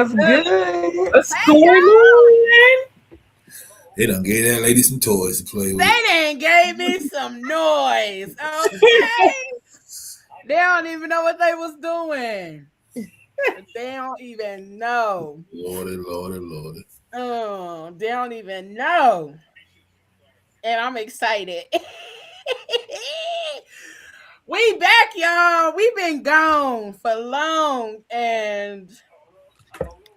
What's good? What's going on? They done gave that lady some toys to play with. They done gave me some noise. Okay. They don't even know what they was doing. They don't even know. Lordy, Lordy, Lordy. Oh, they don't even know. And I'm excited. We back, y'all. We've been gone for long, and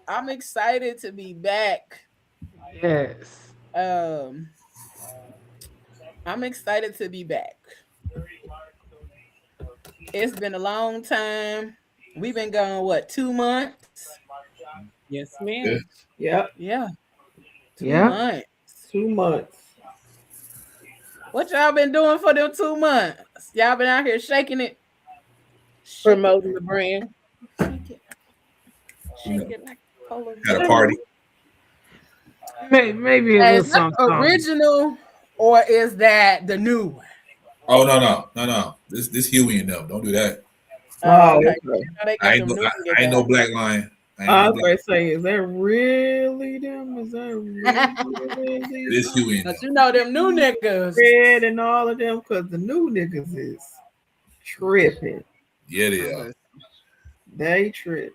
I'm excited to be back. Yes. I'm excited to be back. It's been a long time. We've been gone, what, 2 months? Yes, Yeah. ma'am. Yep, Yeah, 2 Yeah. months. 2 months. What y'all been doing for them 2 months? Y'all been out here shaking it? Promoting the brand. Shake it. Shake it like a polo. Had a party. Maybe a Hey, little is that something. original or is that the new one? Oh no. This Huey and them. Don't do that. Oh, Okay. okay. You know they got I ain't them no, new I ain't no niggas. black lion. I ain't I no was black. going to say, is that really them? Is that really This Huey and them. But you know them new niggas. Red and all of them? Because the new niggas is tripping. Yeah, they are. They tripping.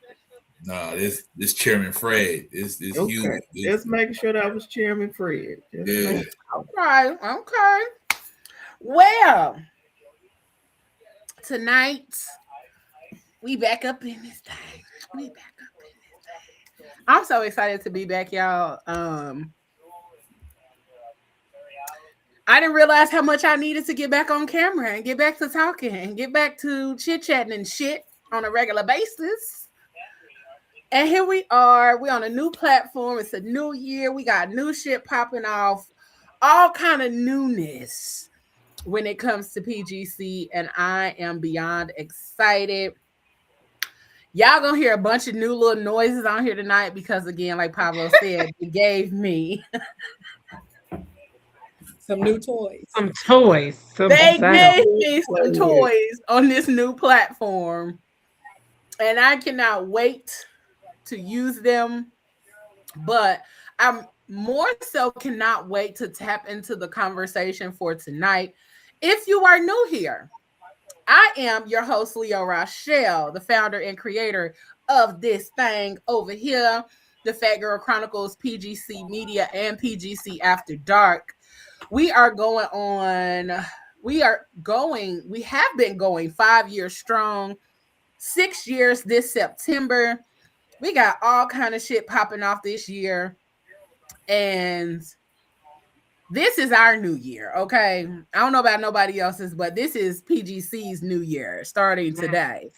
Nah, this Chairman Fred. This Okay. Huey. Just making sure that was Chairman Fred. Just Yeah. making sure. Right. Okay. Well, tonight we back up in this thing. We back up in this thing. I'm so excited to be back, y'all. I didn't realize how much I needed to get back on camera and get back to talking and get back to chit-chatting and shit on a regular basis. And here we are. We're on a new platform. It's a new year. We got new shit popping off. All kind of newness when it comes to PGC. And I am beyond excited. Y'all gonna hear a bunch of new little noises on here tonight because, again, like Pablo said, it gave me Some new toys. Some toys. Some they sound. gave me some toys on this new platform. And I cannot wait to use them. But I'm more so cannot wait to tap into the conversation for tonight. If you are new here, I am your host, Leo Rochelle, the founder and creator of this thing over here, the Fat Girl Chronicles, PGC Media, and PGC After Dark. We have been going 5 years strong, 6 years this September. We got all kind of shit popping off this year. And this is our new year, okay? I don't know about nobody else's, but this is PGC's new year starting today.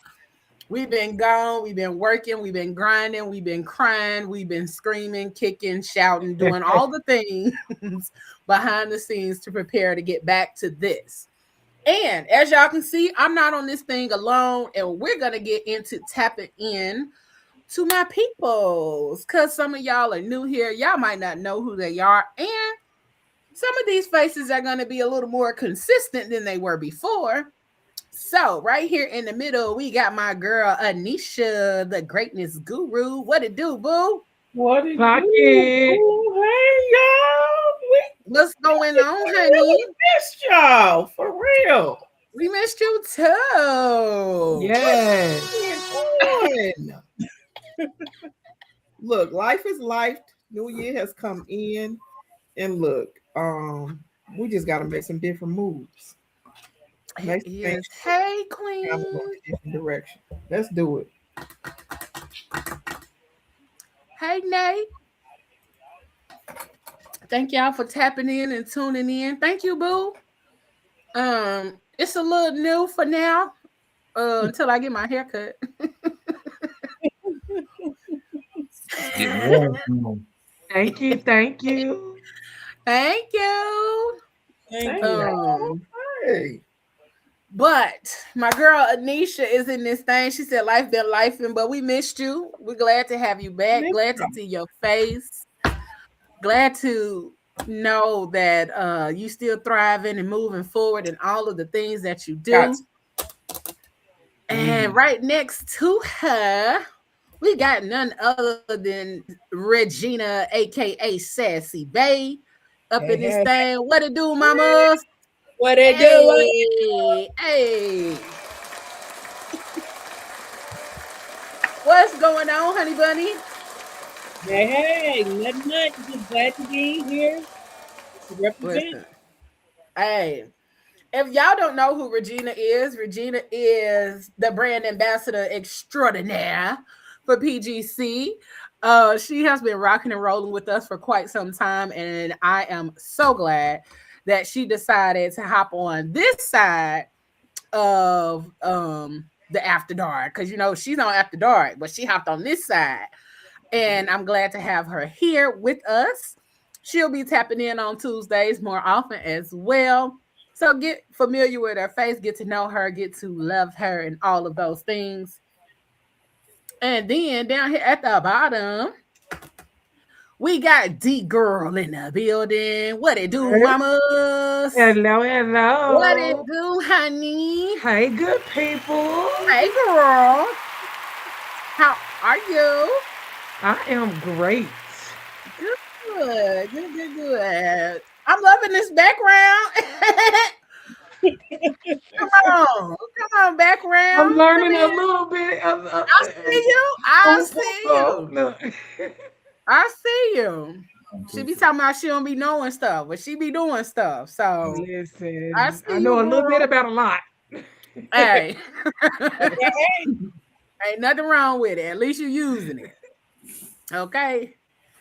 We've been gone, we've been working, we've been grinding, we've been crying, we've been screaming, kicking, shouting, doing all the things behind the scenes to prepare to get back to this. And as y'all can see, I'm not on this thing alone, and we're going to get into tapping in to my peoples, because some of y'all are new here. Y'all might not know who they are, and some of these faces are going to be a little more consistent than they were before. So right here in the middle, we got my girl Anisha, the greatness guru. What it do, boo? What did Clock you it. do? Hey, y'all. What's going on, We honey? missed y'all. For real. We missed you too. Yes. Look, life is life. New year has come in, and look, we just got to make some different moves. Make some Yes. things Hey, go queen. in a different direction. Let's do it. Hey, Nate. Thank y'all for tapping in and tuning in. Thank you, boo. It's a little new for now. Until I get my hair cut. Getting warm. Thank you. Thank you. Thank you. Thank you. Hey. But my girl Anisha is in this thing. She said life been lifing, but we missed you. We're glad to have you back. Glad to see your face. Glad to know that you still thriving and moving forward and all of the things that you do. And right next to her, we got none other than Regina, aka Sassy Bay, up Hey, in this hey, thing. What it do, mamas? What it do? What it Hey, hey. What's going on, honey bunny? Hey, hey, nothing much. Just glad to be here to represent. Listen, hey. If y'all don't know who Regina is the brand ambassador extraordinaire for PGC. She has been rocking and rolling with us for quite some time, and I am so glad that she decided to hop on this side of the After Dark, because you know she's on After Dark, but she hopped on this side, and I'm glad to have her here with us. She'll be tapping in on Tuesdays more often as well. So get familiar with her face, get to know her, get to love her, and all of those things. And then down here at the bottom, we got D Girl in the building. What it do, mamas? Hello, What it hello. do, honey? Hey, good people. Hey, girl. How are you? I am great. Good. I'm loving this background. Come on, I'm background. Come learning a in. little bit. I see you. I see you. Look. I see you. I'm She cool. be talking about she don't be knowing stuff, but she be doing stuff. So I Listen, I see know you, a little bit girl. about a lot. Hey, Hey, ain't nothing wrong with it. At least you using it. Okay.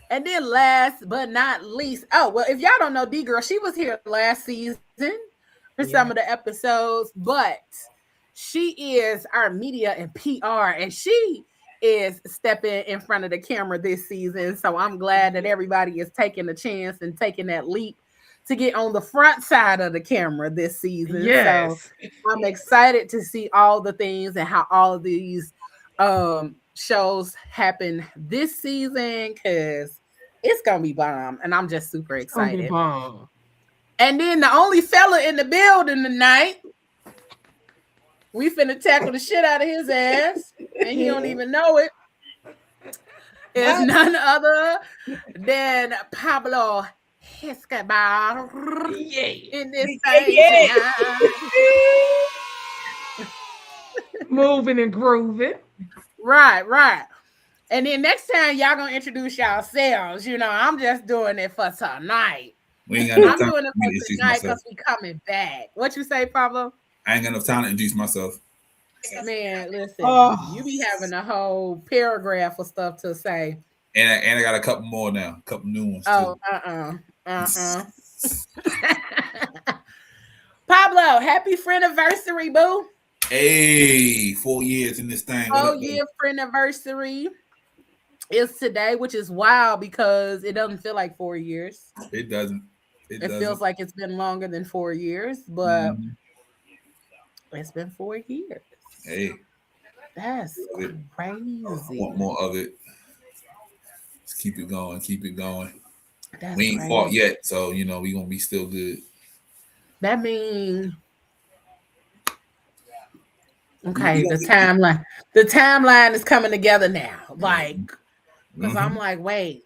And then last but not least, oh well, if y'all don't know D Girl, she was here last season for some of the episodes, but she is our media and PR, and she is stepping in front of the camera this season. So I'm glad that everybody is taking a chance and taking that leap to get on the front side of the camera this season. So Yes. I'm excited to see all the things and how all of these shows happen this season, because it's gonna be bomb, and I'm just super It's gonna be excited. bomb. And then the only fella in the building tonight, we finna tackle the shit out of his ass, and he don't even know it. Is what? none other than Pablo Escobar Yay. in this thing Yeah. tonight. Moving and grooving. Right. And then next time y'all gonna introduce yourselves. You know, I'm just doing it for tonight. We ain't got enough I'm time doing it for me to for introduce tonight myself. because we coming back. What you say, Pablo? I ain't got enough time to introduce myself. Man, listen, Oh. you be having a whole paragraph of stuff to say. And I got a couple more now, a couple new ones Oh, too. Pablo, happy friend anniversary, boo. Hey, 4 years in this thing. What Oh, up, though? yeah, friend anniversary is today, which is wild because it doesn't feel like 4 years. It doesn't. It feels like it's been longer than 4 years, but it's been 4 years. Hey, That's I crazy. want more of it. Let's keep it going. Keep it going. That's We ain't crazy. fought yet, so you know we gonna be still good. That means We okay, gonna the timeline is coming together now. Like, because I'm like, wait,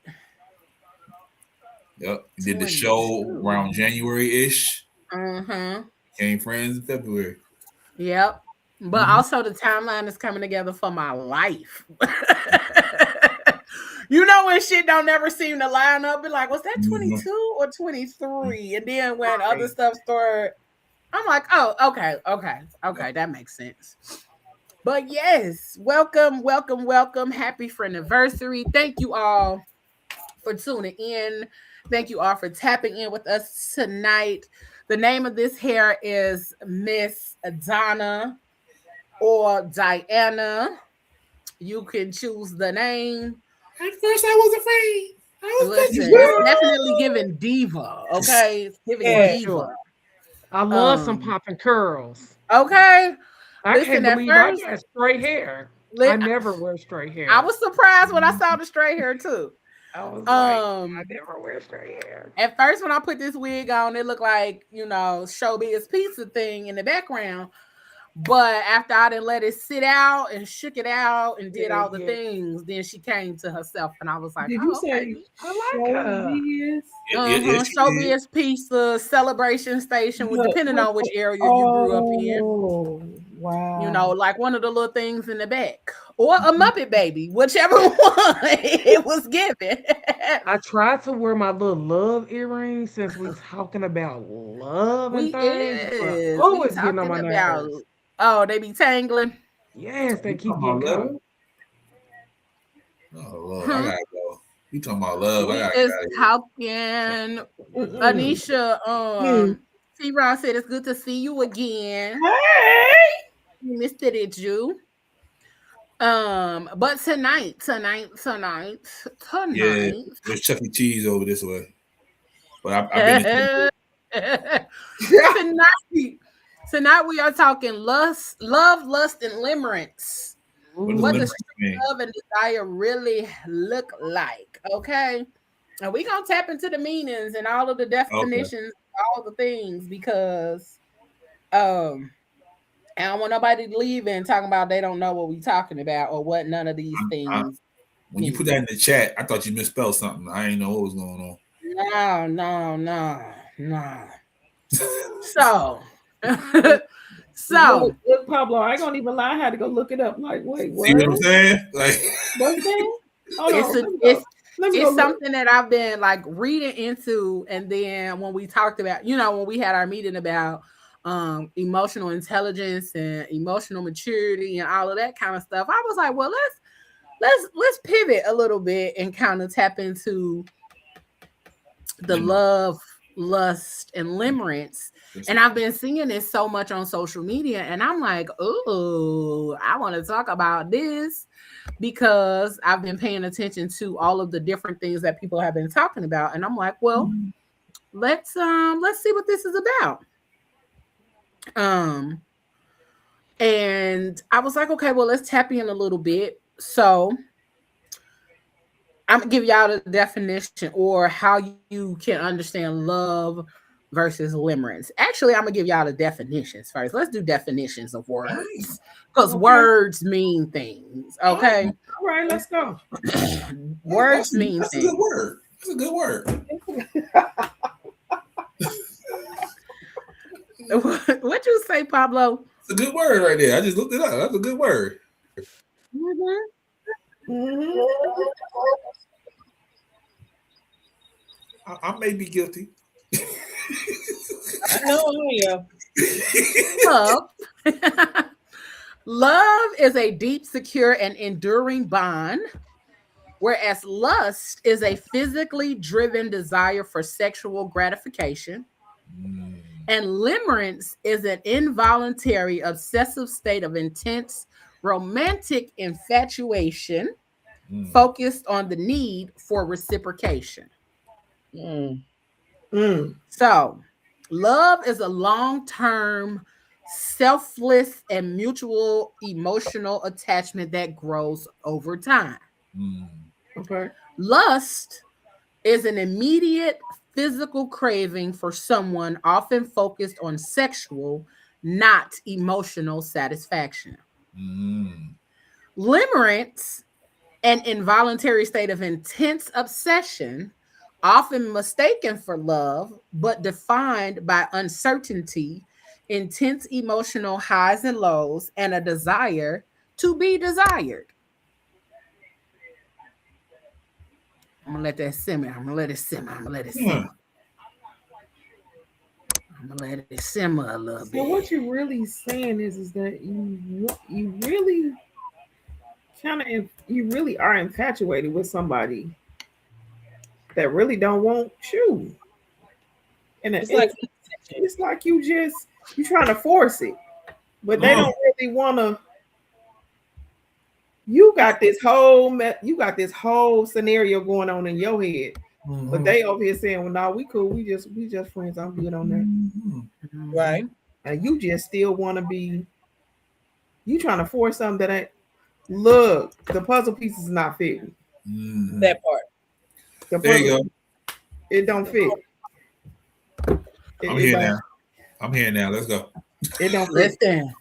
Yep. Did the show 22. around January-ish. Mm-hmm. Became friends in February. Yep. But also the timeline is coming together for my life. You know when shit don't never seem to line up, be like, was that 22 or 23? And then when other stuff started, I'm like, oh, okay, that makes sense. But yes, welcome. Happy friend anniversary. Thank you all for tuning in. Thank you all for tapping in with us tonight. The name of this hair is Miss Donna or Diana. You can choose the name. At first, I was afraid. Listen, it's definitely giving diva. Okay, it's giving Yeah. diva. Sure. I love some popping curls. Okay. I Listen, can't at believe I first, got straight hair. I never wear straight hair. I was surprised when I saw the straight hair too. I was like, I never wear straight hair. At first, when I put this wig on, it looked like, you know, Showbiz Pizza thing in the background. But after I didn't let it sit out and shook it out and did all the things, then she came to herself, and I was like, Did "Oh, you okay." say I like her. Showbiz Pizza, Celebration Station, depending on which area you grew up in. Oh, wow. You know, like one of the little things in the back, or a Muppet Baby, whichever one it was given. I tried to wear my little love earrings since we talking about love and We things. But is oh, we it's getting on my talking about. nerves. Oh, they be tangling. Yes, they You keep talking getting about caught. love? Oh Lord, I gotta go. You talking about love? I We gotta is get out of here. talking. Anisha, T-Rod said it's good to see you again. Hey, You missed it, did you? But tonight. Yeah, there's Chuck E. Cheese over this way. But I've been Tonight we are talking love, lust, and limerence. what does What limerence does mean? love and desire really look like? Okay. And we're gonna tap into the meanings and all of the definitions, all the things, because I don't want nobody to leave and talking about they don't know what we're talking about or what none of these things. When you put that in the chat, I thought you misspelled something. I didn't know what was going on. No. So look, Pablo, I ain't gonna even lie. I had to go look it up. Like, wait, what? See what I'm saying? Like, what's that? It's something that I've been like reading into, and then when we talked about, when we had our meeting about emotional intelligence and emotional maturity and all of that kind of stuff, I was like, well, let's pivot a little bit and kind of tap into the love, lust, and limerence. And I've been seeing this so much on social media, and I'm like, oh, I want to talk about this because I've been paying attention to all of the different things that people have been talking about, and I'm like, well, let's see what this is about. And I was like, okay, well, let's tap in a little bit. So I'm gonna give y'all the definition or how you can understand love versus limerence. Actually, I'm gonna give y'all the definitions first. Let's do definitions of words because words mean things. Okay. All right, let's go. Words mean that's things. A good word. That's a good word. What you say, Pablo? It's a good word right there. I just looked it up. That's a good word. I may be guilty. I know I am. Love is a deep, secure, and enduring bond, whereas lust is a physically driven desire for sexual gratification. And limerence is an involuntary, obsessive state of intense romantic infatuation focused on the need for reciprocation. So, love is a long-term, selfless, and mutual emotional attachment that grows over time. Okay. Lust is an immediate physical craving for someone, often focused on sexual, not emotional satisfaction. Limerence, an involuntary state of intense obsession, often mistaken for love, but defined by uncertainty, intense emotional highs and lows, and a desire to be desired. I'm gonna let that simmer. I'm gonna let it simmer a little bit. So what you're really saying is that you really you really are infatuated with somebody that really don't want you, and it's like you trying to force it, but they don't really want to. You got this whole scenario going on in your head, but they over here saying, "Well, no, we cool. We just friends. I'm good on that." Right. And you just still want to be. You trying to force something that ain't. Look, the puzzle piece is not fitting. That part. There you go. It don't fit. I'm here now. Let's go. It don't fit. Listen,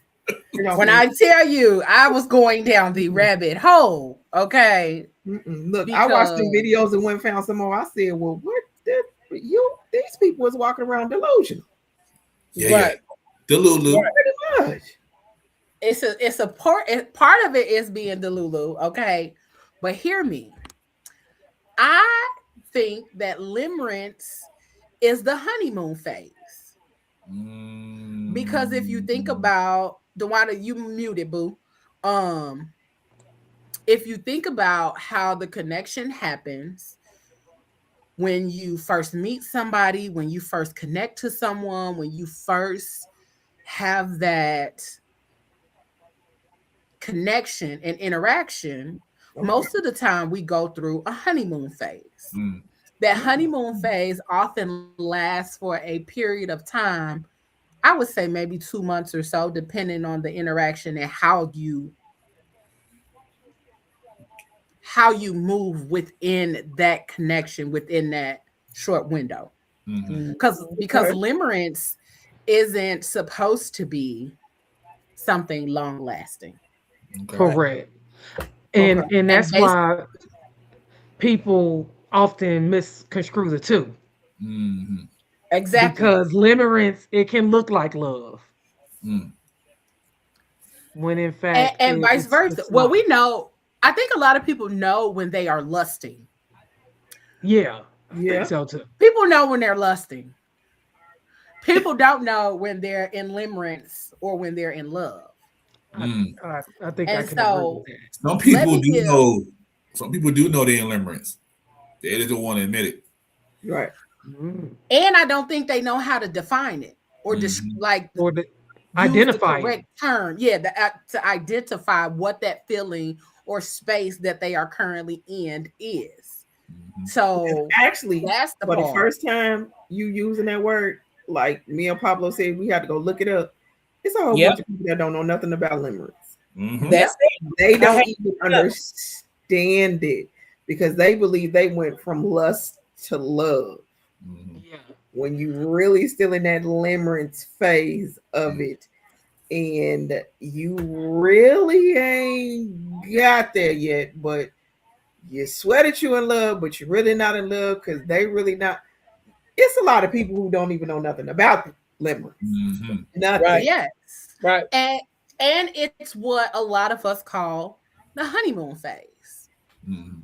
When I tell you, I was going down the rabbit hole. Okay. Look, I watched some videos and went and found some more. I said, well, these people was walking around delusional. Yeah. Delulu. Pretty much. It's a part of it is being Delulu, okay? But hear me. I think that limerence is the honeymoon phase. Because if you think about Dewana, you muted, boo. If you think about how the connection happens when you first meet somebody, when you first connect to someone, when you first have that connection and interaction, most of the time we go through a honeymoon phase. That honeymoon phase often lasts for a period of time. I would say maybe 2 months or so, depending on the interaction and how you move within that connection, within that short window. Because limerence isn't supposed to be something long lasting. Correct. And that's why people often misconstrue the two. Exactly. Because limerence, it can look like love. When in fact, and vice versa. Well, we know, I think a lot of people know when they are lusting. Yeah. So too. People know when they're lusting. People don't know when they're in limerence or when they're in love. I think and I can agree with that. Some people do know. Some people do know they're in limerence. They just don't want to admit it. Right. And I don't think they know how to define it or identify the correct term. Yeah, to identify what that feeling or space that they are currently in is. So actually, that's the for part. the first time you using that word, like me and Pablo said, we had to go look it up. It's a whole bunch of people that don't know nothing about limerence. That's it. They don't even understand it because they believe they went from lust to love. When you really still in that limerence phase of it, and you really ain't got there yet, but you swear that you in love, but you're really not in love because they really not. It's a lot of people who don't even know nothing about limerence. Nothing. Right. Yes. Right. And it's what a lot of us call the honeymoon phase.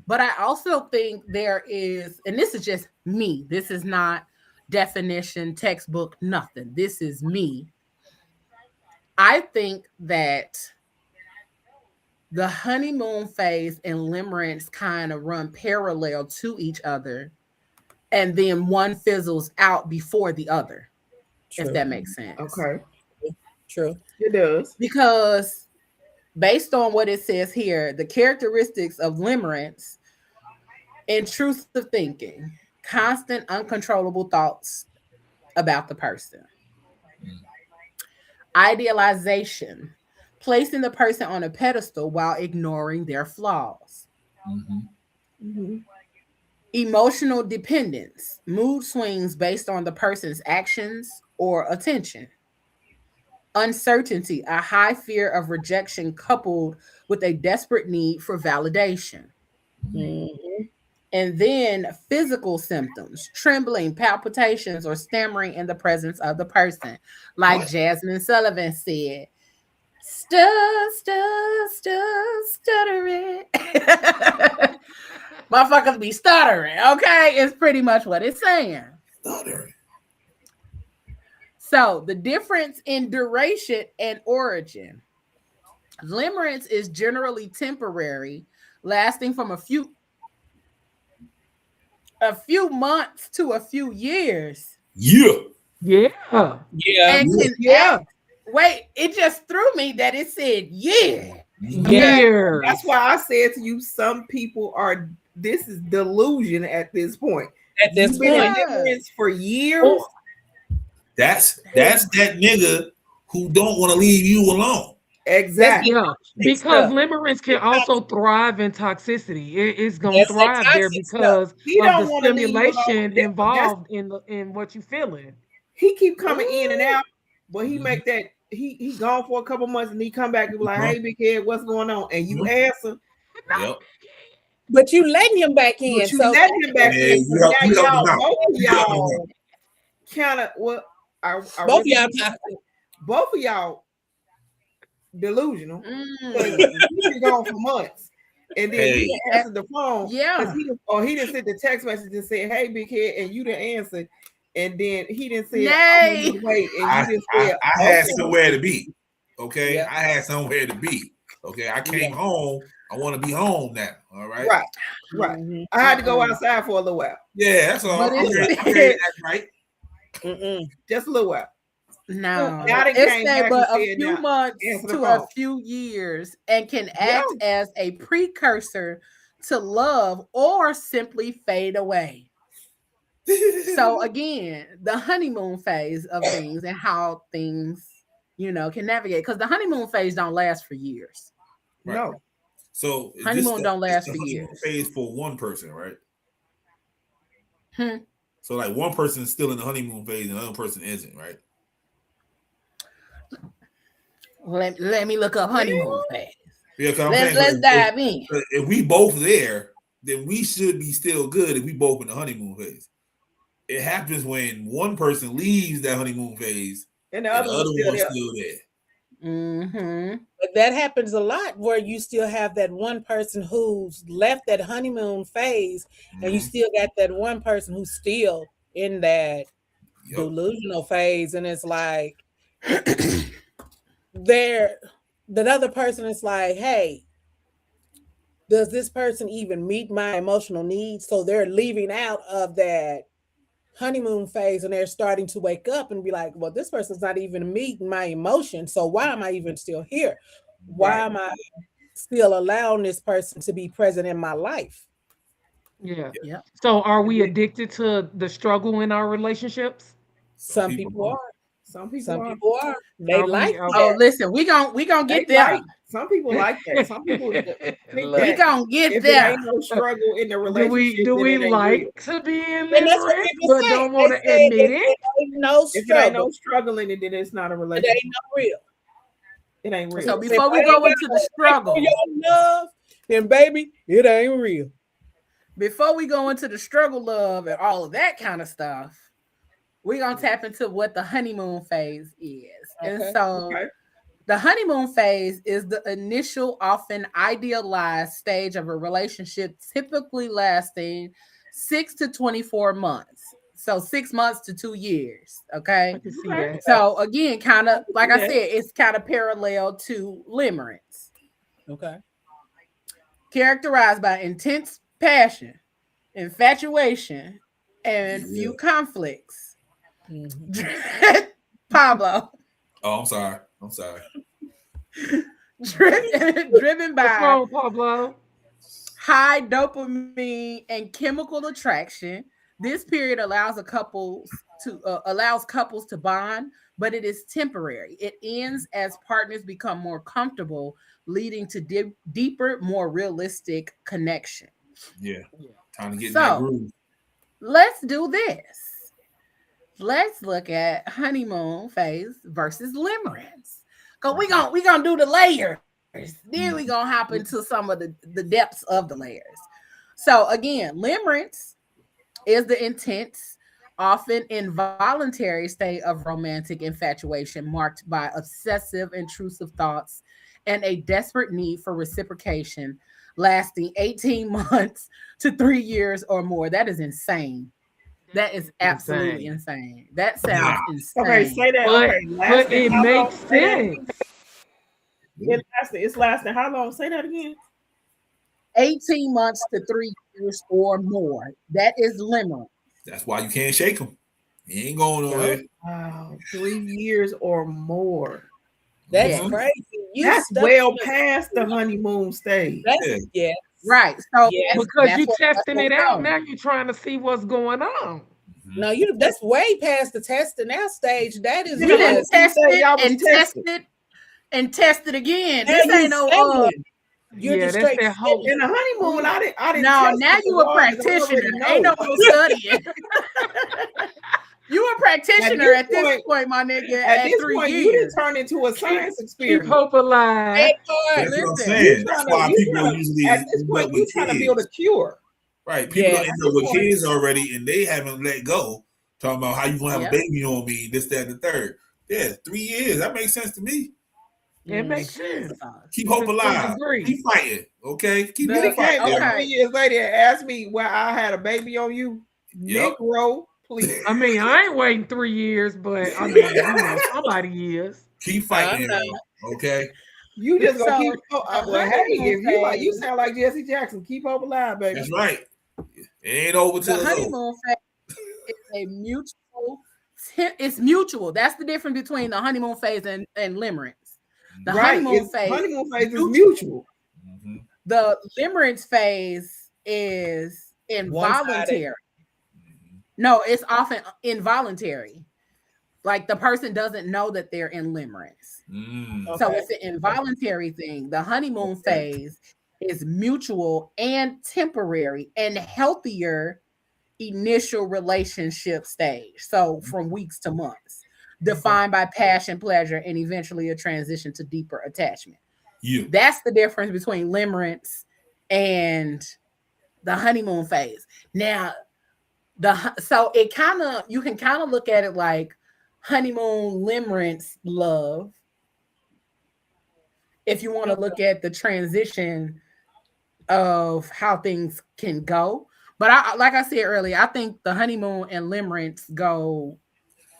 But I also think there is, and this is just me, this is not definition, textbook, nothing. This is me. I think that the honeymoon phase and limerence kind of run parallel to each other, and then one fizzles out before the other. True. If that makes sense. Okay. True. It does. Because based on what it says here, the characteristics of limerence: intrusive thinking, constant uncontrollable thoughts about the person, idealization, placing the person on a pedestal while ignoring their flaws, emotional dependence, mood swings based on the person's actions or attention, uncertainty, a high fear of rejection coupled with a desperate need for validation. And then physical symptoms: trembling, palpitations, or stammering in the presence of the person. Like Jasmine Sullivan said, stuttering. Motherfuckers be stuttering, okay? It's pretty much what it's saying. Stuttering. So the difference in duration and origin. Limerence is generally temporary, lasting from a few months to a few years. Yeah. Wait, it just threw me that it said years. That's why I said to you, some people are. This is delusion at this point. At this point, limerence for years. That's that nigga who don't want to leave you alone. Exactly. Yeah, because limerence can also thrive in toxicity. It's going to thrive there because of the stimulation involved in what you're feeling. He keep coming in and out, but he make that he gone for a couple months and he come back and be like, hey, big head, what's going on? And you answer. Yep. But you letting him back in. But you so letting him back in. So now y'all, both of You help him y'all kind of both of y'all toxic. Both of y'all delusional. He's been gone for months. And then he answered the phone. Yeah. He didn't send the text message and said, hey, big head, and you didn't answer. And then he didn't say, Nay. wait, and you didn't say, I had somewhere to be. Okay. Yeah. I had somewhere to be. Okay. I came home. I want to be home now. All right. Right. Mm-hmm. I had to go outside for a little while. Yeah, that's all. Okay, that's right. Just a little while. No, it's stayed but a few months to a few years and can act as a precursor to love or simply fade away. So again, the honeymoon phase of things and how things, can navigate, because the honeymoon phase don't last for years. Right. No. So honeymoon don't last for years. Phase for one person, right? So like one person is still in the honeymoon phase and another person isn't, right? Let me look up honeymoon phase. Yeah, let's dive in. If we both there, then we should be still good if we both in the honeymoon phase. It happens when one person leaves that honeymoon phase and the other one's still there. Mm-hmm. But that happens a lot where you still have that one person who's left that honeymoon phase, and you still got that one person who's still in that delusional phase, and it's like that other person is like, hey, does this person even meet my emotional needs? So they're leaving out of that honeymoon phase and they're starting to wake up and be like, well, this person's not even meeting my emotions, so why am I even still here? Why am I still allowing this person to be present in my life? Yeah. So are we addicted to the struggle in our relationships? Some people are. Some people are. They like that. Oh, listen, we gonna get there. Some people like that. Some people think we gonna get if there. There ain't no struggle in the relationship. Do we like to be in Limerence, but don't want to admit it? If there ain't no struggle in it, then it's not a relationship. It ain't no real. It ain't real. So before we go into the struggle, love, then baby, it ain't real. Before we go into the struggle love and all of that kind of stuff, we're going to tap into what the honeymoon phase is. Okay. And so the honeymoon phase is the initial, often idealized stage of a relationship, typically lasting 6 to 24 months. So 6 months to 2 years. Okay. I can see that. So again, kind of, like I said, it's kind of parallel to Limerence. Okay. Characterized by intense passion, infatuation, and few conflicts. Mm-hmm. Pablo. Oh, I'm sorry. Driven by Pablo? High dopamine and chemical attraction. This period allows couples to bond, but it is temporary. It ends as partners become more comfortable, leading to deeper, more realistic connection. Yeah. Time to get in that groove. Let's do this. Let's look at honeymoon phase versus Limerence. Because we gonna do the layers. Then we're gonna hop into some of the depths of the layers. So again, Limerence is the intense, often involuntary state of romantic infatuation marked by obsessive, intrusive thoughts and a desperate need for reciprocation, lasting 18 months to 3 years or more. That is insane. That is absolutely insane. That sounds insane. Okay, say that. But it makes sense. It's lasting how long? Say that again. 18 months to 3 years or more. That is Limerence. That's why you can't shake them. He ain't going nowhere. Wow, 3 years or more. That's crazy. That's well past the honeymoon stage. Yeah. Right. So because you're testing it out now, you're trying to see what's going on. No, that's way past the testing out stage. That is tested again. This ain't no you're just straight in the honeymoon. I didn't. No, now you a practitioner. Ain't no studying. You a practitioner. practitioner at this point, my nigga. At this 3 point, years. you didn't turn into a science experiment. Keep hope alive. That's what I'm saying. That's why people usually at this point you're trying to build a cure. Right. People end up with kids already and they haven't let go. Talking about how you gonna have a baby on me, this, that, and the third. Yeah, 3 years. That makes sense to me. It makes sense. Keep hope alive. Keep fighting. Okay. Keep fighting. Okay. 3 years later and asked me why I had a baby on you. Negro, please. I mean, I ain't waiting 3 years, but I mean, you know, somebody is. Keep fighting. Okay. You just gonna keep. Well, hey, if you like, you sound like Jesse Jackson. Keep hope alive, baby. That's right. It ain't over till the honeymoon phase is a mutual. It's mutual. That's the difference between the honeymoon phase and limerence. The honeymoon phase is mutual. Mm-hmm. The limerence phase is involuntary. No, it's often involuntary. Like the person doesn't know that they're in limerence. So it's an involuntary thing. The honeymoon phase is mutual and temporary and healthier initial relationship stage. So from weeks to months, defined by passion, pleasure, and eventually a transition to deeper attachment. That's the difference between limerence and the honeymoon phase. Now, so it kind of, you can kind of look at it like honeymoon, limerence, love. If you want to look at the transition of how things can go. But like I said earlier, I think the honeymoon and limerence go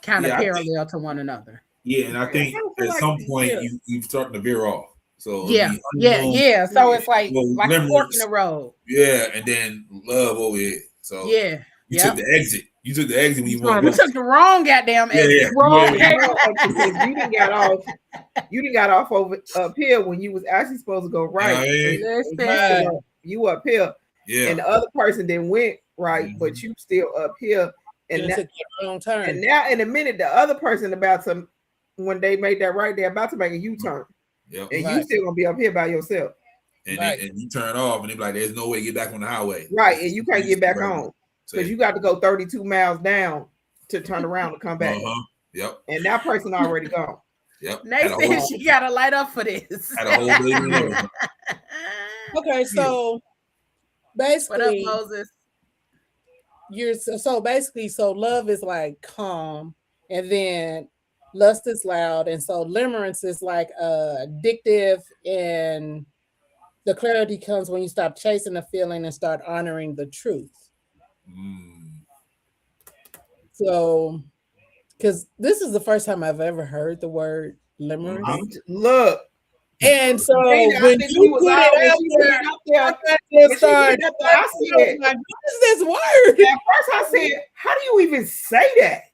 kind of parallel to one another. Yeah, and I think at some point you're starting to veer off. So yeah. So it's like a fork in the road. Yeah, and then love over here. So you took the exit. You took the exit when you wanted. You took the wrong goddamn exit. Wrong exit. You didn't got off. You didn't got off over up here when you was actually supposed to go right. You up here. Yeah. And the other person then went right, but you still up here. And now, and now in a minute, the other person about to, when they made that right, they're about to make a U-turn. Yep. And you still gonna be up here by yourself. And, and you turn off, and they're like, "There's no way to get back on the highway." Right, and you can't get back on because you got to go 32 miles down to turn around and come back. Yep. And that person already gone. Yep. Nathan, she got to light up for this. Had a whole baby. Okay, so basically, what up, Moses? So love is like calm, and then lust is loud, and so limerence is like addictive, and the clarity comes when you stop chasing the feeling and start honoring the truth. So, because this is the first time I've ever heard the word limerence. Look. And so when you put it out there, I said, what is this word? At first I said, how do you even say that?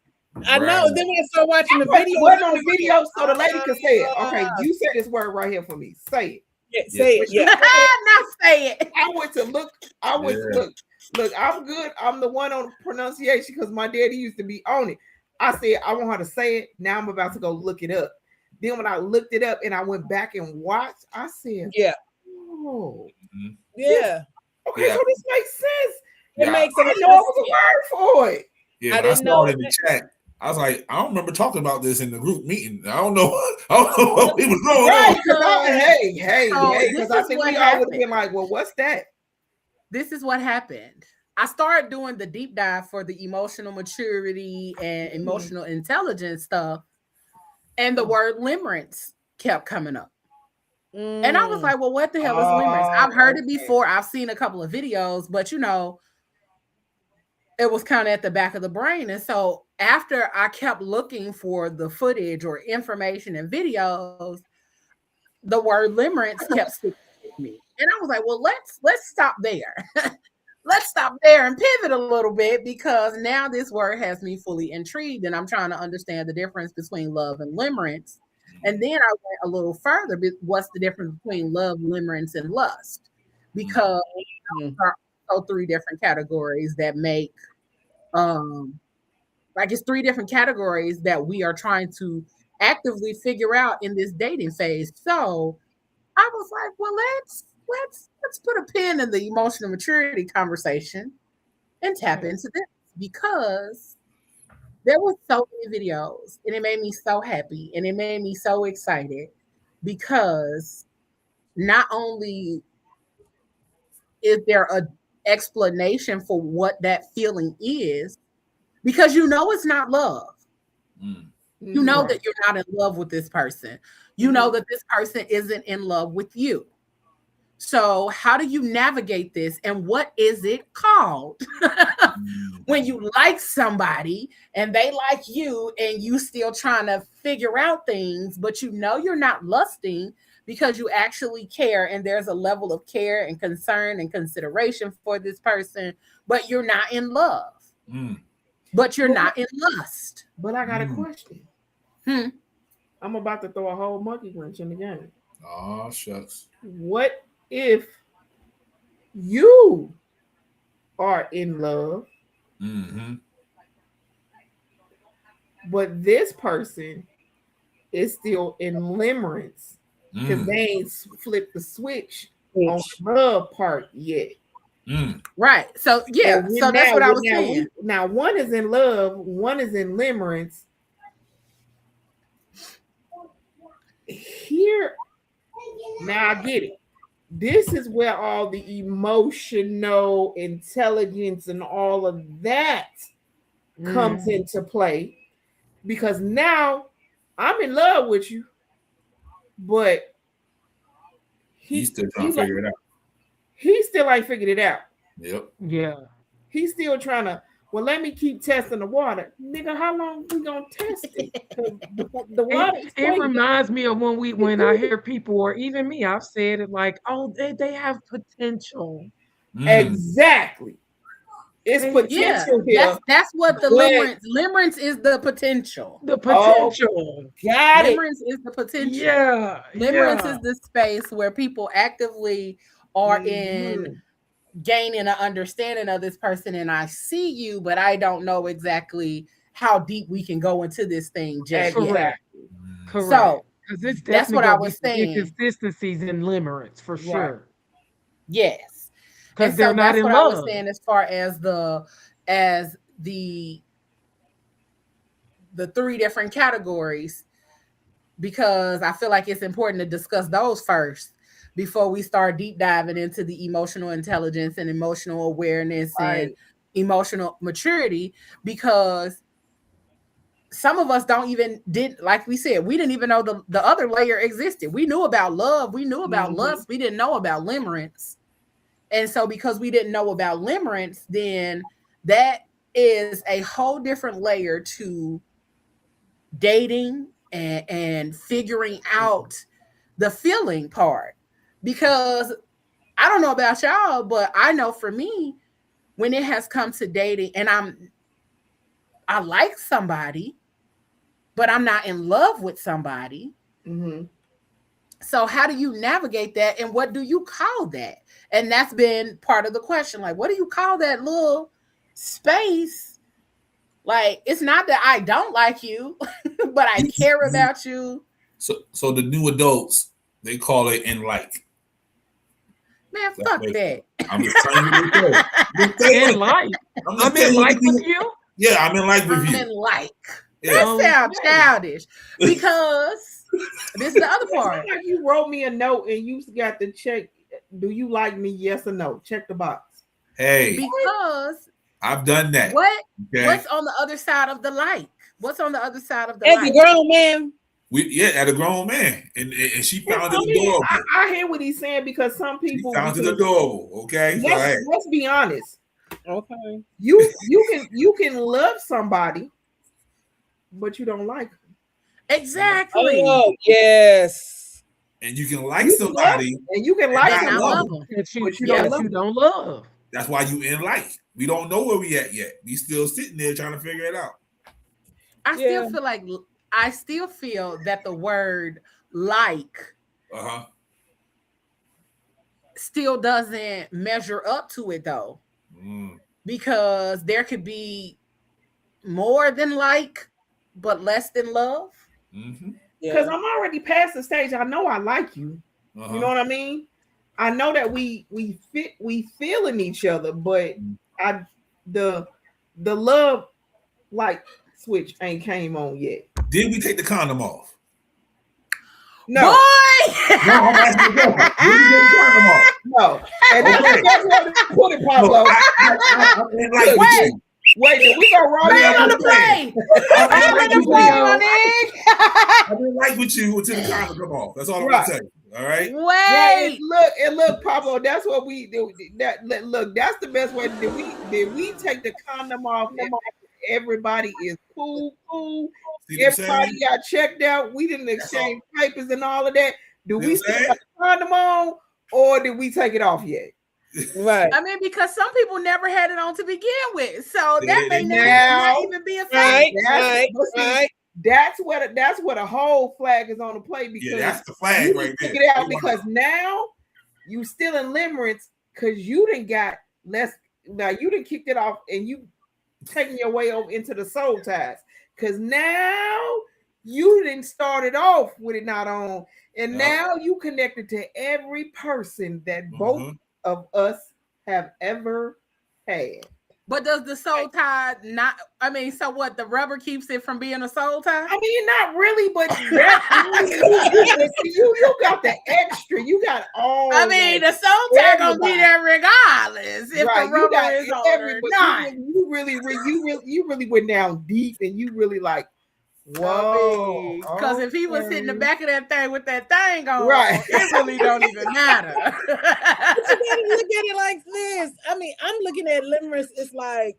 I know. Then when I started watching the video, on the video so the lady could say it. Okay, you say this word right here for me. Say it. Yeah, say it. Yeah. Now say it. I went to look. Look, I'm good. I'm the one on pronunciation because my daddy used to be on it. I said, I want her to say it. Now I'm about to go look it up. Then when I looked it up and I went back and watched, I said, oh. Yeah. Okay, so this makes sense. It makes sense. I know it was a word for it. Yeah, I saw it in the chat. I was like, I don't remember talking about this in the group meeting. I don't know what we was going on. Hey, because I think we all would have been like, well, what's that? This is what happened. I started doing the deep dive for the emotional maturity and emotional intelligence stuff, and the word limerence kept coming up. And I was like, well, what the hell is limerence? I've heard it before. I've seen a couple of videos, but it was kind of at the back of the brain. And so after I kept looking for the footage or information and videos, the word limerence kept sticking with me. And I was like, well, let's stop there. Let's stop there and pivot a little bit, because now this word has me fully intrigued and I'm trying to understand the difference between love and limerence. And then I went a little further. What's the difference between love, limerence, and lust? Because there are also 3 different categories that make, it's 3 different categories that we are trying to actively figure out in this dating phase. So I was like, well, let's put a pin in the emotional maturity conversation and tap into this, because There were so many videos, and it made me so happy, and it made me so excited because not only is there a explanation for what that feeling is, because you know it's not love. You know that you're not in love with this person. You know that this person isn't in love with you. So how do you navigate this, and what is it called when you like somebody and they like you and you still trying to figure out things, but you know you're not lusting because you actually care, and there's a level of care and concern and consideration for this person, but you're not in love. But you're not in lust. But I got a question. I'm about to throw a whole monkey wrench in the game. Oh, shucks. What if you are in love, but this person is still in limerence because they ain't flipped the switch on the love part yet? Right. So yeah. So that's what I was saying. Now one is in love, one is in limerence. Here, now I get it. This is where all the emotional intelligence and all of that comes into play, because now I'm in love with you, but he's still trying to figure it out. He still ain't figured it out. Yep. Yeah. He's still trying to, well, let me keep testing the water. Nigga, how long we gonna test it? The water. It reminds me of when I hear people, or even me, I've said it like, oh, they have potential. Exactly. It's potential here. That's what the limerence is, the potential. The potential. Oh, got limerence is the potential. Yeah. Limerence is the space where people actively are in gaining an understanding of this person, and I see you, but I don't know exactly how deep we can go into this thing just yet. Correct. So that's what I was saying. Inconsistencies in limerence for sure. Yes, because they're not in love. That's what I was saying as far as the three different categories, because I feel like it's important to discuss those first before we start deep diving into the emotional intelligence and emotional awareness and emotional maturity, because some of us like we said, we didn't even know the other layer existed. We knew about love, we knew about lust, we didn't know about limerence. And so because we didn't know about limerence, then that is a whole different layer to dating and figuring out the feeling part. Because I don't know about y'all, but I know for me, when it has come to dating and I like somebody, but I'm not in love with somebody. So how do you navigate that, and what do you call that? And that's been part of the question. Like, what do you call that little space? Like, it's not that I don't like you, but I care about you. So the new adults, they call it in like. Man, fuck that. I'm just telling you. In like. I'm in like with you? Yeah, I'm in like with you. I'm in like. Yeah. That sounds childish. Because this is the other part. Like you wrote me a note and you got to check, do you like me? Yes or no? Check the box. Hey. Because I've done that. What's on the other side of the like? What's on the other side of the like? As a grown man. At a grown man, and she found it adorable. I hear what he's saying, because some people found it adorable. Okay, let's be honest. Okay, you can love somebody, but you don't like them. Exactly. Oh yes. And you can like somebody, and you can like them, but you don't love. That's why you in like. We don't know where we at yet. We still sitting there trying to figure it out. I still feel that the word like still doesn't measure up to it, though. Because there could be more than like, but less than love. Because I'm already past the stage. I know I like you. You know what I mean? I know that we feel in each other, but the love, like, switch ain't came on yet. Did we take the condom off? No. Boy! No, I'm asking you. Did we take the condom off? No. And that's what put it, Pablo. Wait, we gonna roll you on the plane. I didn't like with you until the condom come off. That's all I'm gonna say. All right. Wait. Look, Pablo. That's what we do. Look, that's the best way. Did we take the condom off? Everybody is cool. Everybody got checked out. We didn't exchange papers and all of that. Do we still have the condom on, or did we take it off yet? Right. I mean, because some people never had it on to begin with, so that may not even be a fact. Right. That's what a whole flag is on the play, because that's the flag right there. Take it out because now you still in limerence because you didn't got less. Now you didn't kicked it off and you taking your way over into the soul ties, because now you didn't start it off with it not on, and now you connected to every person that both of us have ever had. But does the soul tie not? I mean, so what? The rubber keeps it from being a soul tie? I mean, not really, but you got the extra. You got all. I mean, the soul tie gonna be there regardless if the rubber is on or not. You really went down deep, and you really like. Whoa! Because if he was sitting in the back of that thing with that thing on, it really don't even matter. But you gotta look at it like this. I mean, I'm looking at limerence. It's like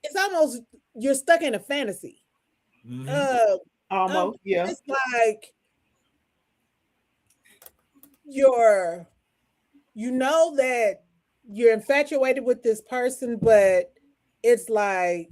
it's almost you're stuck in a fantasy. Almost, yeah. It's like you know that you're infatuated with this person, but it's like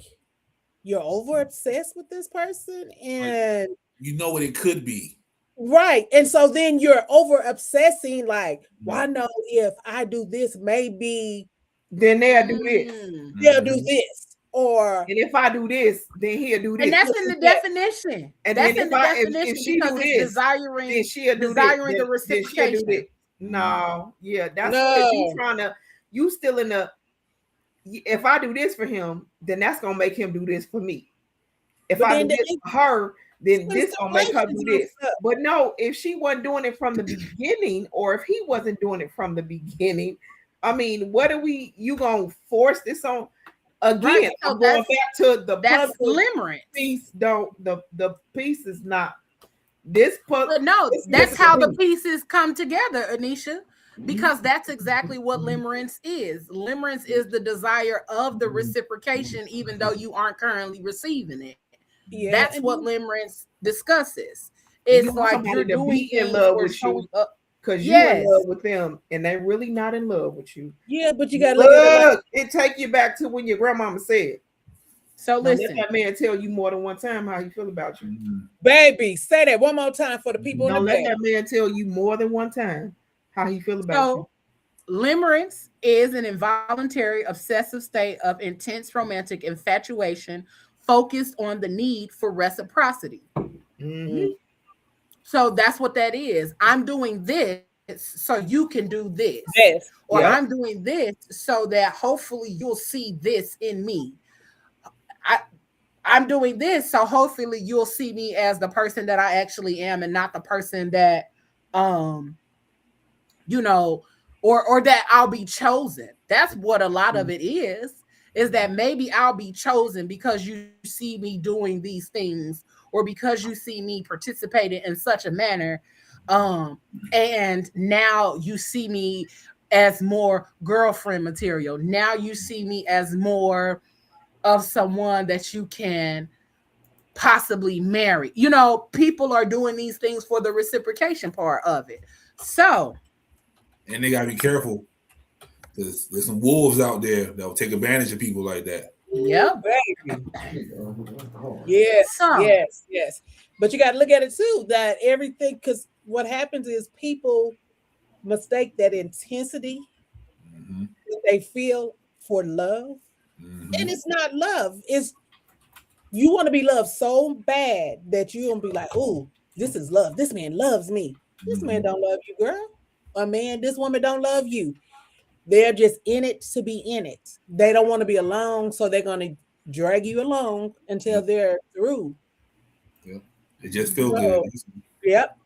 you're over obsessed with this person, and you know what it could be. Right. And so then you're over obsessing, like, well, I know if I do this, maybe then they'll do this. They'll do this. Or and if I do this, then he'll do this. And that's in the definition. And that's then in the definition, if she because do it's this, desiring, then she'll do desiring this. the reciprocation. No, that's what you trying to. You still in the. If I do this for him, then that's gonna make him do this for me. If I do this for her, then this gonna make her do this. But no, if she wasn't doing it from the beginning, or if he wasn't doing it from the beginning, I mean, what are we? You gonna force this on again? Right, so I'm going back to the that's limerence piece. The piece is not this puzzle. But no, that's how the pieces come together, Anisha. Because that's exactly what limerence is. Limerence is the desire of the reciprocation, even though you aren't currently receiving it. Yeah. That's what limerence discusses. It's like you're doing in love with you because you're in love with them, and they're really not in love with you. Yeah, but you gotta look. It take you back to when your grandmama said. So listen, let that man tell you more than one time how he feel about you. Baby, say that one more time for the people. Don't let that man tell you more than one time how he feel about you. Limerence is an involuntary obsessive state of intense romantic infatuation focused on the need for reciprocity. So that's what that is. I'm doing this so you can do this. Yes. Or I'm doing this so that hopefully you'll see this in me. I'm doing this so hopefully you'll see me as the person that I actually am, and not the person that or that I'll be chosen. That's what a lot of it is that maybe I'll be chosen because you see me doing these things, or because you see me participating in such a manner. And now you see me as more girlfriend material. Now you see me as more of someone that you can possibly marry. People are doing these things for the reciprocation part of it. So, and they gotta be careful. There's some wolves out there that will take advantage of people like that. Yeah, baby. Yes. But you got to look at it too, that everything, because what happens is people mistake that intensity that they feel for love. And it's not love. It's you want to be loved so bad that you don't be like, oh, this is love. This man loves me. This man don't love you, girl. Or man, this woman don't love you. They're just in it to be in it. They don't want to be alone, so they're going to drag you along until they're through. Yep. It just feels good. Yep.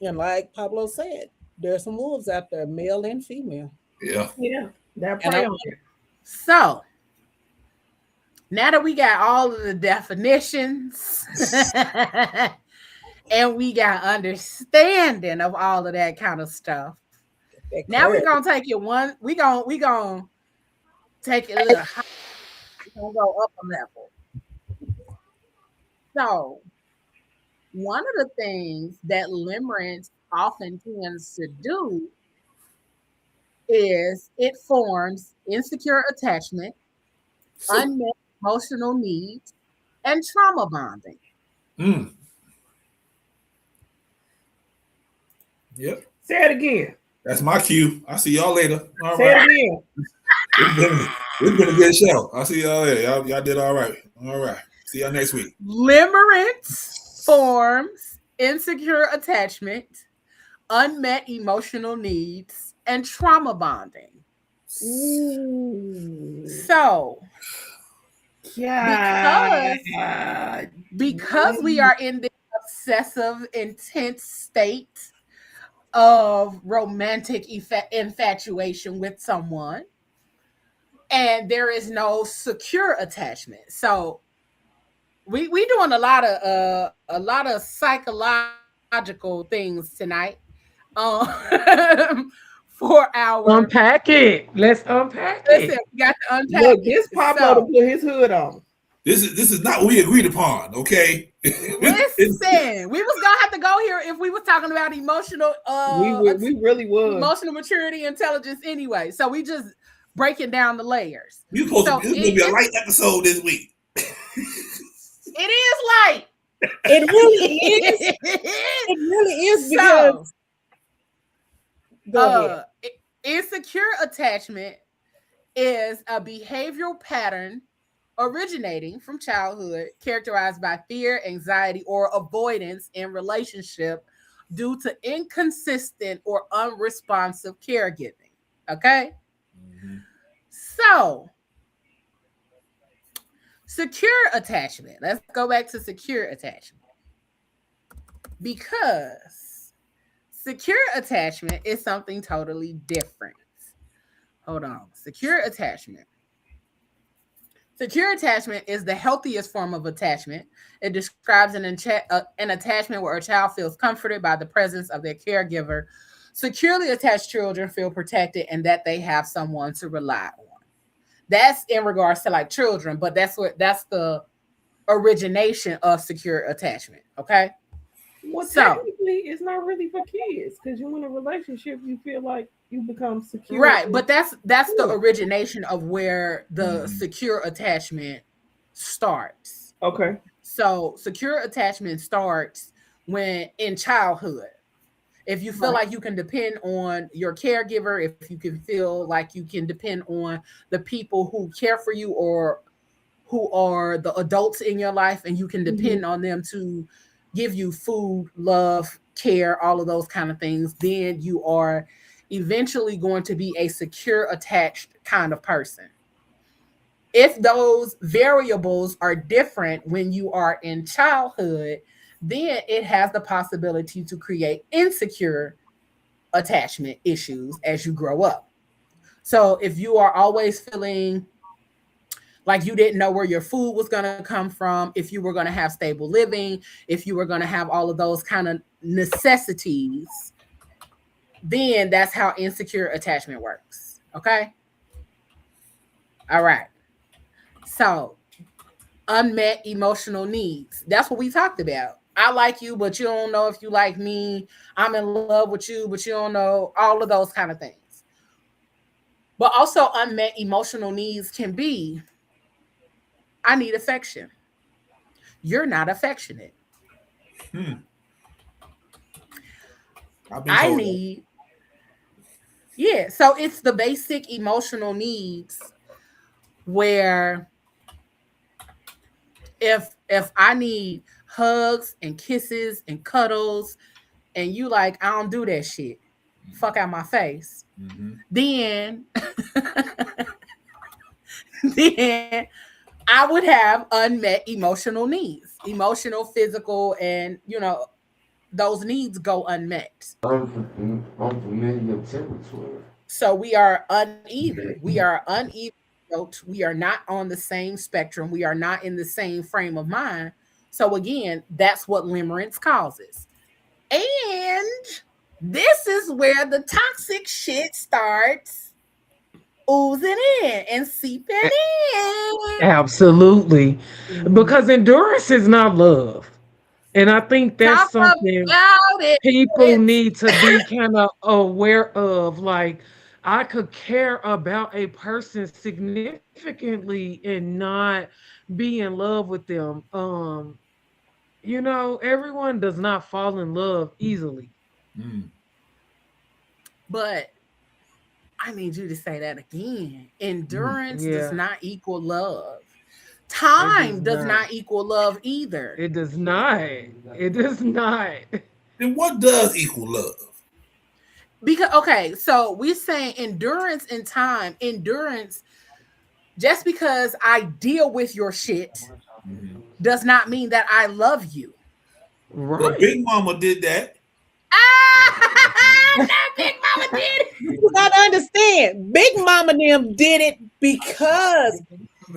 And like Pablo said, there's some wolves out there, male and female. Yeah. That prey on it. So now that we got all of the definitions and we got understanding of all of that kind of stuff, now we're gonna take it one. We gonna take it a little high. We're gonna go up a level. So one of the things that limerence often tends to do is it forms insecure attachment, unmet emotional needs, and trauma bonding. Yep. Say it again. That's my cue. I'll see y'all later. All Say right. it again. It's been a good show. I'll see y'all later. Y'all did all right. All right. See y'all next week. Limerence forms insecure attachment, unmet emotional needs, and trauma bonding. Ooh. So, yeah, because we are in this obsessive, intense state of romantic infatuation with someone, and there is no secure attachment. So we doing a lot of psychological things tonight. For our unpack it. Let's unpack listen, it. we got to unpack. Look, this Pablo to put his hood on. This is not what we agreed upon, okay? Listen, we was gonna have to go here if we was talking about emotional. We really was emotional maturity, intelligence. Anyway, so we just breaking down the layers. This is going to be a light episode this week. It is light. It really is. It really is because. Insecure attachment is a behavioral pattern originating from childhood characterized by fear, anxiety, or avoidance in relationship due to inconsistent or unresponsive caregiving. Okay? Mm-hmm. So, secure attachment. Let's go back to secure attachment. Because secure attachment is something totally different. Hold on. Secure attachment. Secure attachment is the healthiest form of attachment. It describes an attachment where a child feels comforted by the presence of their caregiver. Securely attached children feel protected and that they have someone to rely on. That's in regards to like children, but that's the origination of secure attachment. Okay. Well, technically, it's not really for kids because you're in a relationship, you feel like you become secure. Right, but that's the origination of where the secure attachment starts. Okay. So secure attachment starts when in childhood. If you feel like you can depend on your caregiver, if you can feel like you can depend on the people who care for you or who are the adults in your life, and you can depend on them to give you food, love, care, all of those kind of things, then you are eventually going to be a secure attached kind of person. If those variables are different when you are in childhood, then it has the possibility to create insecure attachment issues as you grow up. So if you are always feeling like you didn't know where your food was going to come from, if you were going to have stable living, if you were going to have all of those kind of necessities, then that's how insecure attachment works. Okay? All right. So, unmet emotional needs. That's what we talked about. I like you, but you don't know if you like me. I'm in love with you, but you don't know, all of those kind of things. But also unmet emotional needs can be, I need affection. You're not affectionate. I need, so it's the basic emotional needs where if I need hugs and kisses and cuddles and you like, I don't do that shit, fuck out my face, then then I would have unmet emotional needs, emotional, physical, and those needs go unmet. Unfamiliar territory. So we are uneven. We are uneven. We are not on the same spectrum. We are not in the same frame of mind. So again, that's what limerence causes. And this is where the toxic shit starts oozing in and seeping in. Absolutely. Because endurance is not love. And I think that's Talk something about it. people need to be kind of aware of. Like, I could care about a person significantly and not be in love with them. Everyone does not fall in love easily. But I need you to say that again. Endurance does not equal love. Time does not equal love either. It does not. It does not. Then what does equal love? Because so we're saying endurance and time. Endurance, just because I deal with your shit does not mean that I love you. Right. Well, Big Mama did that. That Big Mama did it. You gotta understand, Big Mama them did it because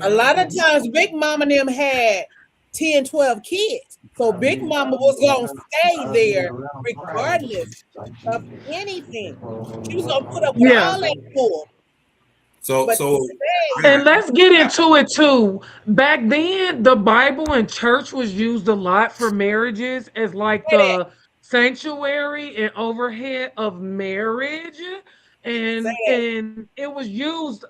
a lot of times Big Mama them had 10, 12 kids. So Big Mama was gonna stay there regardless of anything. She was gonna put up with all that for. And let's get into it too. Back then, the Bible and church was used a lot for marriages as like the sanctuary and overhead of marriage, and it was used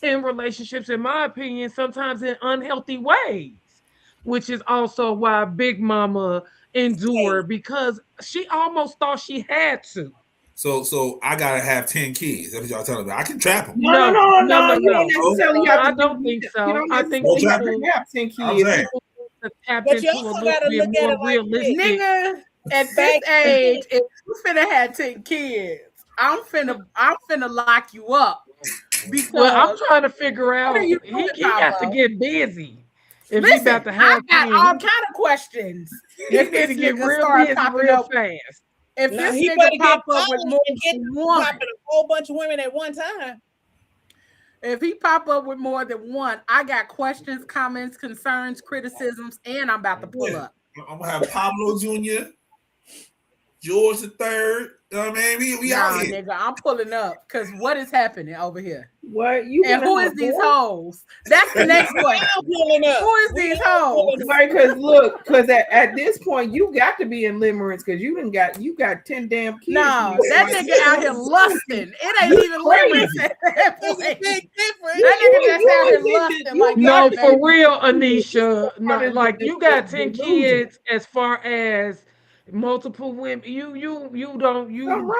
in relationships, in my opinion, sometimes in unhealthy ways, which is also why Big Mama endured, because she almost thought she had to. So I gotta have 10 kids. That's what y'all telling me. I can trap them. No. You don't necessarily have to. I don't think so. You don't I think necessarily have to have 10 kids. To tap into a little bit more realistic. Nigga, at this age, if you finna have 10 kids, I'm finna lock you up. Because I'm trying to figure out. He got to get busy. If he's about to have, I got all kind of questions. He need to get real busy real fast. If this nigga pop up with more than one, a whole bunch of women at one time. If he pop up with more than one, I got questions, comments, concerns, criticisms, and I'm about to pull up. I'm gonna have Pablo Jr., George III. You know what I mean? We out here. Nigga, I'm pulling up because what is happening over here? What you and who is these hoes? That's the next question. Who is these hoes? Right, because at this point you got to be in limerence because you got 10 damn kids. No, that nigga out here lusting. It ain't even limerence at that point. That nigga just out here lusting. Like, no, for real, Anisha. No, like you got 10 kids as far as multiple women. You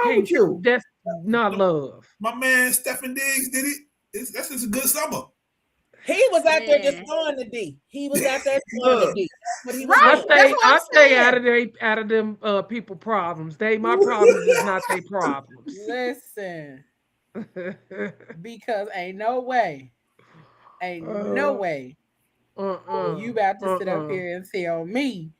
can't. That's not love. My man Stephen Diggs did it. That's just a good summer. He was out there just throwing the D. He was out there throwing the D. I stay out of them people problems. My problems is not their problems. Listen, because ain't no way you about to sit up here and tell me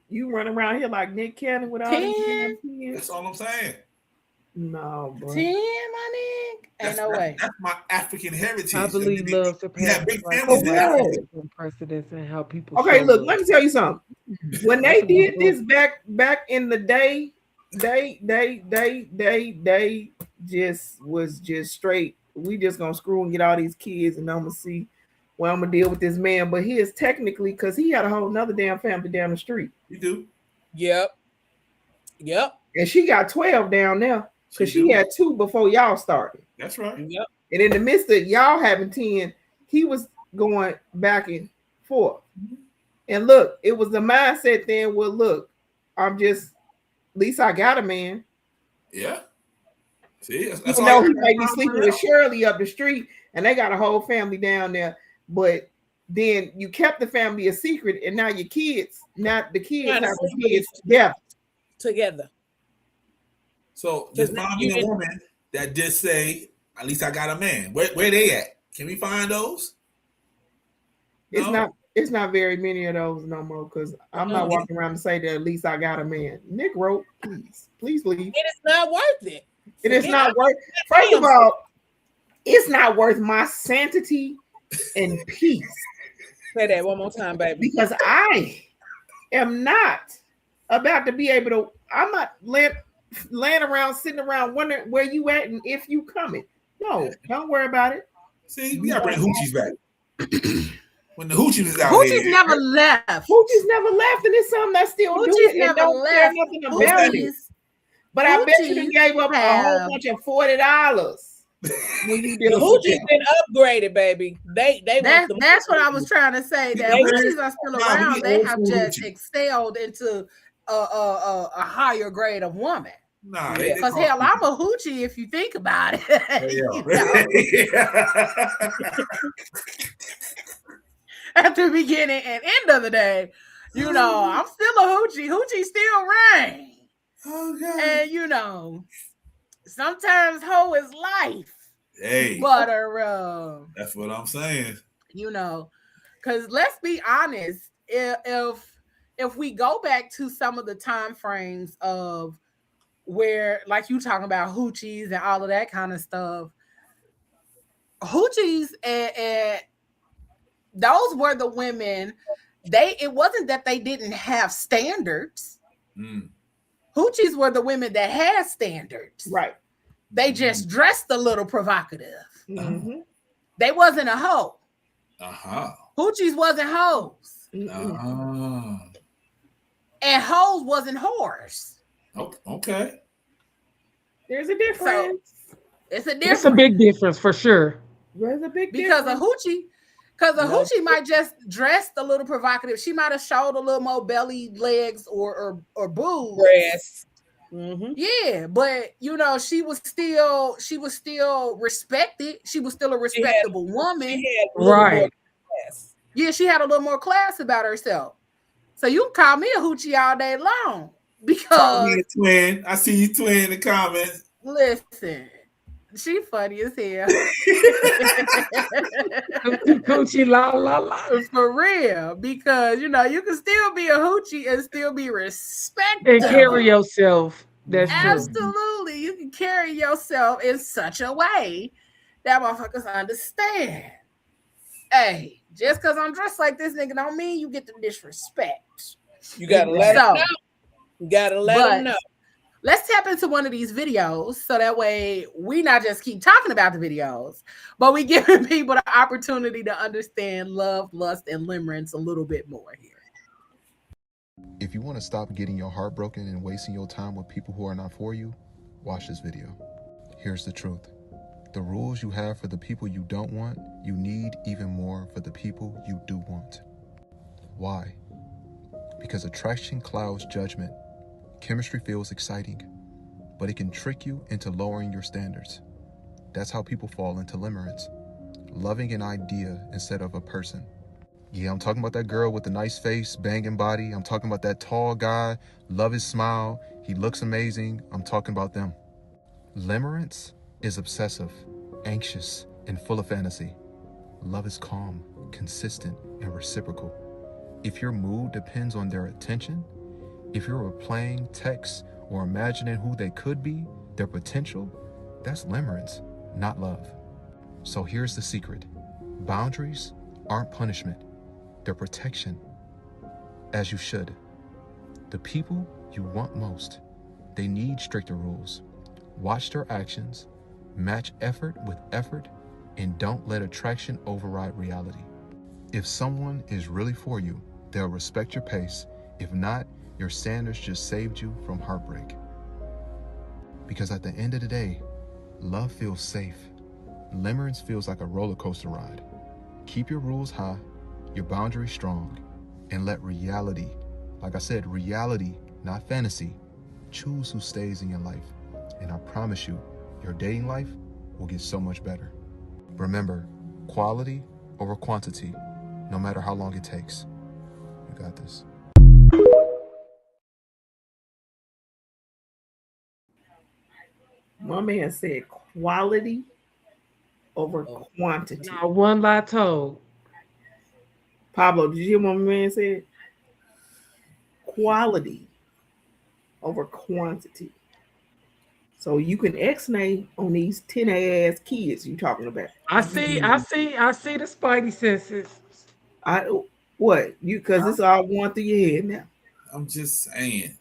you run around here like Nick Cannon with all these kids. That's all I'm saying. No, bro. 10, my nigga. Ain't no way. That's my African heritage. I believe love surpasses big families. Precedence and how people. Okay, look, let me tell you something. When they did this back in the day, they just was just straight. We just gonna screw and get all these kids, and I'm gonna see where I'm gonna deal with this man. But he is technically, because he had a whole nother damn family down the street. You do. Yep. And she got 12 down there because she had 2 before y'all started. That's right. Yep. And in the midst of y'all having 10, he was going back and forth. And look, it was the mindset then. Well, look, at least I got a man. Yeah. See, that's even though he may be sleeping with Shirley up the street, and they got a whole family down there, but then you kept the family a secret, and now your kids, not the kids, have the kids together. Together. So this mom being a woman, that just say, at least I got a man. Where they at? Can we find those? No? It's not very many of those no more, because I'm not walking around and say that at least I got a man. Nick wrote, please leave. It is not worth it. It is not worth. First of all, it's not worth my sanity and peace. Say that one more time, baby. Because I am not about to be able to. I'm not laying around, sitting around, wondering where you at and if you coming. No, don't worry about it. See, we gotta bring hoochies back. When the hoochies is out Hoochies here, never left. Hoochies never left, and it's something that's still doing it and don't care nothing about it. But I bet you done gave up a whole bunch of $40 when you did. Hoochies been upgraded, baby. That's what I was trying to say. That hoochies are still around. They have just excelled into a higher grade of woman. Nah, because hell, I'm a hoochie if you think about it. At the beginning and end of the day, you know, I'm still a hoochie. Hoochie still reign. Oh God. And you know, sometimes hoe is life. Hey, but that's what I'm saying. You know, because let's be honest, if we go back to some of the time frames of where, like you talking about hoochies and all of that kind of stuff, hoochies and those were the women. It wasn't that they didn't have standards. Hoochies were the women that had standards. Right. They just dressed a little provocative. They wasn't a hoe. Hoochies wasn't hoes. And hoes wasn't whores. Okay. There's a difference. So, it's a difference. It's a big difference for sure. There's a big because difference. Because a hoochie might just dress a little provocative. She might have showed a little more belly, legs, or boobs. Breasts. Yeah, but you know, she was still respected. She was still a respectable woman. Right. Yeah, she had a little more class about herself. So you can call me a hoochie all day long because twin. I see you twin in the comments. Listen. She funny as hell. Hoochie la la la. For real. Because, you know, you can still be a hoochie and still be respected. And carry yourself. That's Absolutely. True. You can carry yourself in such a way that motherfuckers understand. Hey, just because I'm dressed like this nigga don't mean you get the disrespect. You got to let them know. You got to let them know. Let's tap into one of these videos so that way we not just keep talking about the videos, but we giving people the opportunity to understand love, lust, and limerence a little bit more here. If you want to stop getting your heart broken and wasting your time with people who are not for you, watch this video. Here's the truth. The rules you have for the people you don't want, you need even more for the people you do want. Why? Because attraction clouds judgment. Chemistry feels exciting, but it can trick you into lowering your standards. That's how people fall into limerence, loving an idea instead of a person. Yeah, I'm talking about that girl with the nice face, banging body. I'm talking about that tall guy, love his smile. He looks amazing. I'm talking about them. Limerence is obsessive, anxious, and full of fantasy. Love is calm, consistent, and reciprocal. If your mood depends on their attention, if you're replaying texts or imagining who they could be, their potential, that's limerence, not love. So here's the secret. Boundaries aren't punishment. They're protection, as you should. The people you want most, they need stricter rules. Watch their actions, match effort with effort, and don't let attraction override reality. If someone is really for you, they'll respect your pace. If not, your standards just saved you from heartbreak. Because at the end of the day, love feels safe. Limerence feels like a roller coaster ride. Keep your rules high, your boundaries strong, and let reality, like I said, reality, not fantasy, choose who stays in your life. And I promise you, your dating life will get so much better. Remember, quality over quantity, no matter how long it takes. You got this. My man said quality over quantity. Not one lie told. Pablo, did you hear what my man said? Quality over quantity. So you can X-nay on these 10 ass kids you talking about. I see the spidey senses. I what? You because it's all going through your head now. I'm just saying.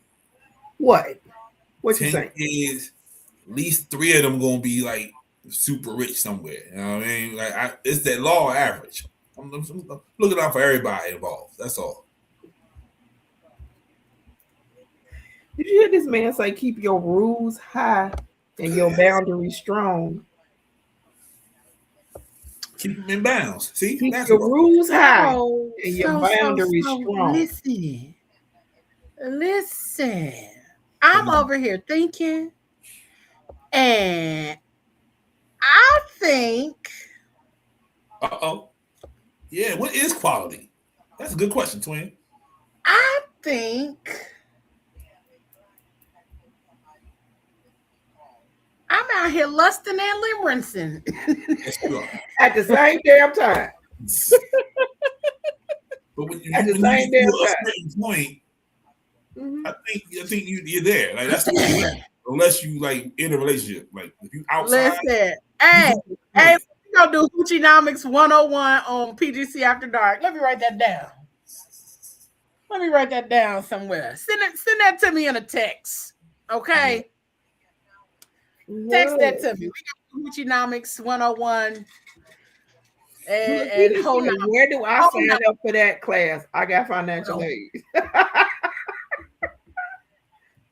What? What you 10 saying? kids, at least 3 of them gonna be like super rich somewhere. You know what I mean? Like it's that law average. I'm looking out for everybody involved. That's all. Did you hear this man say keep your rules high and your boundaries strong? Keep them in bounds. See, Keep that's your what. rules high and your boundaries strong. Listen. I'm over here thinking, and I think. Yeah, what is quality? That's a good question, twin. I think I'm out here lusting and limerancing. At the same damn time. But when you At the get same to damn a time. certain point, I think you're there. Like that's the way. Unless you like in a relationship, like if you outside. Listen, hey, we're gonna do Hoochienomics 101 on PGC After Dark. Let me write that down. Let me write that down somewhere. Send that to me in a text. Okay. Text that to me. We got Hoochienomics 101. And hold on. Where do I sign up for that class? I got financial aid.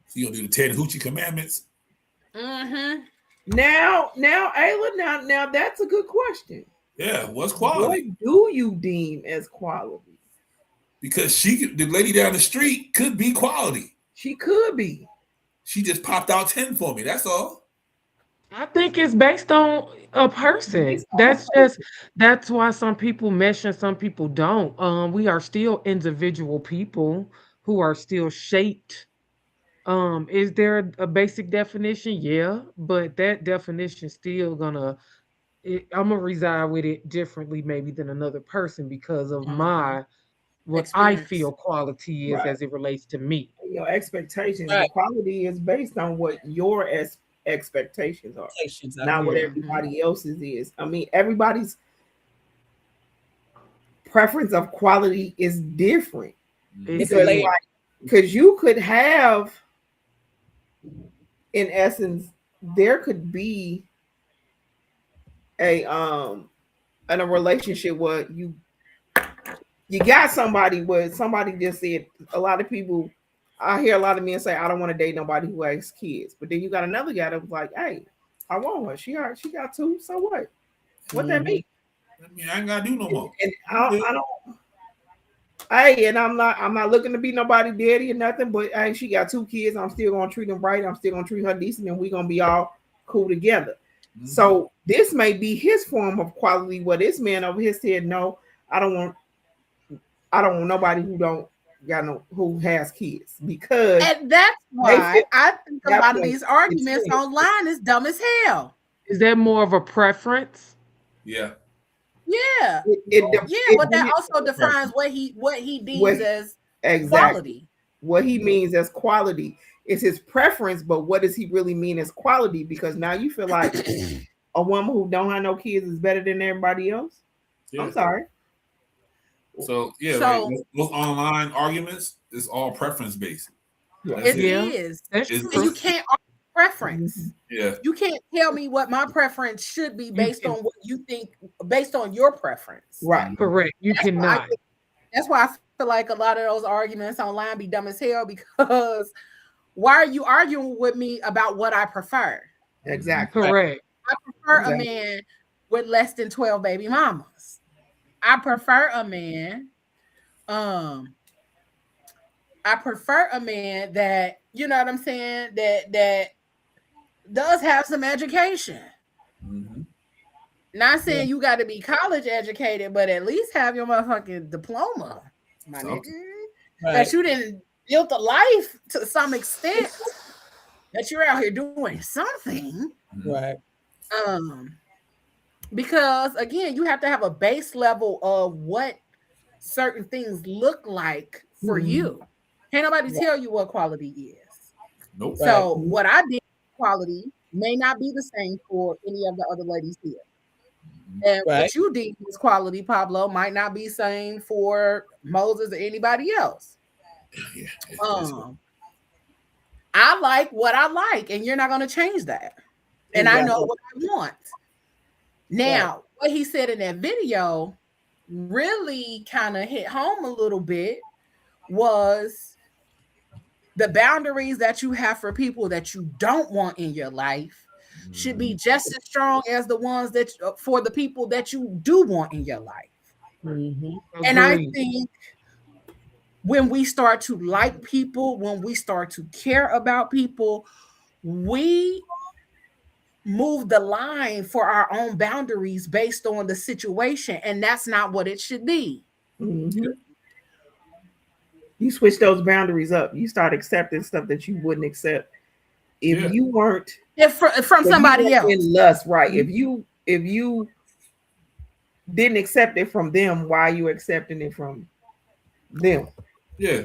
So you gonna do the 10 hoochie commandments? Mm-hmm. Now, Ayla, now that's a good question. Yeah, what's quality? What do you deem as quality? Because the lady down the street could be quality. She could be. She just popped out 10 for me. That's all. I think it's based on a person. That's why some people mesh and some people don't. We are still individual people who are still shaped. Is there a basic definition? Yeah, but that definition still I'm gonna reside with it differently maybe than another person because of what I feel quality is as it relates to me. Your expectations. The quality is based on what your expectations are, not what everybody else's is. I mean, everybody's preference of quality is different. Because you could have, in essence, there could be in a relationship where you got somebody where somebody just said, a lot of people, I hear a lot of men say, I don't want to date nobody who has kids. But then you got another guy that was like, hey, I want her. She got 2. So what? What that mean? I mean, I ain't gotta do no more. And I don't. Hey, and I'm not looking to be nobody daddy or nothing. But hey, she got 2 kids. I'm still gonna treat them right. I'm still gonna treat her decent, and we gonna be all cool together. Mm-hmm. So this may be his form of quality. Where this man over here said, no, I don't want nobody who has kids, because and that's why I think a lot of these arguments online is dumb as hell. Is that more of a preference? Yeah. Yeah. But that also defines what he deems as quality. What he means as quality is his preference, but what does he really mean as quality? Because now you feel like a woman who don't have no kids is better than everybody else. Yeah. I'm sorry. So those online arguments is all preference based. It is. You can't argue preference. Yeah. You can't tell me what my preference should be based on what you think, based on your preference. Right. Correct. You cannot. That's why I feel like a lot of those arguments online be dumb as hell, because why are you arguing with me about what I prefer? Exactly. Correct. I prefer a man with less than 12 baby mamas. I prefer a man. I prefer a man that, you know what I'm saying, that does have some education. Mm-hmm. Not saying you got to be college educated, but at least have your motherfucking diploma, my nigga. That you didn't build a life to some extent. that you're out here doing something. Right. Because again, you have to have a base level of what certain things look like for you. Can't nobody tell you what quality is. Nope. So what I did quality may not be the same for any of the other ladies here. And what you deem as quality, Pablo, might not be same for Moses or anybody else. I like what I like, and you're not going to change that. And I know what I want. Now, what he said in that video really kind of hit home a little bit was the boundaries that you have for people that you don't want in your life should be just as strong as the ones that for the people that you do want in your life. And I think when we start to like people, when we start to care about people, we move the line for our own boundaries based on the situation, and that's not what it should be. You switch those boundaries up. You start accepting stuff that you wouldn't accept if you weren't from somebody else. In lust, right? If you didn't accept it from them, why are you accepting it from them? Yeah,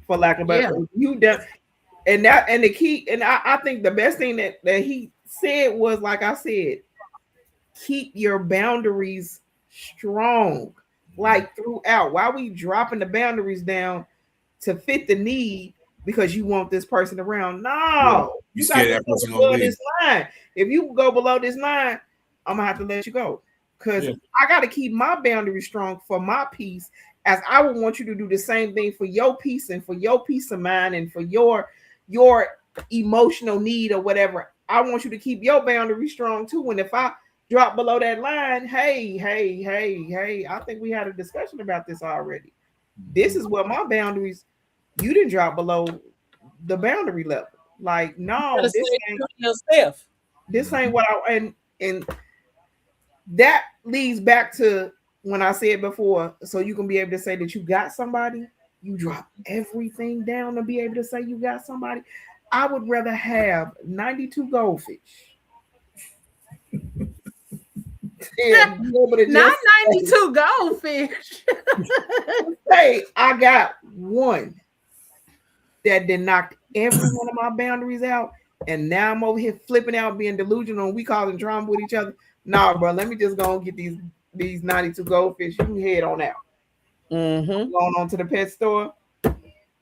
for lack of better, you done. And the key, and I think the best thing that he said was, like I said, keep your boundaries strong, like throughout. Why are we dropping the boundaries down to fit the need because you want this person around? No, you got to go below this line. If you go below this line, I'm gonna have to let you go because I got to keep my boundaries strong for my peace, as I would want you to do the same thing for your peace and for your peace of mind and for your emotional need or whatever. I want you to keep your boundaries strong too. And if I drop below that line, hey, I think we had a discussion about this already. This is what my boundaries, you didn't drop below the boundary level. Like, no, this ain't what I, and that leads back to when I said before, so you can be able to say that you got somebody, you drop everything down to be able to say you got somebody. I would rather have 92 goldfish. Not 92 goldfish. Say I got one that did knock every one of my boundaries out, and now I'm over here flipping out, being delusional, and we causing drama with each other. Nah, bro, let me just go and get these 92 goldfish. You head on out. Going on to the pet store.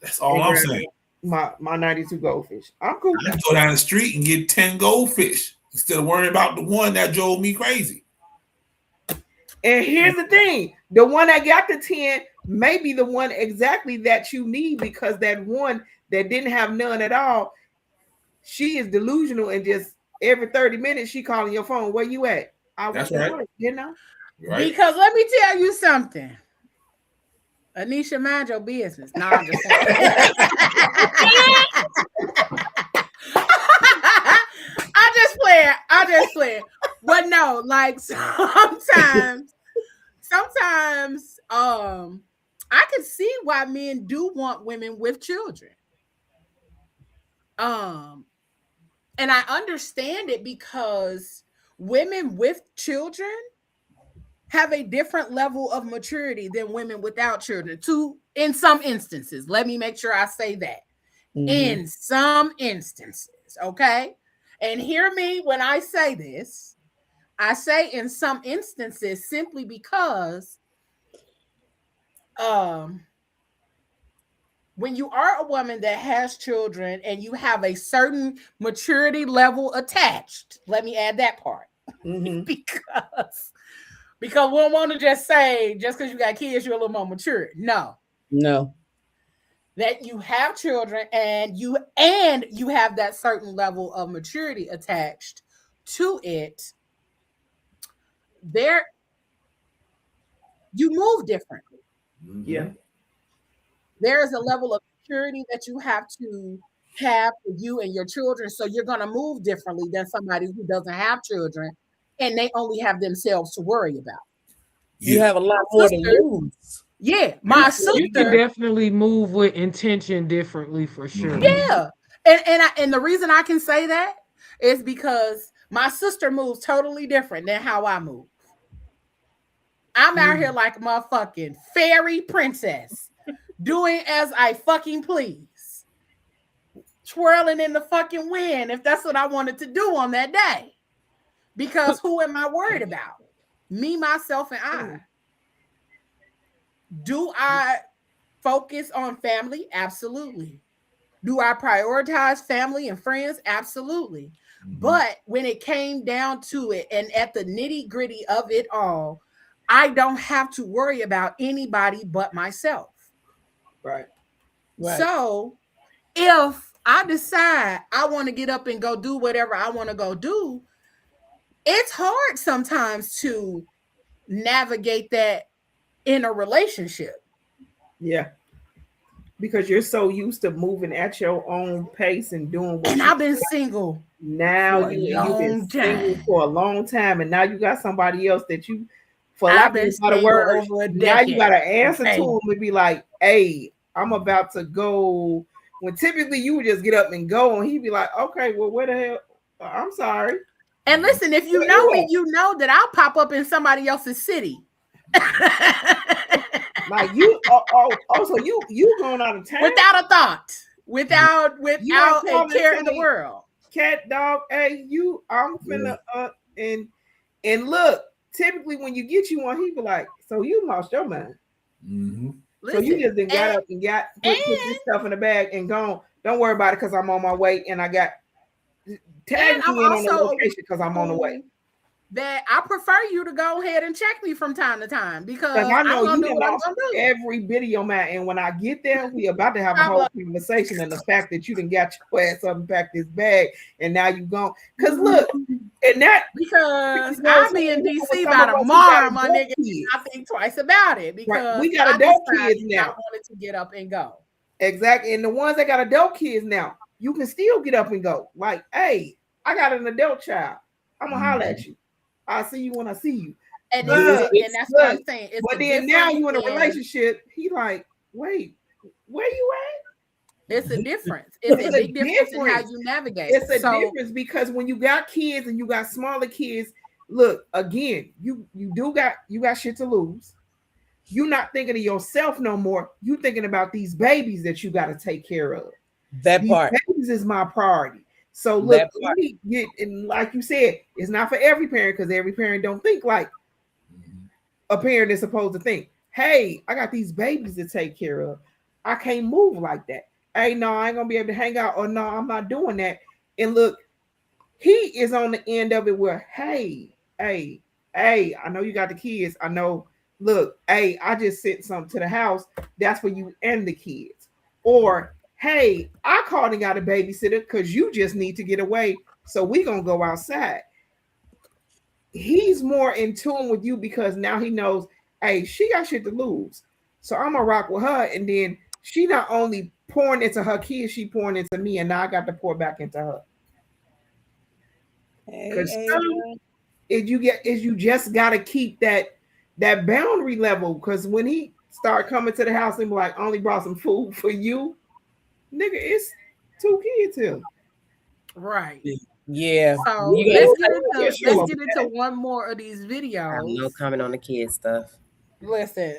That's all I'm saying. My 92 goldfish. I'm cool. I go down the street and get 10 goldfish instead of worrying about the one that drove me crazy. And here's the thing: the one that got the 10 may be the one exactly that you need, because that one that didn't have none at all, she is delusional, and just every 30 minutes she calling your phone. Where you at? That's right. Work, you know? Right. Because let me tell you something. Anisha, mind your business. No, I'm just saying. I just play. But no, like sometimes I can see why men do want women with children. And I understand it because women with children have a different level of maturity than women without children, in some instances. Let me make sure I say that. In some instances, okay? And hear me when I say this. I say in some instances simply because when you are a woman that has children and you have a certain maturity level attached, let me add that part. Because we don't want to just say, just because you got kids, you're a little more mature. No. That you have children and you have that certain level of maturity attached to it, you move differently. Yeah. There is a level of maturity that you have to have for you and your children. So you're going to move differently than somebody who doesn't have children and they only have themselves to worry about. You have a lot more to lose. Yeah, my sister. You can definitely move with intention differently for sure. Yeah. And the reason I can say that is because my sister moves totally different than how I move. I'm out here like a motherfucking fairy princess, doing as I fucking please, twirling in the fucking wind if that's what I wanted to do on that day. Because who am I worried about? Me, myself, and I. Do I focus on family? Absolutely. Do I prioritize family and friends? Absolutely. But when it came down to it and at the nitty gritty of it all, I don't have to worry about anybody but myself. Right. So if I decide I want to get up and go do whatever I want to go do, it's hard sometimes to navigate that in a relationship. Yeah. Because you're so used to moving at your own pace and doing what. And I've been single. Now you've been single for a long time, and now you got somebody else that you, for lack of a better word, now you got to answer to him and be like, "Hey, I'm about to go." When typically you would just get up and go, and he'd be like, "Okay, well, where the hell? I'm sorry." And listen, if you know me, you know that I'll pop up in somebody else's city. Like you, also you going out of town without a thought, without a care in the world. Cat, dog, hey, I'm finna and look. Typically, when you get you one, he be like, "So you lost your mind." So you just then got up and put this stuff in the bag and gone. Don't worry about it because I'm on my way and I got tag me in on the location because I'm on the way. That I prefer you to go ahead and check me from time to time because I know I'm you do what I'm gonna do. Every video, man. And when I get there, we about to have a whole conversation. And the fact that you didn't got your ass up and pack this bag, and now you gone. Because look, and that because I'll be in DC by tomorrow, my nigga. I think twice about it because we got adult kids now. I wanted to get up and go. Exactly, and the ones that got adult kids now, you can still get up and go. Like, hey, I got an adult child. I'm gonna holler at you. I'll see you when I see you. And that's what I'm saying. But then now you in a relationship, he like, wait, where you at? It's a difference. It's a big difference in how you navigate. It's a difference because when you got kids and you got smaller kids, look, again, you got shit to lose. You're not thinking of yourself no more. You thinking about these babies that you got to take care of. That part. Babies is my priority. So look, and like you said, it's not for every parent because every parent don't think like a parent is supposed to think. Hey, I got these babies to take care of. I can't move like that. Hey, no, I ain't gonna be able to hang out. Or no, I'm not doing that. And look, he is on the end of it where, hey, I know you got the kids. I know. Look, hey, I just sent something to the house. That's for you and the kids. Or hey, I called and got a babysitter because you just need to get away. So we're going to go outside. He's more in tune with you because now he knows, hey, she got shit to lose. So I'm going to rock with her. And then she not only pouring into her kids, she pouring into me. And now I got to pour back into her. Because you just got to keep that boundary level. Because when he start coming to the house and be like, I only brought some food for you. Nigga, it's 2 kids here. Right. Yeah. So let's get into one more of these videos. I have no comment on the kid stuff. Listen.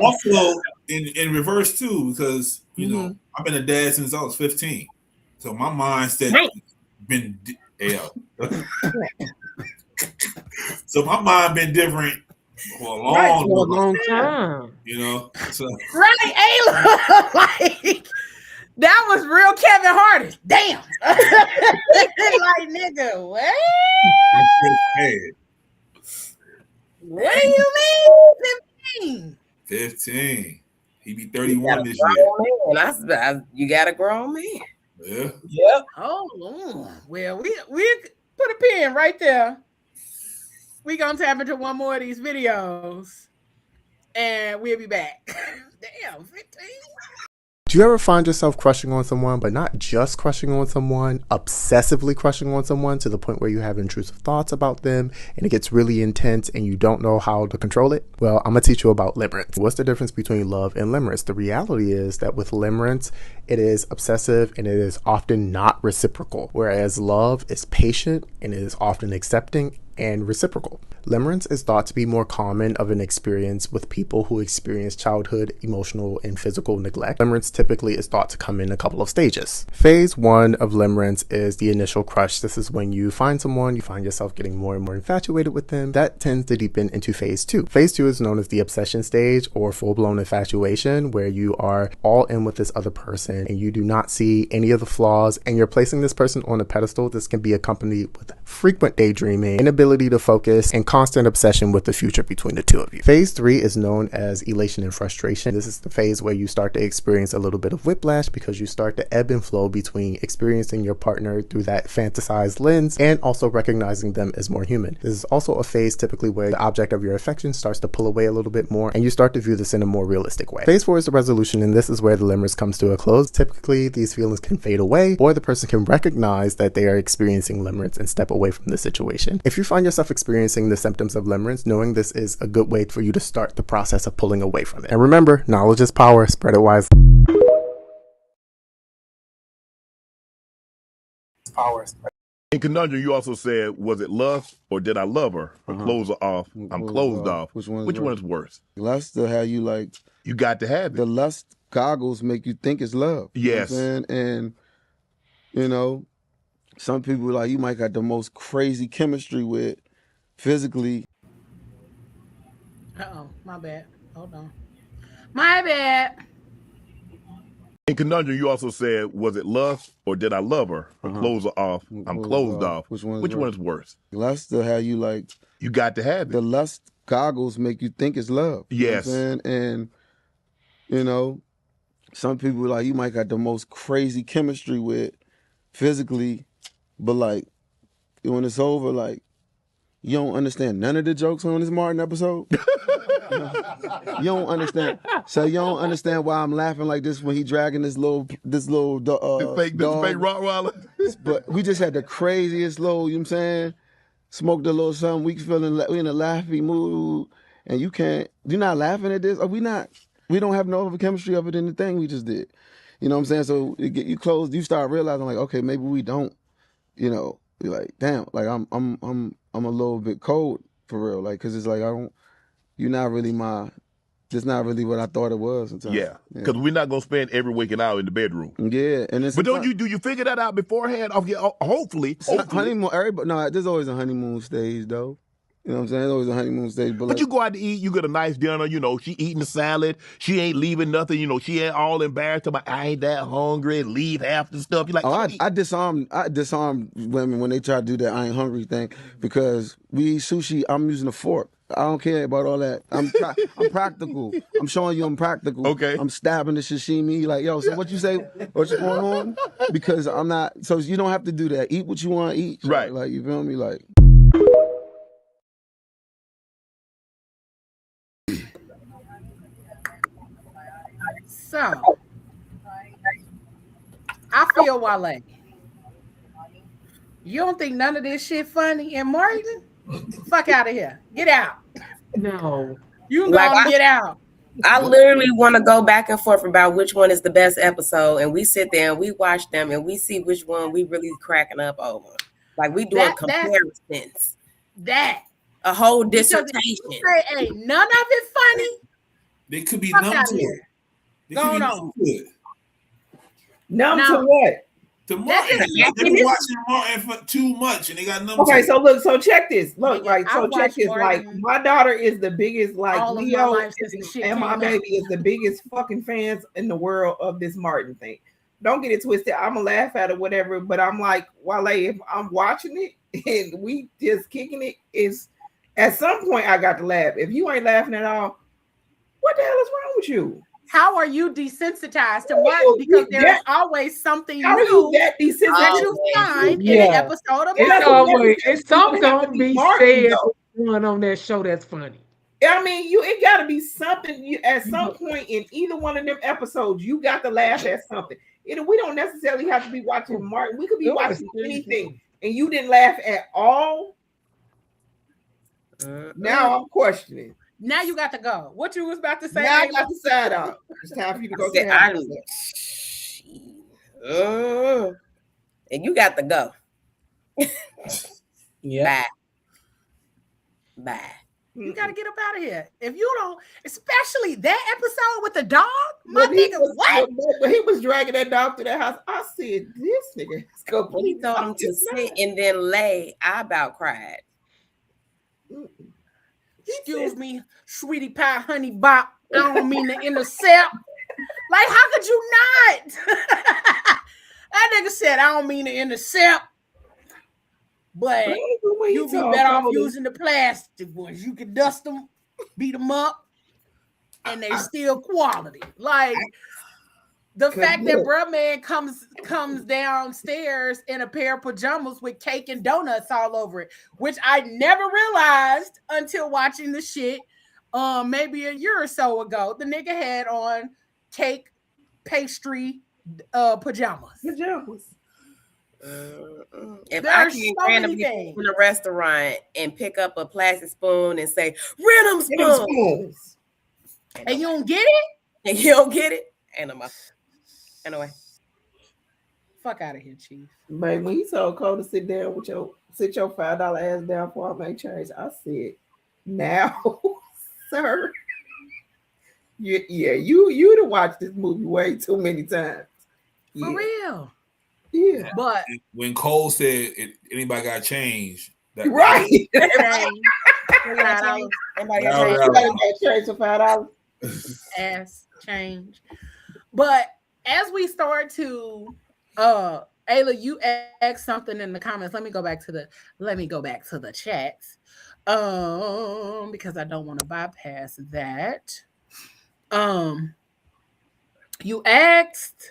Also, in reverse too, because you know I've been a dad since I was 15, so my mindset been so my mind been different for a long time. You know, so right, like that was real Kevin Hart. Damn, like nigga, what? What do you mean? 15. He be 31 this year. You got a grown man. Yeah. Yep. Oh Lord. Well, we put a pin right there. We gonna tap into one more of these videos, and we'll be back. Damn, 15. Do you ever find yourself crushing on someone, but not just crushing on someone, obsessively crushing on someone to the point where you have intrusive thoughts about them and it gets really intense and you don't know how to control it? Well, I'm going to teach you about limerence. What's the difference between love and limerence? The reality is that with limerence, it is obsessive and it is often not reciprocal, whereas love is patient and it is often accepting and reciprocal. Limerence is thought to be more common of an experience with people who experience childhood emotional and physical neglect. Limerence typically is thought to come in a couple of stages. Phase 1 of limerence is the initial crush. This is when you find someone, you find yourself getting more and more infatuated with them. That tends to deepen into phase 2. Phase 2 is known as the obsession stage or full-blown infatuation, where you are all in with this other person and you do not see any of the flaws and you're placing this person on a pedestal. This can be accompanied with frequent daydreaming, inability to focus, and constant obsession with the future between the two of you. Phase 3 is known as elation and frustration. This is the phase where you start to experience a little bit of whiplash because you start to ebb and flow between experiencing your partner through that fantasized lens and also recognizing them as more human. This is also a phase typically where the object of your affection starts to pull away a little bit more and you start to view this in a more realistic way. Phase 4 is the resolution, and this is where the limerence comes to a close. Typically, these feelings can fade away or the person can recognize that they are experiencing limerence and step away from the situation. If you find yourself experiencing the symptoms of limerence, knowing this is a good way for you to start the process of pulling away from it. And remember, knowledge is power. Spread it wisely. In Conundrum, you also said, was it lust or did I love her? Her clothes are off. I'm closed off. Which one is worse? Lust to have you like. You got to have it. The lust goggles make you think it's love. Yes. You know what I'm saying? And, some people like you might got the most crazy chemistry with physically. My bad. Hold on. My bad. In Conundrum, you also said, was it lust or did I love her? Her clothes are off. I'm closed off. Which one is worse? Lust to have you like. You got to have it. The lust goggles make you think it's love. Yes. You know what I'm saying? And, some people like you might got the most crazy chemistry with physically, but like when it's over, like you don't understand none of the jokes on this Martin episode. You don't understand. So you don't understand why I'm laughing like this when he dragging this little fake Rottweiler. But we just had the craziest little, you know what I'm saying? Smoked a little something. We we in a laughy mood, and you're not laughing at this. We don't have no chemistry of it in the thing we just did. You know what I'm saying? So you close, you start realizing like, okay, maybe we don't. You're like, damn, like I'm a little bit cold for real, like, cause it's like you're not really just not really what I thought it was sometimes. Yeah, because we're not gonna spend every waking hour in the bedroom. Yeah, and but do you figure that out beforehand? Hopefully. Honeymoon, everybody. No, there's always a honeymoon stage though. You know what I'm saying? There's always a honeymoon stage. But you go out to eat, you get a nice dinner, she eating the salad, she ain't leaving nothing, she ain't all embarrassed about, I ain't that hungry, and leave half the stuff. You're like, I disarm women when they try to do that I ain't hungry thing, because we eat sushi, I'm using a fork. I don't care about all that. I'm practical. I'm showing you I'm practical. Okay. I'm stabbing the sashimi. Like, yo, so what you say? What's going on? Because I'm not, so you don't have to do that. Eat what you want to eat. So, right. Like, you feel me? Like. So, I feel Wale. You don't think none of this shit funny? And Martin, fuck out of here. Get out. No. You gonna get out. I literally want to go back and forth about which one is the best episode, and we sit there and we watch them and we see which one we really cracking up over. Like we doing comparisons. A whole dissertation. Ain't none of it funny. They could be numb to it. Go on. Numb to what? To Martin. They've been watching Martin for too much, and they got numb. Okay, so look, so check this. Look, check this. Like, my daughter is the biggest, like Leo, and my baby is the biggest fucking fans in the world of this Martin thing. Don't get it twisted. I'm gonna laugh at it, whatever. But I'm like, Wale, if I'm watching it and we just kicking it, is at some point I got to laugh. If you ain't laughing at all, what the hell is wrong with you? How are you desensitized to what? Because there's always something new that you find in an episode of It's always, it's something gonna be said going on that show that's funny. I mean, it got to be something. You at some point in either one of them episodes, you got to laugh at something. We don't necessarily have to be watching Martin. We could be watching anything, and you didn't laugh at all. Now I'm questioning. Now you got to go. What you was about to say? Now I got to side out. It's time for you to go to the and you got to go. Yeah. Bye. You gotta get up out of here. If you don't, especially that episode with the dog, my nigga, what? When he was dragging that dog to that house, I said, "This nigga is going." When he told him to sit and then lay, I about cried. Excuse me, sweetie pie, honey bop. I don't mean to intercept. Like, how could you not? That nigga said, "I don't mean to intercept." But you be better off using the plastic ones. You can dust them, beat them up, and they still quality. Like the fact that bruh man comes downstairs in a pair of pajamas with cake and donuts all over it, which I never realized until watching the shit maybe a year or so ago. The nigga had on cake pastry pajamas. If I can randomly go in a restaurant and pick up a plastic spoon and say rhythm spoons, and you don't get it, anyway, fuck out of here, Chief. Man, when he told Cole to sit down with your $5 ass down before I make change, I said, "Now, sir, you to watch this movie way too many times for real." Yeah, but when Cole said anybody got change, right? Everybody got change for $5. Ass change. But as we start to, Ayla, you asked something in the comments. Let me go back to the chats, because I don't want to bypass that. You asked.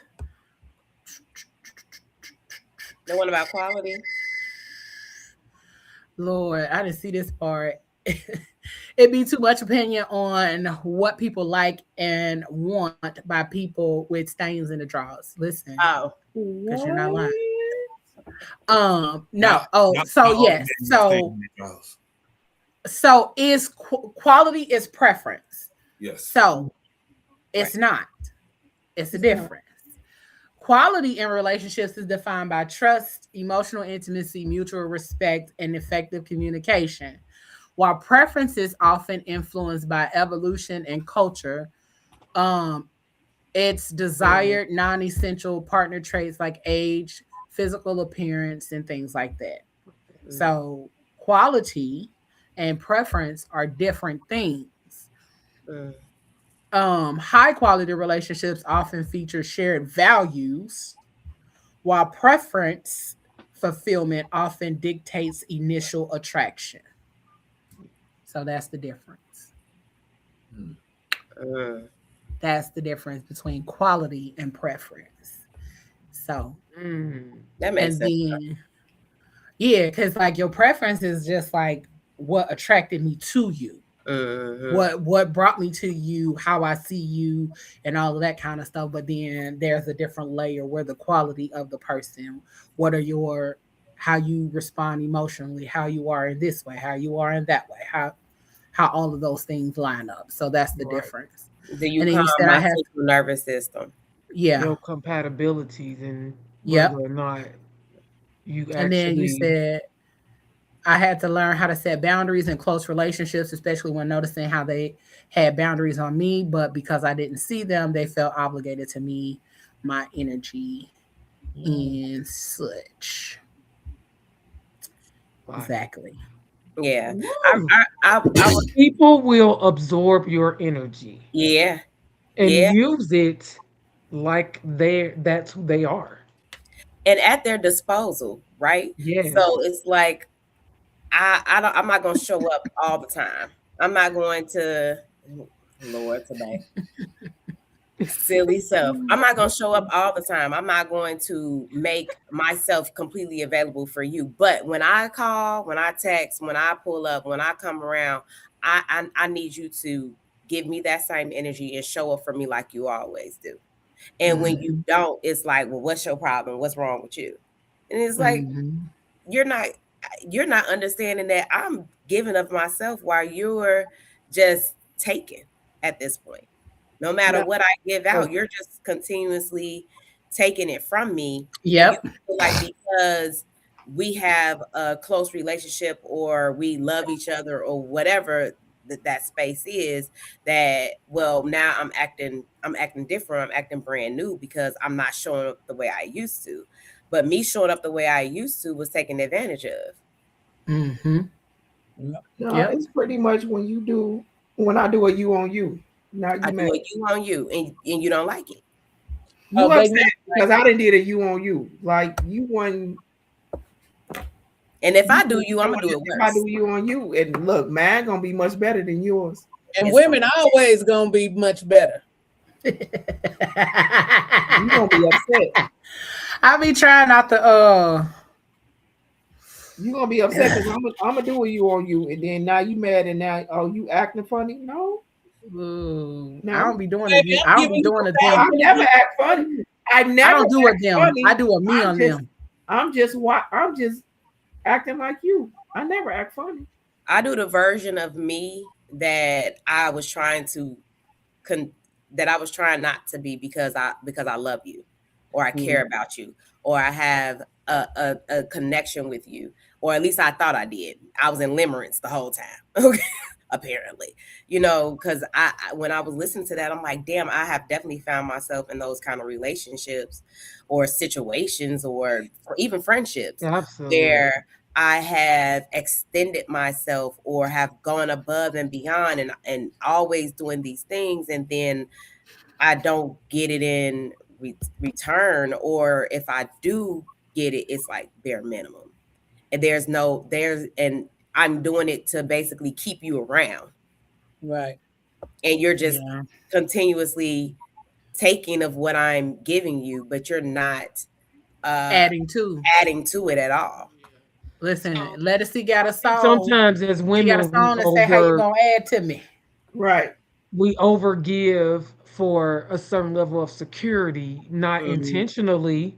The one about quality. Lord, I didn't see this part. It'd be too much opinion on what people like and want by people with stains in the drawers. Listen, because you're not lying. So is quality is preference. Yes. So it's not. It's a difference. Quality in relationships is defined by trust, emotional intimacy, mutual respect, and effective communication. While preference is often influenced by evolution and culture, it's desired non-essential partner traits like age, physical appearance, and things like that. So quality and preference are different things. High quality relationships often feature shared values, while preference fulfillment often dictates initial attraction. So that's the difference. That's the difference between quality and preference. So that makes sense. Yeah, because like your preference is just like what attracted me to you. What brought me to you, how I see you, and all of that kind of stuff. But then there's a different layer where the quality of the person, how you respond emotionally, how you are in this way, how you are in that way, how all of those things line up. So that's the difference. Do you calm my central nervous system? Yeah. Your compatibilities and whether or not you actually. And then you said, I had to learn how to set boundaries in close relationships, especially when noticing how they had boundaries on me, but because I didn't see them, they felt obligated to me, my energy, and such. Exactly. Yeah. People will absorb your energy. Yeah. And use it like that's who they are. And at their disposal, right? Yeah. So it's like I'm not gonna show up all the time. I'm not going to Lord today. Silly self. I'm not gonna show up all the time. I'm not going to make myself completely available for you. But when I call, when I text, when I pull up, when I come around, I need you to give me that same energy and show up for me like you always do. And when you don't, it's like, well, what's your problem? What's wrong with you? And it's like, you're not understanding that I'm giving of myself while you're just taking at this point. No matter what I give out, you're just continuously taking it from me. Yep. And you feel like because we have a close relationship or we love each other or whatever that space is, that well, now I'm acting different, I'm acting brand new because I'm not showing up the way I used to. But me showing up the way I used to was taken advantage of. No, it's pretty much when I do a you on you. Not you I mad. do a you on you and you don't like it. You upset because I didn't did a you on you. Like you won. And if I do you, I'm gonna do it worse. If I do you on you, and look, mine gonna be much better than yours. And women always gonna be much better. You gonna be upset. I be trying not to. You gonna be upset because I'm gonna do a you on you, and then now you mad, and now you acting funny. No, no, no. I don't be doing it. I don't be doing it. I never act funny. I don't do it them. Funny. I do a me on them. I'm just acting like you. I never act funny. I do the version of me that I was trying not to be because I love you, or I care about you, or I have a connection with you, or at least I thought I did. I was in Limerence the whole time. Okay. Apparently, because when I was listening to that, I'm like, damn, I have definitely found myself in those kind of relationships or situations or even friendships where I have extended myself or have gone above and beyond and always doing these things. And then I don't get it in return, or if I do get it, it's like bare minimum. And and I'm doing it to basically keep you around. Right. And you're just continuously taking of what I'm giving you, but you're not adding to it at all. Listen, Lettucey got a song. Sometimes as women, she got a song that say, "How you gonna add to me?" Right. We overgive for a certain level of security, not intentionally,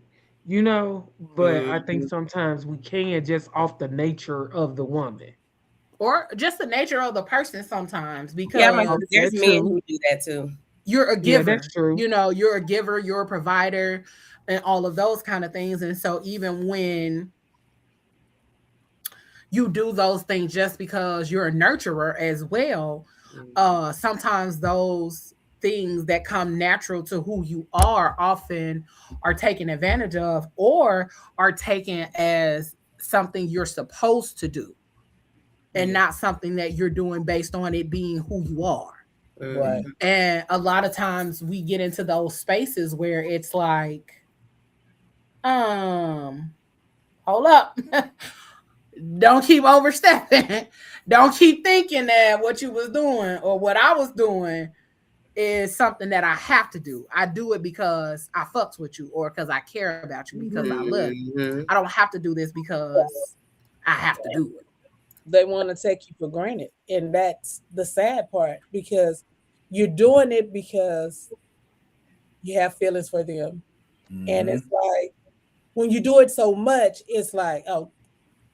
but I think sometimes we can just off the nature of the woman. Or just the nature of the person sometimes, because there's men who do that too. You're a giver. Yeah, that's true. You're a giver, you're a provider, and all of those kind of things. And so even when you do those things just because you're a nurturer as well, sometimes those things that come natural to who you are often are taken advantage of or are taken as something you're supposed to do and not something that you're doing based on it being who you are. Right. And a lot of times we get into those spaces where it's like, hold up. Don't keep overstepping. Don't keep thinking that what you was doing or what I was doing is something that I have to do. I do it because I fucks with you or because I care about you, because I love you. I don't have to do this because I have to do it. They want to take you for granted. And that's the sad part, because you're doing it because you have feelings for them. And it's like, when you do it so much, it's like, oh,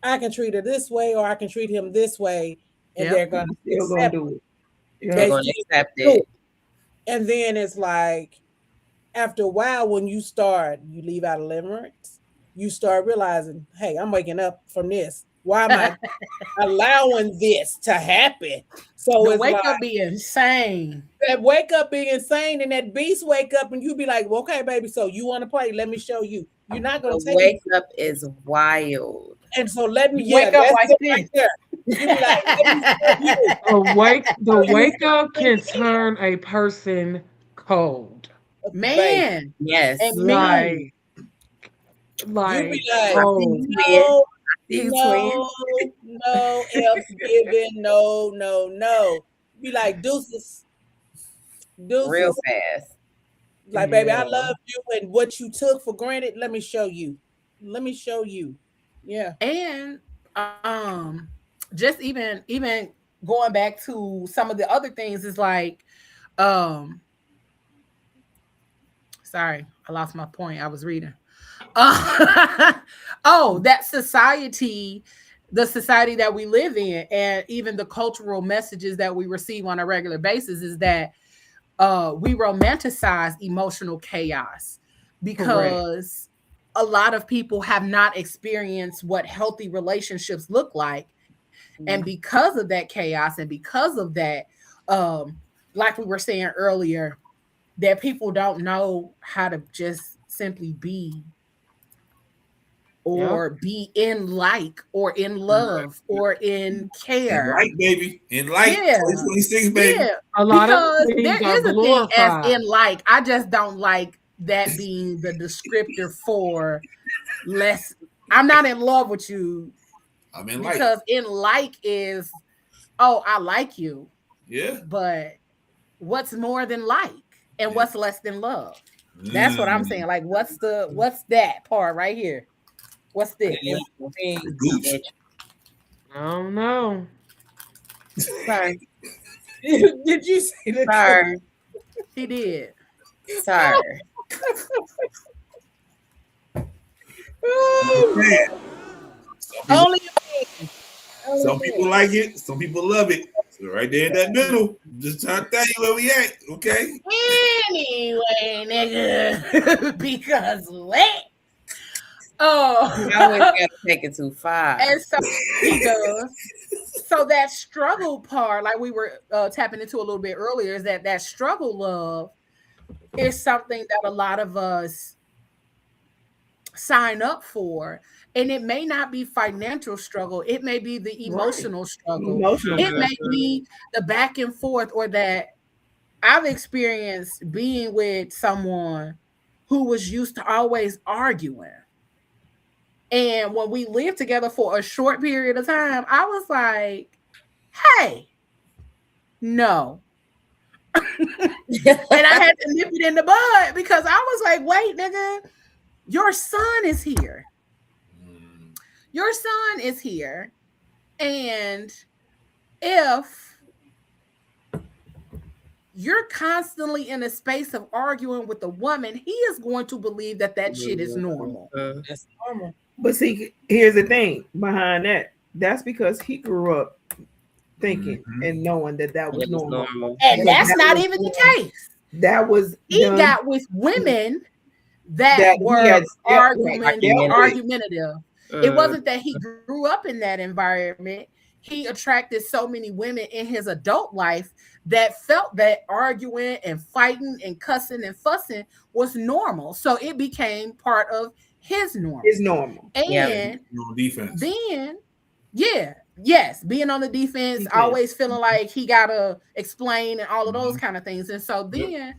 I can treat her this way or I can treat him this way. And they're going to accept it. They're going to accept it. And then it's like, after a while, when you leave out of Limerence, you start realizing, hey, I'm waking up from this. Why am I allowing this to happen? So the it's wake up be insane. That wake up being insane, and that beast wake up, and you be like, well, okay, baby, so you want to play? Let me show you. You're not going to take wake up is wild. And so let me wake up like this. Right there. You be like, the wake up can turn a person cold. Man. Yes. And like you be like, oh, no, else given, no. Be like, deuces. Real fast. Like, baby, I love you, and what you took for granted, let me show you. Yeah. And just even going back to some of the other things is like, sorry, I lost my point. I was reading. That society, the society that we live in, and even the cultural messages that we receive on a regular basis is that we romanticize emotional chaos because a lot of people have not experienced what healthy relationships look like. And because of that chaos and because of that, like we were saying earlier, that people don't know how to just simply be or be in like or in love or in care. In like, baby. In like. Yeah. 2026, baby. Yeah. A lot because of things there are is a glorified. thing as in like. I just don't like that being the descriptor for less. I'm not in love with you. I'm in because like. in like is, oh, I like you. Yeah. But what's more than like? And what's less than love? That's what I'm saying. Like, what's that part right here? What's this? I don't know. Sorry. Did you say that? Sorry. He did. Sorry. Only some people like it, some people love it. So right there in that middle, just trying to tell you where we at, okay? Anyway, nigga, because what? Oh, I always gotta take it too far. And so he does. So that struggle part, like we were tapping into a little bit earlier, is that struggle love is something that a lot of us sign up for. And it may not be financial struggle. It may be the emotional struggle. It may be the back and forth, or that I've experienced being with someone who was used to always arguing. And when we lived together for a short period of time, I was like, hey, no. And I had to nip it in the bud because I was like, wait, nigga, your son is here. Your son is here. And if you're constantly in a space of arguing with a woman, he is going to believe that shit is normal. That's normal. But see, here's the thing behind that. That's because he grew up thinking and knowing that was normal. And that's not even the case. That was he got with women that were argumentative. It wasn't that he grew up in that environment. He attracted so many women in his adult life that felt that arguing and fighting and cussing and fussing was normal. So it became part of his normal. And defense. Then, being on the defense, always feeling like he gotta explain and all of those kind of things. And so then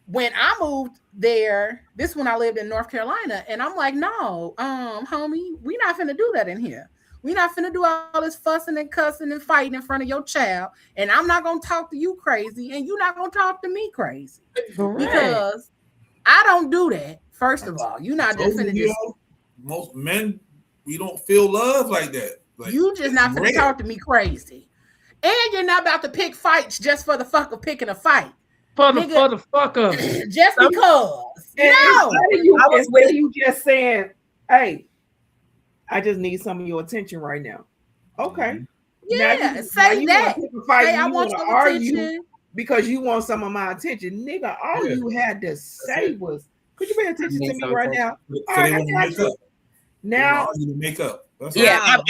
when I moved there, this when I lived in North Carolina, and I'm like, no, homie, we not finna do that in here. We not finna do all this fussing and cussing and fighting in front of your child. And I'm not gonna talk to you crazy, and you're not gonna talk to me crazy. Because I don't do that. First of all, you're not just finna most men, we don't feel love like that. Like, you just not finna talk to me crazy. And you're not about to pick fights just for the fuck of picking a fight. For the fuck of just because. I was with you just saying, hey, I just need some of your attention right now. Okay. Yeah, say that. Say I want your attention because you want some of my attention. Nigga, all you had to say was, could you pay attention to me right now? All right, I got you. Now make up. I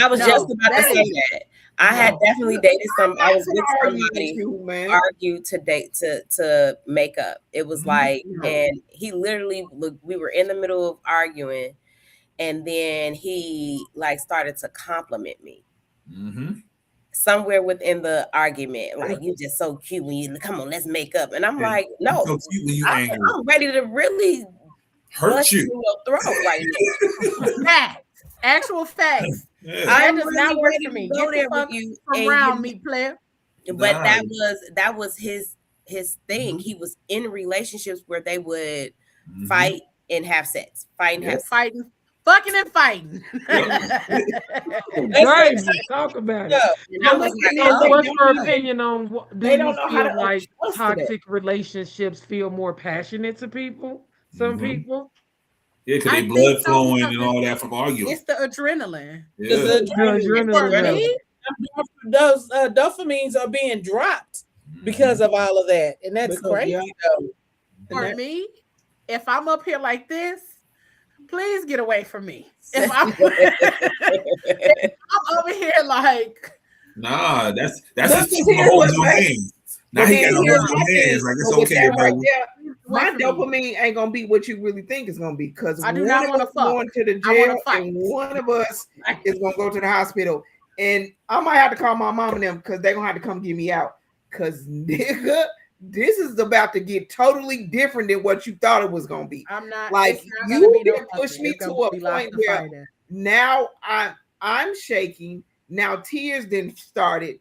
was just about to say that. I had definitely dated I was with somebody who argued to make up. It was like, and he literally, we were in the middle of arguing, and then he like started to compliment me. Somewhere within the argument, like, you just so cute when you come on, let's make up. And I'm like, no, so cute when you angry. I'm ready to really hurt you in your throat right now. Facts. Actual facts. That does not work for me. Get the fuck around me, player. But that was his thing. He was in relationships where they would fight and have sex. Fighting, fucking and fighting. Crazy. Talk about it. So what's your opinion on do you feel like toxic relationships feel more passionate to people? Some people? Yeah, because they blood flowing and all that from arguing. It's the adrenaline. Yeah. It's the adrenaline. For me, those dopamines are being dropped because of all of that, and that's crazy. For me, if I'm up here like this, please get away from me. If I'm over here like, nah, that's holding your hands. Now he got to hold your hands like it's okay, bro. My dopamine ain't gonna be what you really think it's gonna be, because I do not want to fuck. Going to the jail, and one of us is gonna go to the hospital, and I might have to call my mom and them because they're gonna have to come get me out. Because nigga, this is about to get totally different than what you thought it was gonna be. I'm not like you didn't push me to a point where now I'm shaking. Now tears then started.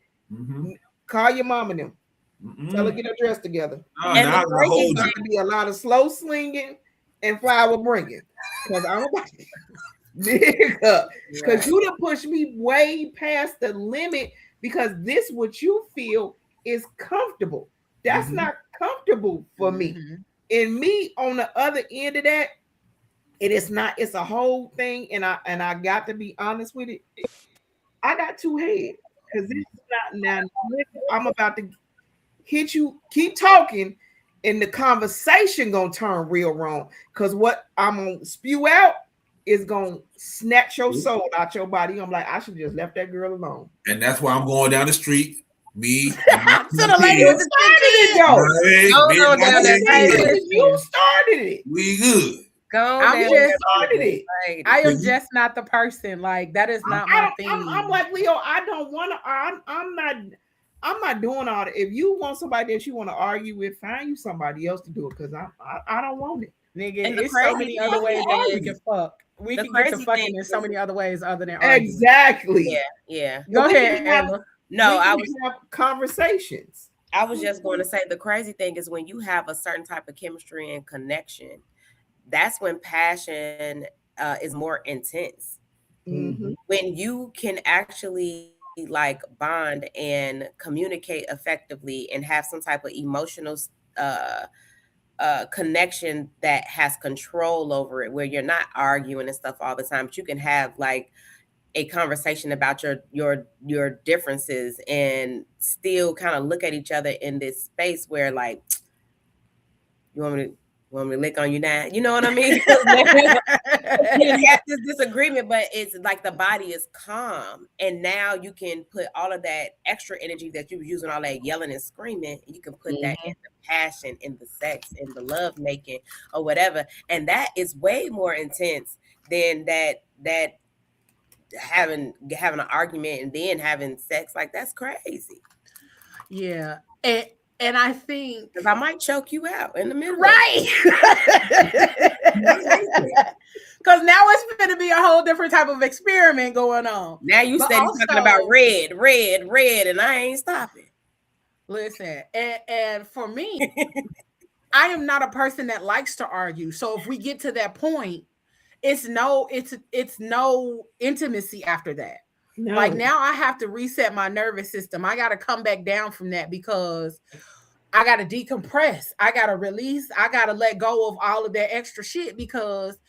Call your mom and them. Tell her get her dress together. And there's going to be a lot of slow slinging and flower bringing. Because I'm about to, nigga, because you done pushed me way past the limit, because this what you feel is comfortable. That's not comfortable for me. And me on the other end of that, it is not. It's a whole thing, and I got to be honest with it. I got two heads, because this is not now. I'm about to hit you, keep talking, and the conversation gonna turn real wrong, because what I'm gonna spew out is gonna snatch your soul out your body. I'm like, I should just left that girl alone. And that's why I'm going down the street. Me to the lady with the You started it. We good. I am just not the person. Like, that is not my thing. I'm like, Leo, I don't want to. I'm not doing all that. If you want somebody that you want to argue with, find you somebody else to do it, because I don't want it. Nigga, there's so many other ways that we can fuck. We can get to fucking in so many other ways other than arguing. Exactly. Yeah. Go ahead, Emma. No, I was have conversations. I was just going to say, the crazy thing is when you have a certain type of chemistry and connection, that's when passion is more intense. When you can actually like bond and communicate effectively and have some type of emotional connection that has control over it, where you're not arguing and stuff all the time, but you can have like a conversation about your differences and still kind of look at each other in this space where, like, you want me to lick on you now? You know what I mean? You have this disagreement, but it's like the body is calm, and now you can put all of that extra energy that you were using, all that yelling and screaming, and you can put that in the passion, in the sex, in the love making, or whatever, and that is way more intense than that having an argument and then having sex. Like, that's crazy. Yeah. And I think, because I might choke you out in the middle, right? Because now it's going to be a whole different type of experiment going on. Now you said you're talking about red, and I ain't stopping. Listen, and for me, I am not a person that likes to argue. So if we get to that point, it's no intimacy after that. No. Like, now I have to reset my nervous system. I got to come back down from that, because I got to decompress. I got to release. I got to let go of all of that extra shit, because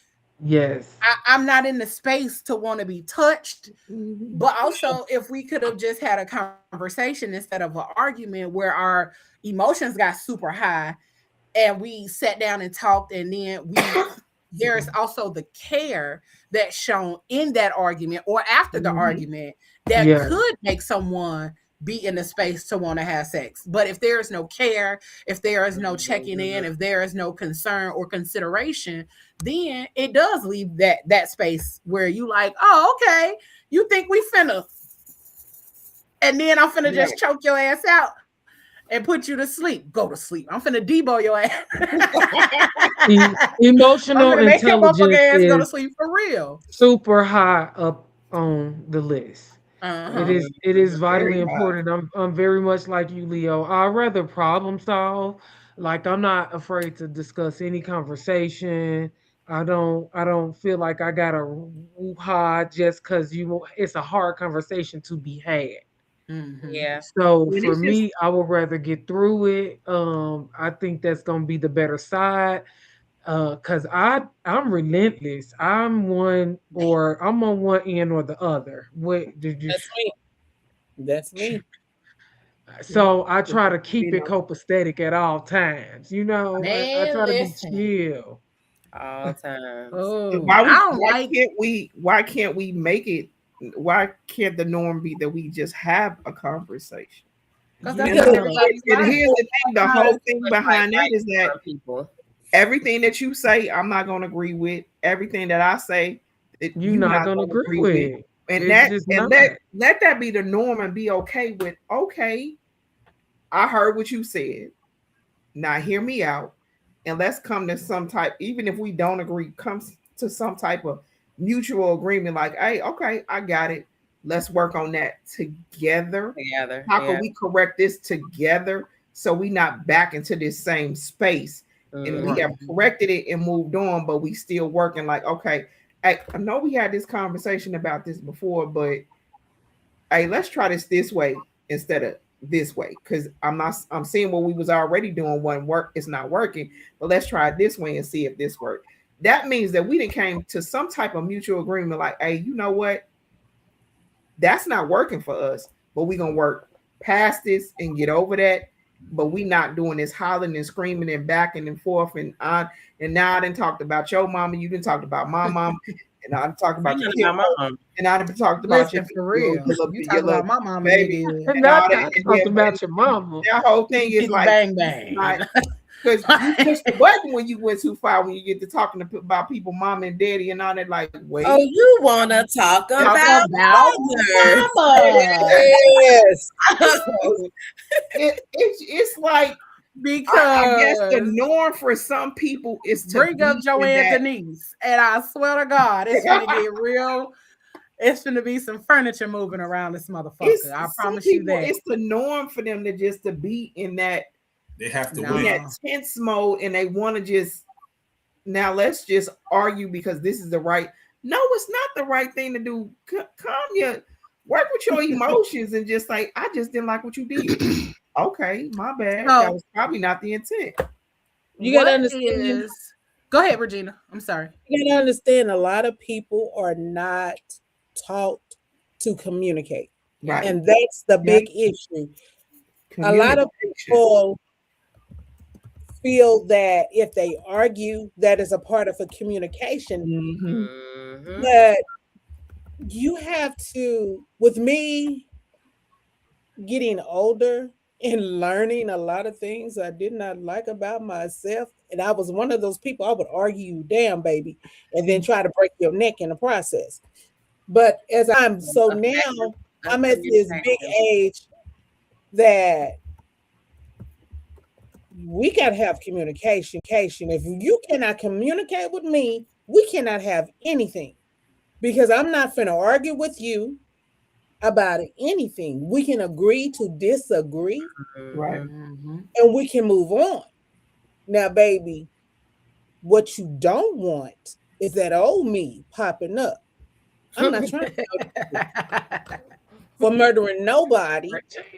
I'm not in the space to want to be touched. But also, if we could have just had a conversation instead of an argument where our emotions got super high and we sat down and talked, and then there's also the care that's shown in that argument or after the argument that could make someone be in the space to want to have sex. But if there is no care, if there is no checking in, if there is no concern or consideration, then it does leave that space where you like, oh, okay, you think we finna, and then I'm finna just choke your ass out and put you to sleep. Go to sleep. I'm finna debo your ass. Emotional intelligence ass go to sleep for real. Super high up on the list. It is vitally important. I'm very much like you, Leo. I'd rather problem solve. Like, I'm not afraid to discuss any conversation, I don't feel like I got a woo-ha just because it's a hard conversation to be had. Yeah. So And for it's just me, I would rather get through it. I think that's gonna be the better side. Cause I'm relentless. I'm on one end or the other. What did you? That's me. That's me. So I try to you keep it know. copacetic at all times. I Man, try to be listen. chill. All times. Oh, Why I we don't like. why can't we make it? Why can't the norm be that we just have a conversation? Because Yeah. that's what everybody's And like. here's the thing: the whole thing It's like behind that right is that for people. everything that you say, I'm not going to agree with. Everything that I say, that You're you're not not gonna going to agree agree with, with. and It's just not. let that be the norm and be okay with. Okay, I heard what you said. Now hear me out, and let's come to some type. Even if we don't agree, comes to some type of mutual agreement. Like, hey, okay, I got it. Let's work on that together. Together. How can Yeah. we correct this together so we not back into this same space? And we have corrected it and moved on, but we still working like, okay, I know we had this conversation about this before, but hey, let's try this way instead of this way. Cause I'm seeing what we was already doing one work, it's not working, but let's try it this way and see if this works. That means that we didn't came to some type of mutual agreement, like, hey, you know what? That's not working for us, but we're gonna work past this and get over that. But we not doing this hollering and screaming and backing and forth and on. And now I done talked about your mama, you done talked about my mom, and I done talked about your kid, and I done talked about Listen, for real. You talk your little about my mama, baby nigga. And and all not that. And talked then about your mama. that whole thing is like Bang bang. because you push the button when you went too far when you get to talking about people, mom and daddy and all that. Like, wait, Oh, you want to talk about mama. Yes. it's like Because I guess the norm for some people is to bring up be in Joanne that. Denise, and I swear to God, it's gonna get real. It's gonna be some furniture moving around this motherfucker. I promise you that. It's the norm for them to be in that. They have to in win. that tense mode, and they want to just now let's just argue because this is the right. No, it's not the right thing to do. Calm your, work with your emotions, and just like, I just didn't like what you did. Okay, my bad. That was probably not the intent. You gotta understand. Go ahead, Regina. I'm sorry. You gotta understand, a lot of people are not taught to communicate. Right. And that's the big issue. A lot of people feel that if they argue, that is a part of a communication. But you have to, with me getting older and learning a lot of things I did not like about myself, and I was one of those people, I would argue, damn baby, and then try to break your neck in the process. But as I'm so now, I'm at this big age that we got to have communication. If you cannot communicate with me, we cannot have anything, because I'm not finna argue with you about anything. We can agree to disagree, right? And we can move on. Now, baby, what you don't want is that old me popping up. I'm not trying to for murdering nobody.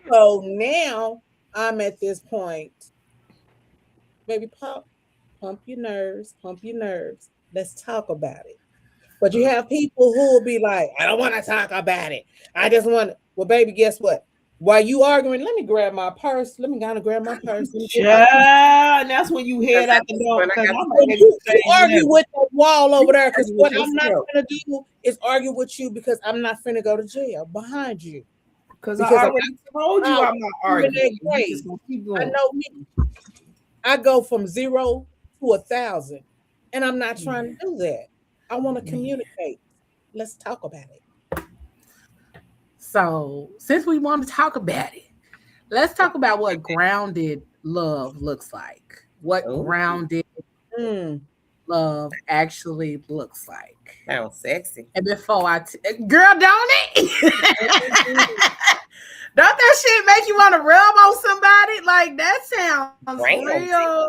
So now I'm at this point. Baby, pump your nerves. Let's talk about it. But you have people who will be like, I don't want to talk about it. I just want to. Well, baby, guess what? While you arguing, let me grab my purse. Let me kind of grab my purse. Yeah, and that's when you head out the door. You argue with the wall over there, because what I'm not going to do is argue with you, because I'm not finna go to jail behind you. Because I already told you I'm not arguing. I know me. I go from 0 to 1,000, and I'm not trying to do that. I want to communicate. Let's talk about it. So, since we want to talk about it, let's talk about what grounded love looks like. What grounded love actually looks like. Sounds sexy. And before girl, don't it? Don't that shit make you want to rub on somebody? Like, that sounds real.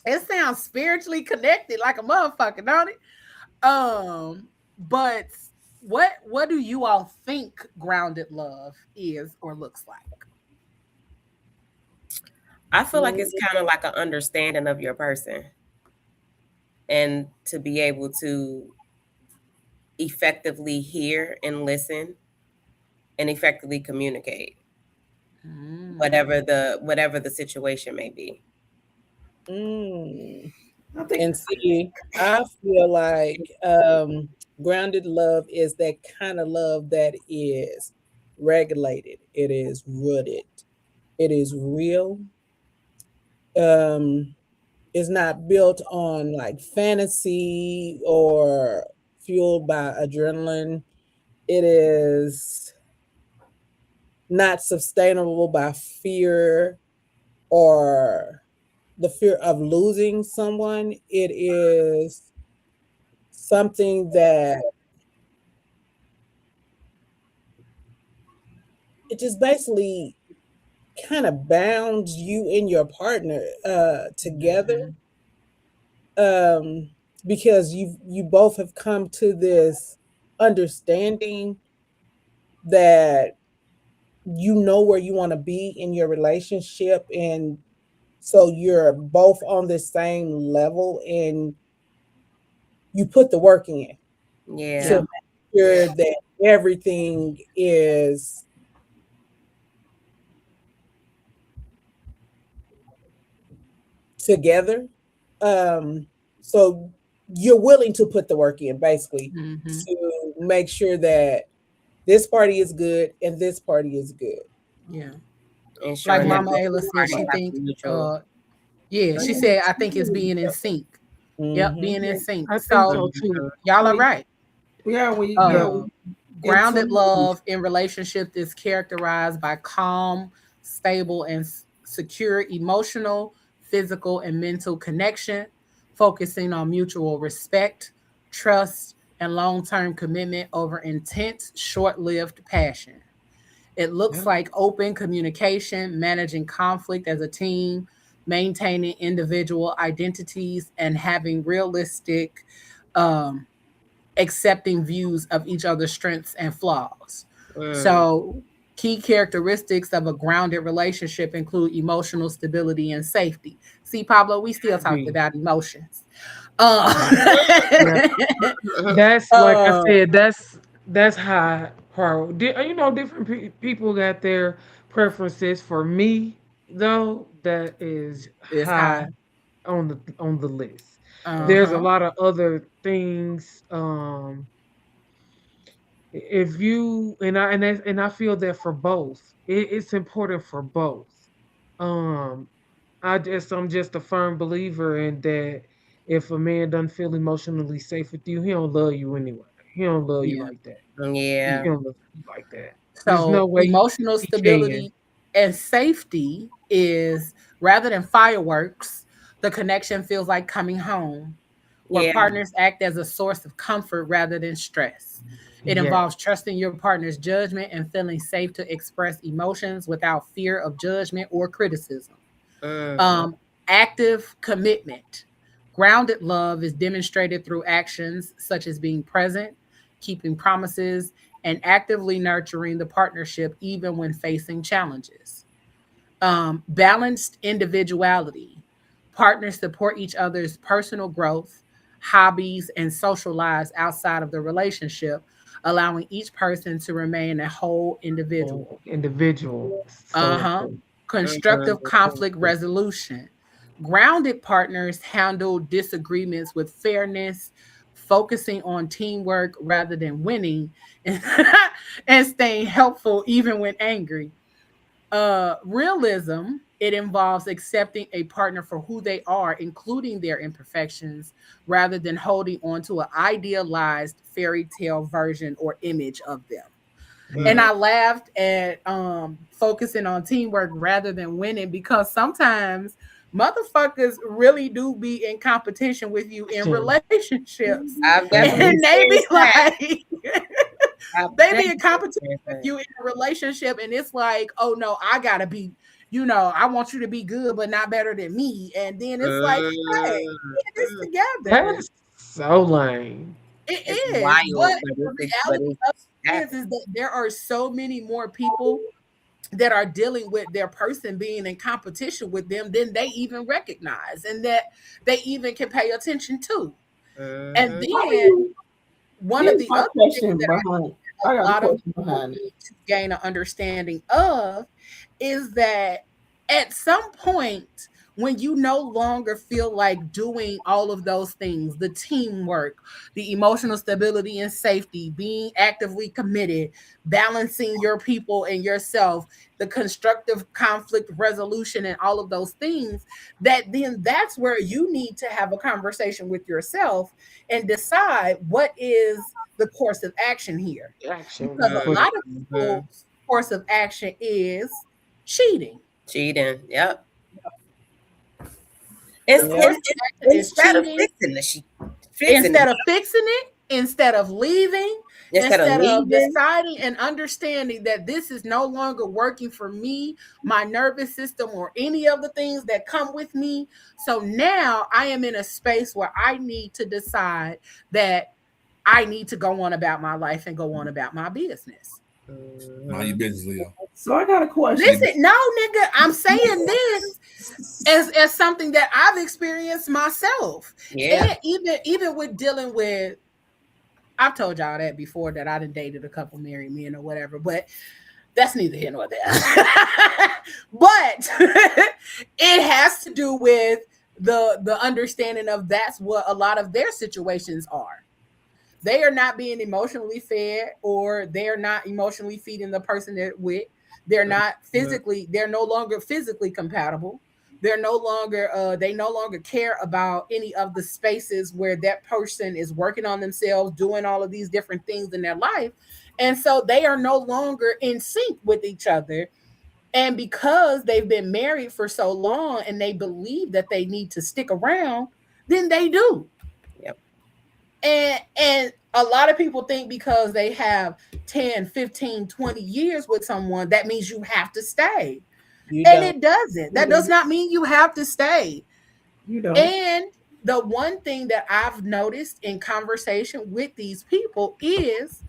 It sounds spiritually connected like a motherfucker, don't it? But what do you all think grounded love is or looks like? I feel like it's kind of like an understanding of your person, and to be able to effectively hear and listen and effectively communicate, whatever the situation may be. And see, I feel like grounded love is that kind of love that is regulated. It is rooted. It is real. It's not built on like fantasy or fueled by adrenaline. It is not sustainable by fear or the fear of losing someone. It is something that it just basically kind of bounds you and your partner together, because you both have come to this understanding that you know where you want to be in your relationship, and so you're both on the same level and you put the work in to make sure that everything is together. So you're willing to put the work in basically to make sure that this party is good and this party is good. Yeah. Ensuring like that Mama both Ayla said, parties she have think mutual. she said I think it's being in sync. Yep, being in sync. I think so too. Y'all are right. Yeah, Grounded love in relationship is characterized by calm, stable, and secure emotional, physical, and mental connection, focusing on mutual respect, trust, and long-term commitment over intense, short-lived passion. It looks like open communication, managing conflict as a team, maintaining individual identities, and having realistic, accepting views of each other's strengths and flaws. So, key characteristics of a grounded relationship include emotional stability and safety. See, Pablo, we still talked about emotions. That's like I said. That's high priority. You know, different people got their preferences. For me, though, that is It's high high. on the list. There's a lot of other things. If you and I feel that for both, it's important for both. Um, I'm just a firm believer in that if a man doesn't feel emotionally safe with you, he don't love you anyway. He don't love you Yeah. like that. He Yeah. don't love you like that. There's no So, way emotional he can. stability and safety is rather than fireworks, the connection feels like coming home, where Yeah. partners act as a source of comfort rather than stress. It Yeah. involves trusting your partner's judgment and feeling safe to express emotions without fear of judgment or criticism. Active commitment. Grounded love is demonstrated through actions such as being present, keeping promises, and actively nurturing the partnership even when facing challenges. Balanced individuality. Partners support each other's personal growth, hobbies, and social lives outside of the relationship, allowing each person to remain a whole individual. Individual. So Uh-huh. Constructive conflict resolution. Grounded partners handle disagreements with fairness, focusing on teamwork rather than winning, and, and staying helpful even when angry. Realism, it involves accepting a partner for who they are, including their imperfections, rather than holding on to an idealized fairy tale version or image of them. And I laughed at focusing on teamwork rather than winning, because sometimes motherfuckers really do be in competition with you in relationships. I've definitely And they be seen that. like, they be in competition with you in a relationship, and it's like, oh no, I gotta be I want you to be good, but not better than me. And then it's like, hey, get this together. That's so lame. It It's is. But wild, the reality of it is that there are so many more people that are dealing with their person being in competition with them than they even recognize and that they even can pay attention to. And then one of the other things that a lot of people need to gain an understanding of is that at some point, when you no longer feel like doing all of those things, the teamwork, the emotional stability and safety, being actively committed, balancing your people and yourself, the constructive conflict resolution and all of those things, that's where you need to have a conversation with yourself and decide what is the course of action here. Because a lot of people's course of action is cheating. Yep. Instead of fixing it, instead of leaving, instead of deciding and understanding that this is no longer working for me, my nervous system, or any of the things that come with me. So now I am in a space where I need to decide that I need to go on about my life and go on about my business. Mind your business, Leo. So I got a question. Listen, no, nigga, I'm saying this as something that I've experienced myself. Yeah. And even with dealing with, I've told y'all that before, that I done dated a couple married men or whatever, but that's neither here nor there. But it has to do with the understanding of that's what a lot of their situations are. They are not being emotionally fed, or they're not emotionally feeding the person they're with. They're not physically, they're no longer physically compatible. They're no longer, they no longer care about any of the spaces where that person is working on themselves, doing all of these different things in their life. And so they are no longer in sync with each other. And because they've been married for so long and they believe that they need to stick around, then they do. Yep. And a lot of people think because they have 10, 15, 20 years with someone, that means you have to stay. It doesn't. That does not mean you have to stay. You don't. And the one thing that I've noticed in conversation with these people is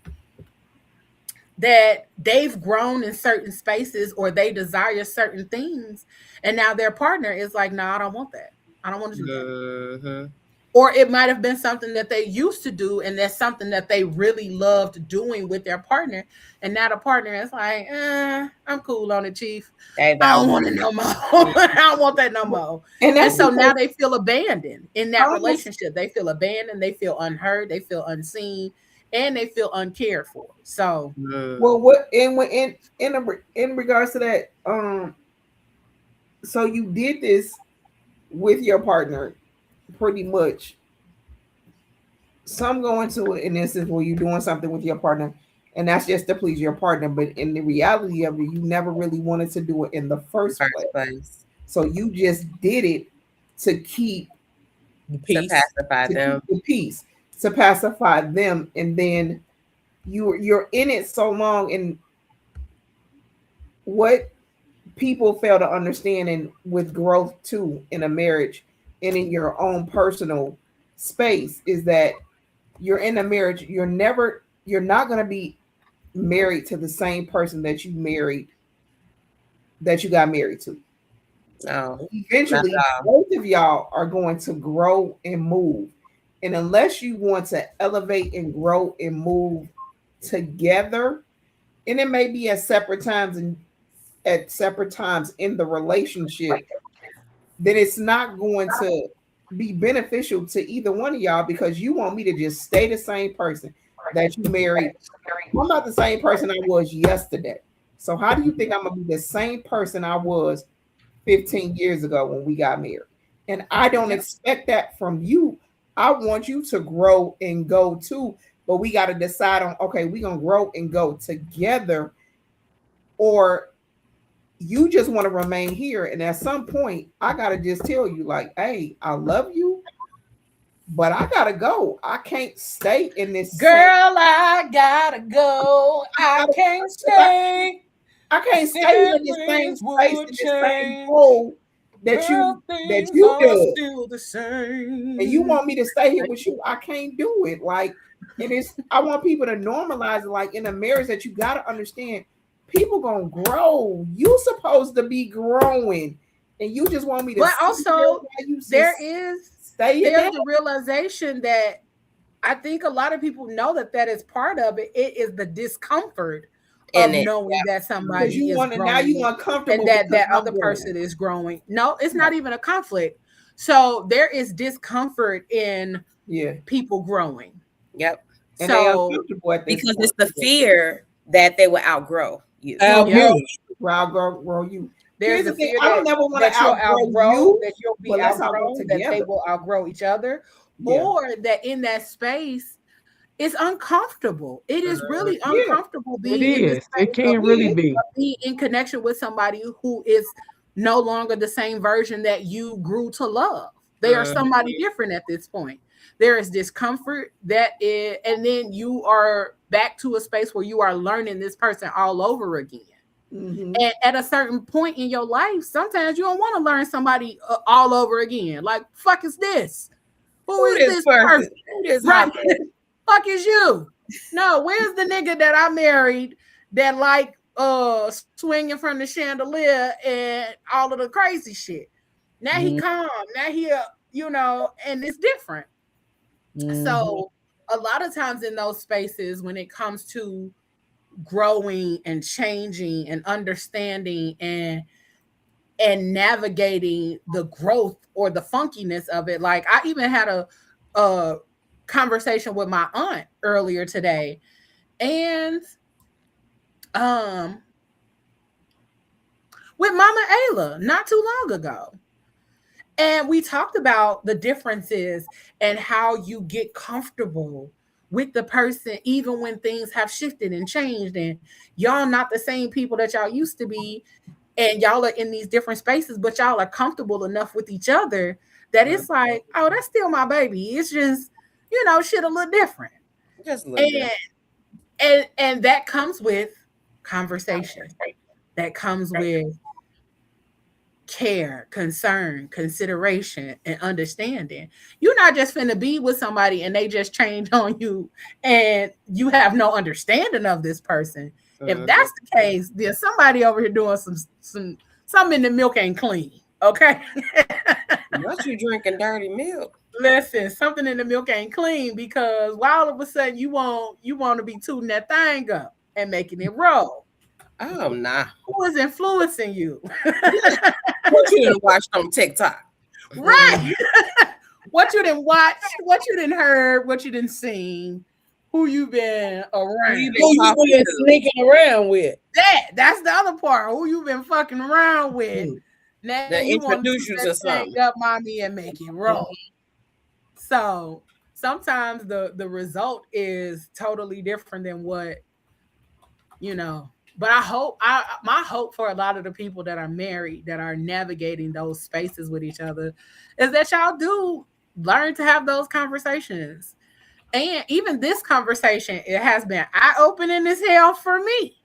that they've grown in certain spaces, or they desire certain things, and now their partner is like, "No, I don't want that. I don't want to do that." Or it might have been something that they used to do, and that's something that they really loved doing with their partner. And now the partner is like, I'm cool on it, Chief. I don't want it no more. I don't want that no more. And so now they feel abandoned in that relationship. They feel abandoned. They feel unheard. They feel unseen. And they feel uncared for. So, well, what in regards to that, so you did this with your partner, pretty much. Some go into an instance where you're doing something with your partner, and that's just to please your partner. But in the reality of it, you never really wanted to do it in the first place. So you just did it to keep the peace, to pacify them. The peace, to pacify them, and then you're in it so long. And what people fail to understand, and with growth too in a marriage and in your own personal space, is that you're in a marriage, you're not going to be married to the same person that you got married to. No. Eventually, both of y'all are going to grow and move. And unless you want to elevate and grow and move together, and it may be at separate times in the relationship, then it's not going to be beneficial to either one of y'all, because you want me to just stay the same person that you married. I'm not the same person I was yesterday. So how do you think I'm going to be the same person I was 15 years ago when we got married? And I don't expect that from you. I want you to grow and go too, but we got to decide on, okay, we're going to grow and go together, or you just want to remain here. And at some point, I got to just tell you, like, hey, I love you, but I got to go. I can't stay in this. Girl, I got to go. I can't stay. I can't stay in the same space, in the same hole that you do. Still the same. And you want me to stay here with you? I can't do it. Like, and it's I want people to normalize it. Like in a marriage, that you gotta understand, people gonna grow. You supposed to be growing, and you just want me to. But also, there's a realization that I think a lot of people know that is part of it. It is the discomfort of knowing that somebody is growing, now you uncomfortable, and that other person is growing. No, it's not even a conflict. So there is discomfort in people growing. Yep. And so because it's the fear that they will outgrow you. Outgrow you. There's a fear I don't never want to outgrow you, that you'll be outgrown, that they will outgrow each other, or that in that space it's uncomfortable. It is really uncomfortable being in this space. It can't really be in connection with somebody who is no longer the same version that you grew to love. They are somebody different at this point. There is discomfort and then you are back to a space where you are learning this person all over again. Mm-hmm. And at a certain point in your life, sometimes you don't want to learn somebody all over again. Like, fuck is this? Who is this person? Right. Fuck is you? No, where's the nigga that I married that like swinging from the chandelier and all of the crazy shit? Now he calm. Now he, and it's different. Mm-hmm. So a lot of times in those spaces, when it comes to growing and changing and understanding and navigating the growth or the funkiness of it, like I even had a conversation with my aunt earlier today, and with Mama Ayla not too long ago. And we talked about the differences and how you get comfortable with the person, even when things have shifted and changed, and y'all not the same people that y'all used to be, and y'all are in these different spaces, but y'all are comfortable enough with each other that it's like, oh, that's still my baby. It's just, shit a little different. Just a little different. And that comes with conversation. That comes with care, concern, consideration, and understanding. You're not just finna be with somebody and they just change on you and you have no understanding of this person. If that's the case, then somebody over here doing something in the milk ain't clean. Okay. What you drinking dirty milk? Listen, something in the milk ain't clean, because all of a sudden you want to be tooting that thing up and making it roll. Oh, nah. Who is influencing you? What you done watched on TikTok? Right. What you done watched, what you done heard, what you done seen, who you been around. Who you been sneaking around with. That's the other part. Who you been fucking around with. Now they you want to introduce you to something. Up mommy and make it roll. So sometimes the result is totally different than what, but my hope for a lot of the people that are married, that are navigating those spaces with each other, is that y'all do learn to have those conversations. And even this conversation, it has been eye-opening as hell for me.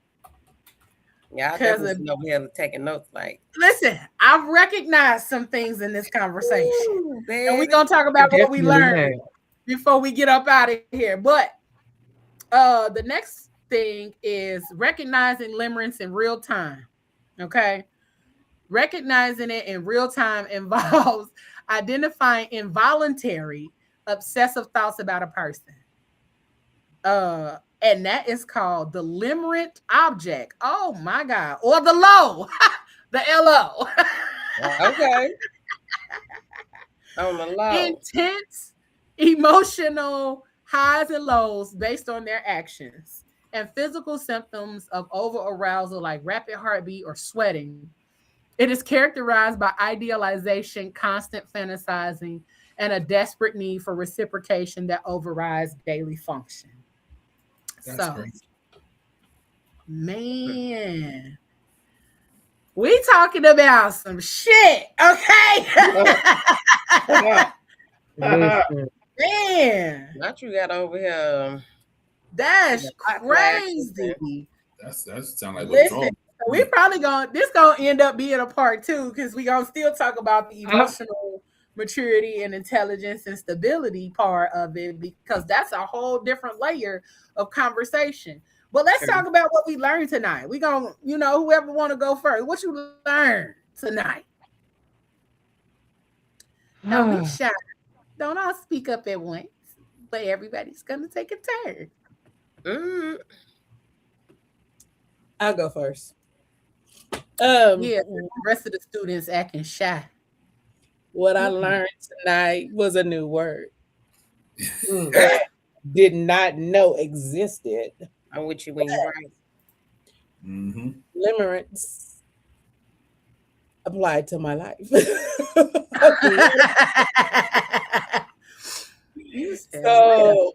Yeah, I definitely over here taking notes. Like, listen, I've recognized some things in this conversation. Ooh, and we're going to talk about what we learned before we get up out of here. But the next thing is recognizing limerence in real time. Okay. Recognizing it in real time involves identifying involuntary obsessive thoughts about a person. And that is called the limerent object. Oh my God. Or the low. The LO. Okay. On the low. Intense emotional highs and lows based on their actions, and physical symptoms of over-arousal like rapid heartbeat or sweating. It is characterized by idealization, constant fantasizing, and a desperate need for reciprocation that overrides daily function. That's crazy. Man, we talking about some shit, okay? Man, not you got over here. That's crazy. That sounds like listen. We probably gonna end up being a part 2 because we gonna still talk about the emotional maturity and intelligence and stability part of it because that's a whole different layer of conversation. But let's talk about what we learned tonight. We gonna, whoever want to go first, what you learned tonight? Don't be shy. Don't all speak up at once, but everybody's gonna take a turn. I'll go first. Yeah, the rest of the students acting shy. What I learned tonight was a new word that I did not know existed. I'm with you when you're right. Limerence applied to my life. So,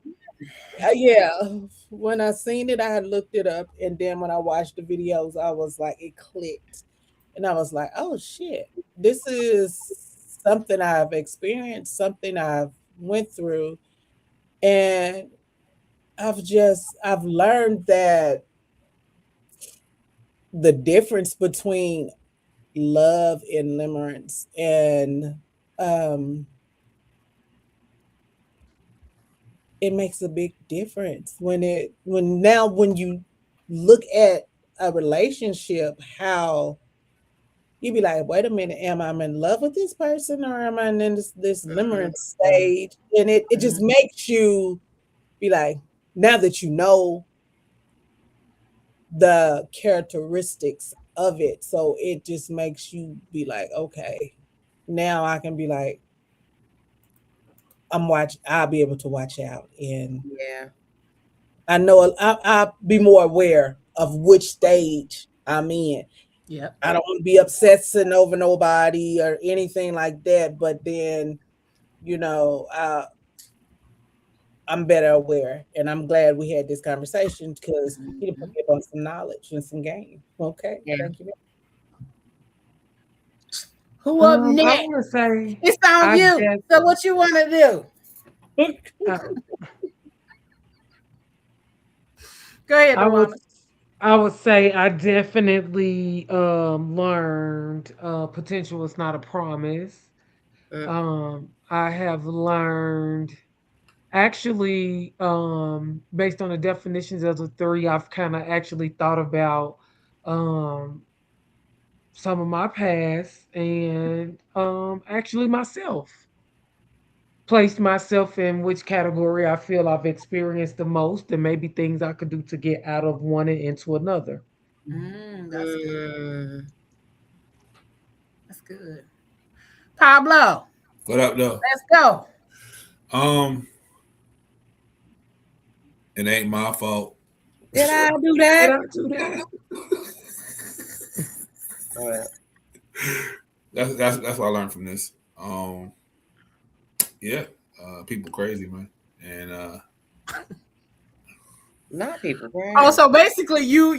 yeah, when I seen it, I had looked it up, and then when I watched the videos, I was like, it clicked, and I was like, oh shit, this is something I've experienced, something I've went through, and I've learned that the difference between love and limerence, and it makes a big difference when you look at a relationship, how you be like, wait a minute, am I in love with this person or am I in this limerence stage? And it just makes you be like, now that you know the characteristics of it, so it just makes you be like, okay, now I can be like, I'll be able to watch out, and I know I'll be more aware of which stage I'm in. Yeah, I don't want to be obsessing over nobody or anything like that, but then, I'm better aware, and I'm glad we had this conversation because you put me on some knowledge and some game. Okay, thank you. Who up next? I want to say it's on you. So what you want to do? Go ahead, I would say I definitely learned potential is not a promise. I have learned actually based on the definitions of the three, I've kind of actually thought about some of my past and actually myself. Placed myself in which category I feel I've experienced the most and maybe things I could do to get out of one and into another. That's good. That's good. Pablo. What up, though? Let's go. It ain't my fault. Did I do that? Did I do that? All right. That's what I learned from this. Yeah, people crazy, man, and not people crazy. Oh, so basically, you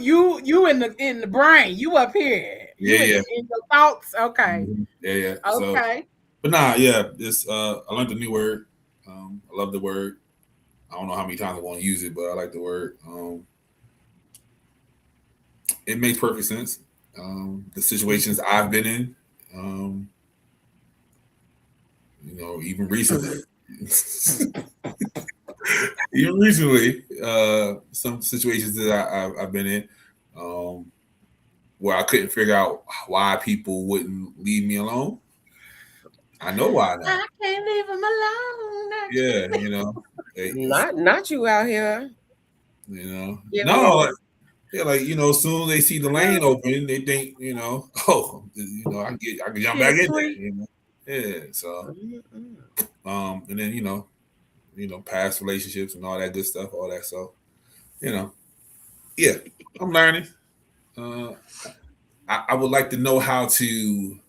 in the brain, you up here, in your thoughts. Okay. Yeah. Okay. So, but nah, yeah. This I learned a new word. I love the word. I don't know how many times I want to use it, but I like the word. It makes perfect sense. The situations I've been in, even recently, some situations that I've been in, where I couldn't figure out why people wouldn't leave me alone. I know why now. I can't leave them alone. Yeah, not you out here. No, as soon as they see the lane open, they think, I can jump back in there. Yeah, so, and then past relationships and all that good stuff, all that. So, yeah, I'm learning. I would like to know how to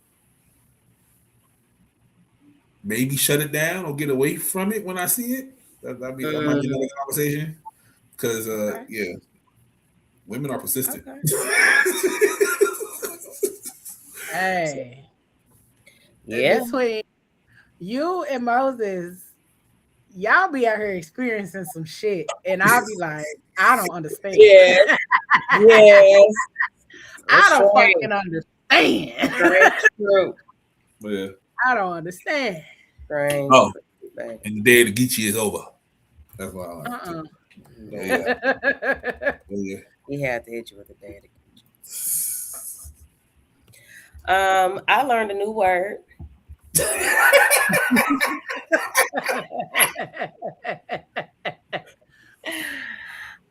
maybe shut it down or get away from it when I see it. That might be another conversation. Because women are persistent. Okay. Hey. Yeah. Between you and Moses, y'all be out here experiencing some shit, and I'll be like, I don't understand. Yes. I don't fucking understand. True. Yeah. I don't understand. Strange. Oh, and the day of the Geechee is over. That's why I like Uh-uh. yeah. He had to hit you with the day of the Geechee. I learned a new word.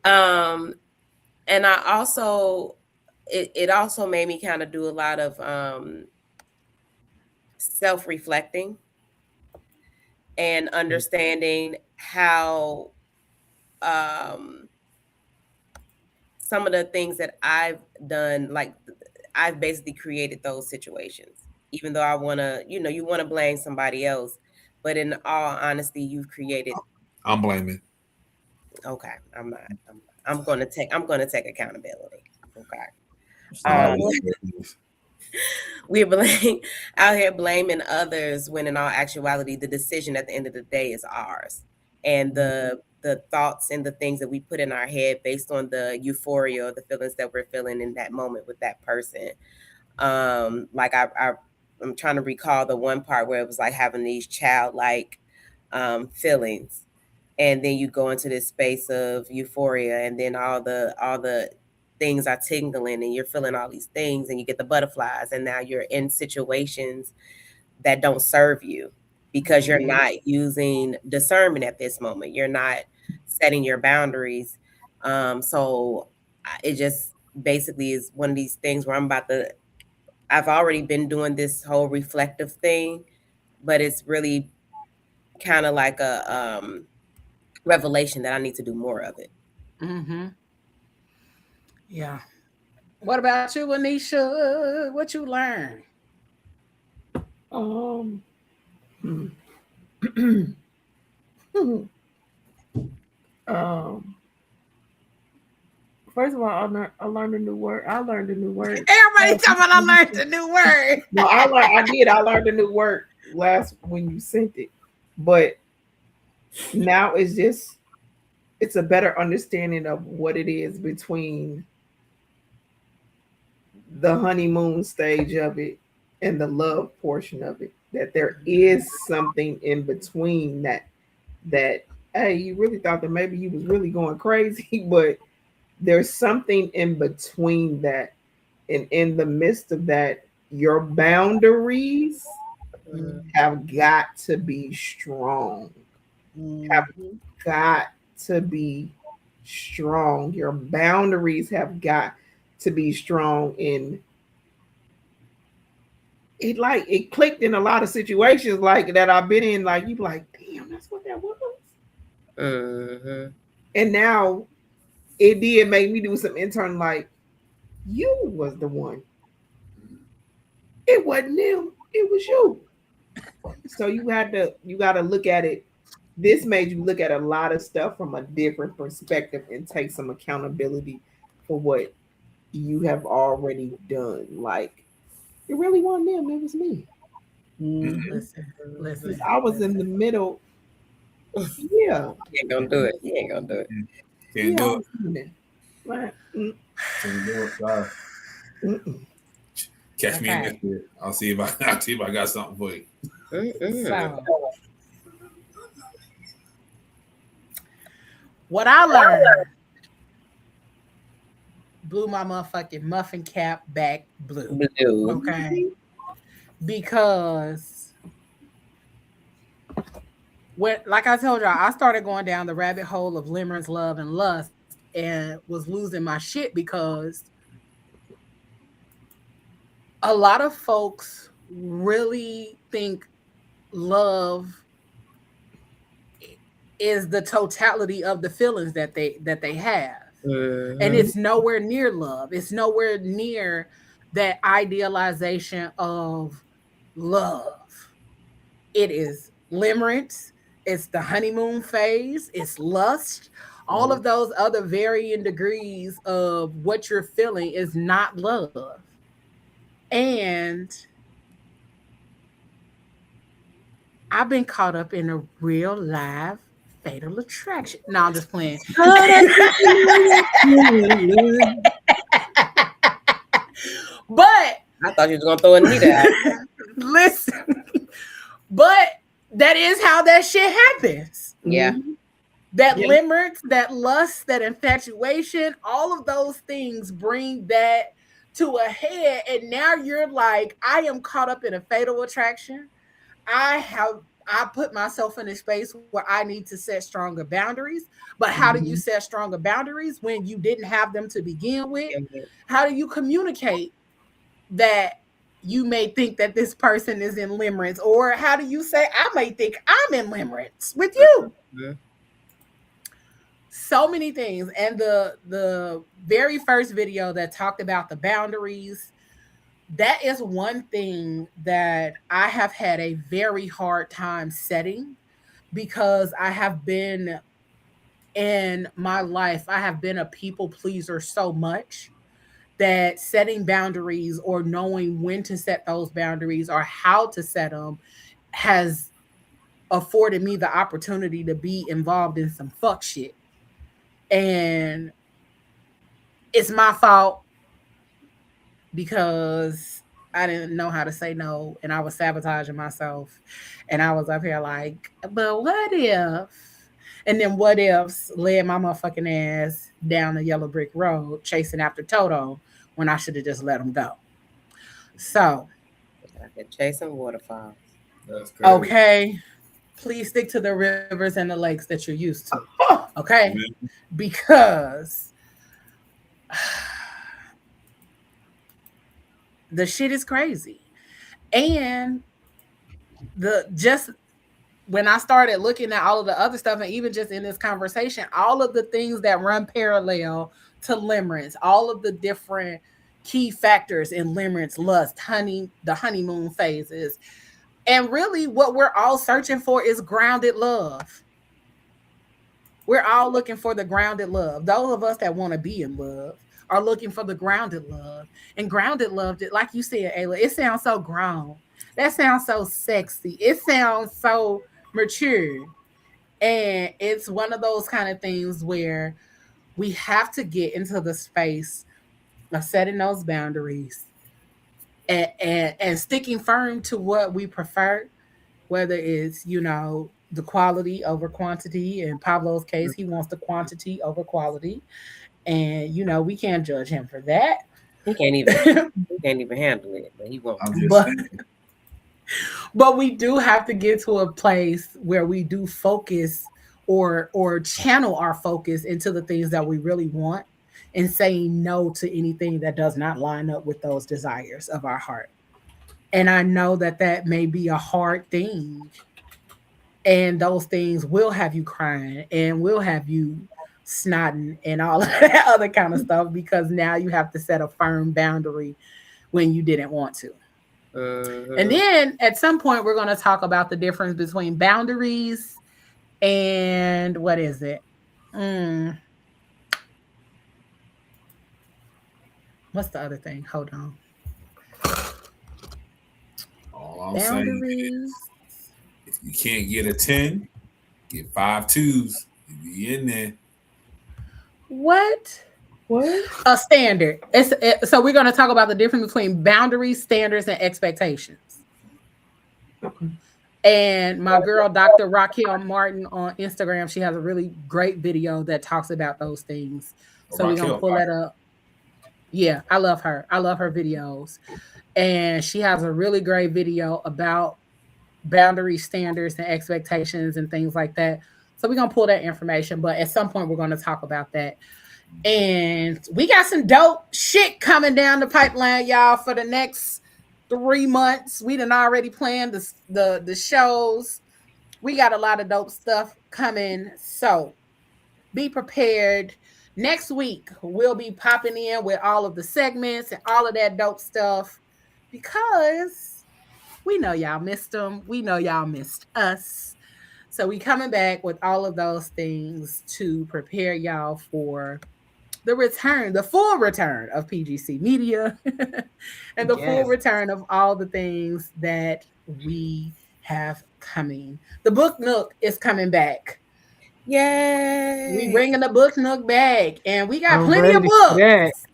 And I also it also made me kind of do a lot of self-reflecting and understanding how some of the things that I've done, like I've basically created those situations, even though I want to, you want to blame somebody else, but in all honesty, you've created. I'm blaming. Okay, I'm not. I'm gonna take accountability. Okay. We're out here blaming others when in all actuality, the decision at the end of the day is ours. And the thoughts and the things that we put in our head based on the euphoria or the feelings that we're feeling in that moment with that person. Like I'm trying to recall the one part where it was like having these childlike feelings. And then you go into this space of euphoria, and then all the things are tingling, and you're feeling all these things, and you get the butterflies, and now you're in situations that don't serve you because you're not using discernment at this moment. You're not setting your boundaries. So it just basically is one of these things where I've already been doing this whole reflective thing, but it's really kind of like a revelation that I need to do more of it. Mm-hmm. Yeah. What about you, Anisha? What you learn? First of all, I learned a new word. Everybody talking about I learned a new word. No, I learned a new word last when you sent it. But now it's a better understanding of what it is between the honeymoon stage of it and the love portion of it. That there is something in between that hey, you really thought that maybe you was really going crazy, but there's something in between that. And in the midst of that, your boundaries have got to be strong. Have got to be strong. Your boundaries have got to be strong. In it clicked in a lot of situations like that I've been in. Like you like, damn, that's what that was. And now it did make me do some internal like, you was the one. It wasn't them, it was you. So you got to look at it. This made you look at a lot of stuff from a different perspective and take some accountability for what you have already done. Like, it really wasn't them, it was me. Listen. I was in the middle. Yeah. You ain't gonna do it. You ain't gonna do it. Can't do it. Like, Can't do it. Sorry. Catch me in next year. I'll see if I got something for you. So, what I learned blew my motherfucking muffin cap back blue. Okay. Because like I told y'all, I started going down the rabbit hole of limerence, love, and lust, and was losing my shit because a lot of folks really think love is the totality of the feelings that they have. And it's nowhere near love. It's nowhere near that idealization of love. It is limerence, it's the honeymoon phase, it's lust. All of those other varying degrees of what you're feeling is not love. And I've been caught up in a real live fatal attraction. No, I'm just playing. But I thought you was gonna throw Anita out. listen, but that is how that shit happens. Yeah. That limerence, that lust, that infatuation, all of those things bring that to a head. And now you're like, I am caught up in a fatal attraction. I put myself in a space where I need to set stronger boundaries. But how do you set stronger boundaries when you didn't have them to begin with? How do you communicate that you may think that this person is in limerence? Or how do you say, I may think I'm in limerence with you? So many things. And the very first video that talked about the boundaries, that is one thing that I have had a very hard time setting, because I have been in my life, I have been a people pleaser so much that setting boundaries or knowing when to set those boundaries or how to set them has afforded me the opportunity to be involved in some fuck shit. And it's my fault because I didn't know how to say no, and I was sabotaging myself. And I was up here like, but what if? And then what ifs led my motherfucking ass down the yellow brick road chasing after Toto when I should have just let him go. So, chasing waterfalls. That's crazy. Okay, please stick to the rivers and the lakes that you're used to. Okay, because the shit is crazy. And when I started looking at all of the other stuff, and even just in this conversation, all of the things that run parallel to limerence, all of the different key factors in limerence, lust, the honeymoon phases, and really what we're all searching for is grounded love. We're all looking for the grounded love. Those of us that want to be in love are looking for the grounded love. And grounded love, like you said, Ayla, it sounds so grown. That sounds so sexy. It sounds so mature. And it's one of those kind of things where we have to get into the space of setting those boundaries and sticking firm to what we prefer, whether it's, the quality over quantity. In Pablo's case, he wants the quantity over quality. And, we can't judge him for that. He can't even handle it, but he won't. But we do have to get to a place where we do focus or channel our focus into the things that we really want, and saying no to anything that does not line up with those desires of our heart. And I know that may be a hard thing. And those things will have you crying and will have you snotting and all of that other kind of stuff, because now you have to set a firm boundary when you didn't want to. And then at some point, we're going to talk about the difference between boundaries and what is it? What's the other thing? Hold on. All I'm saying is, if you can't get a 10, get 5 2s. You be in there. What? A standard. So we're going to talk about the difference between boundaries, standards, and expectations. Okay. And my girl, Dr. Raquel Martin on Instagram, she has a really great video that talks about those things. So we're going to pull that up. Yeah, I love her. I love her videos. And she has a really great video about boundary standards and expectations and things like that. So we're going to pull that information. But at some point, we're going to talk about that. And we got some dope shit coming down the pipeline, y'all, for the next 3 months. We done already planned the shows. We got a lot of dope stuff coming. So be prepared. Next week, we'll be popping in with all of the segments and all of that dope stuff, because we know y'all missed them. We know y'all missed us. So we coming back with all of those things to prepare y'all for the full return of PGC Media and the full return of all the things that we have coming. The Book Nook is coming back. Yay! We bringing the Book Nook back, and we got plenty of books.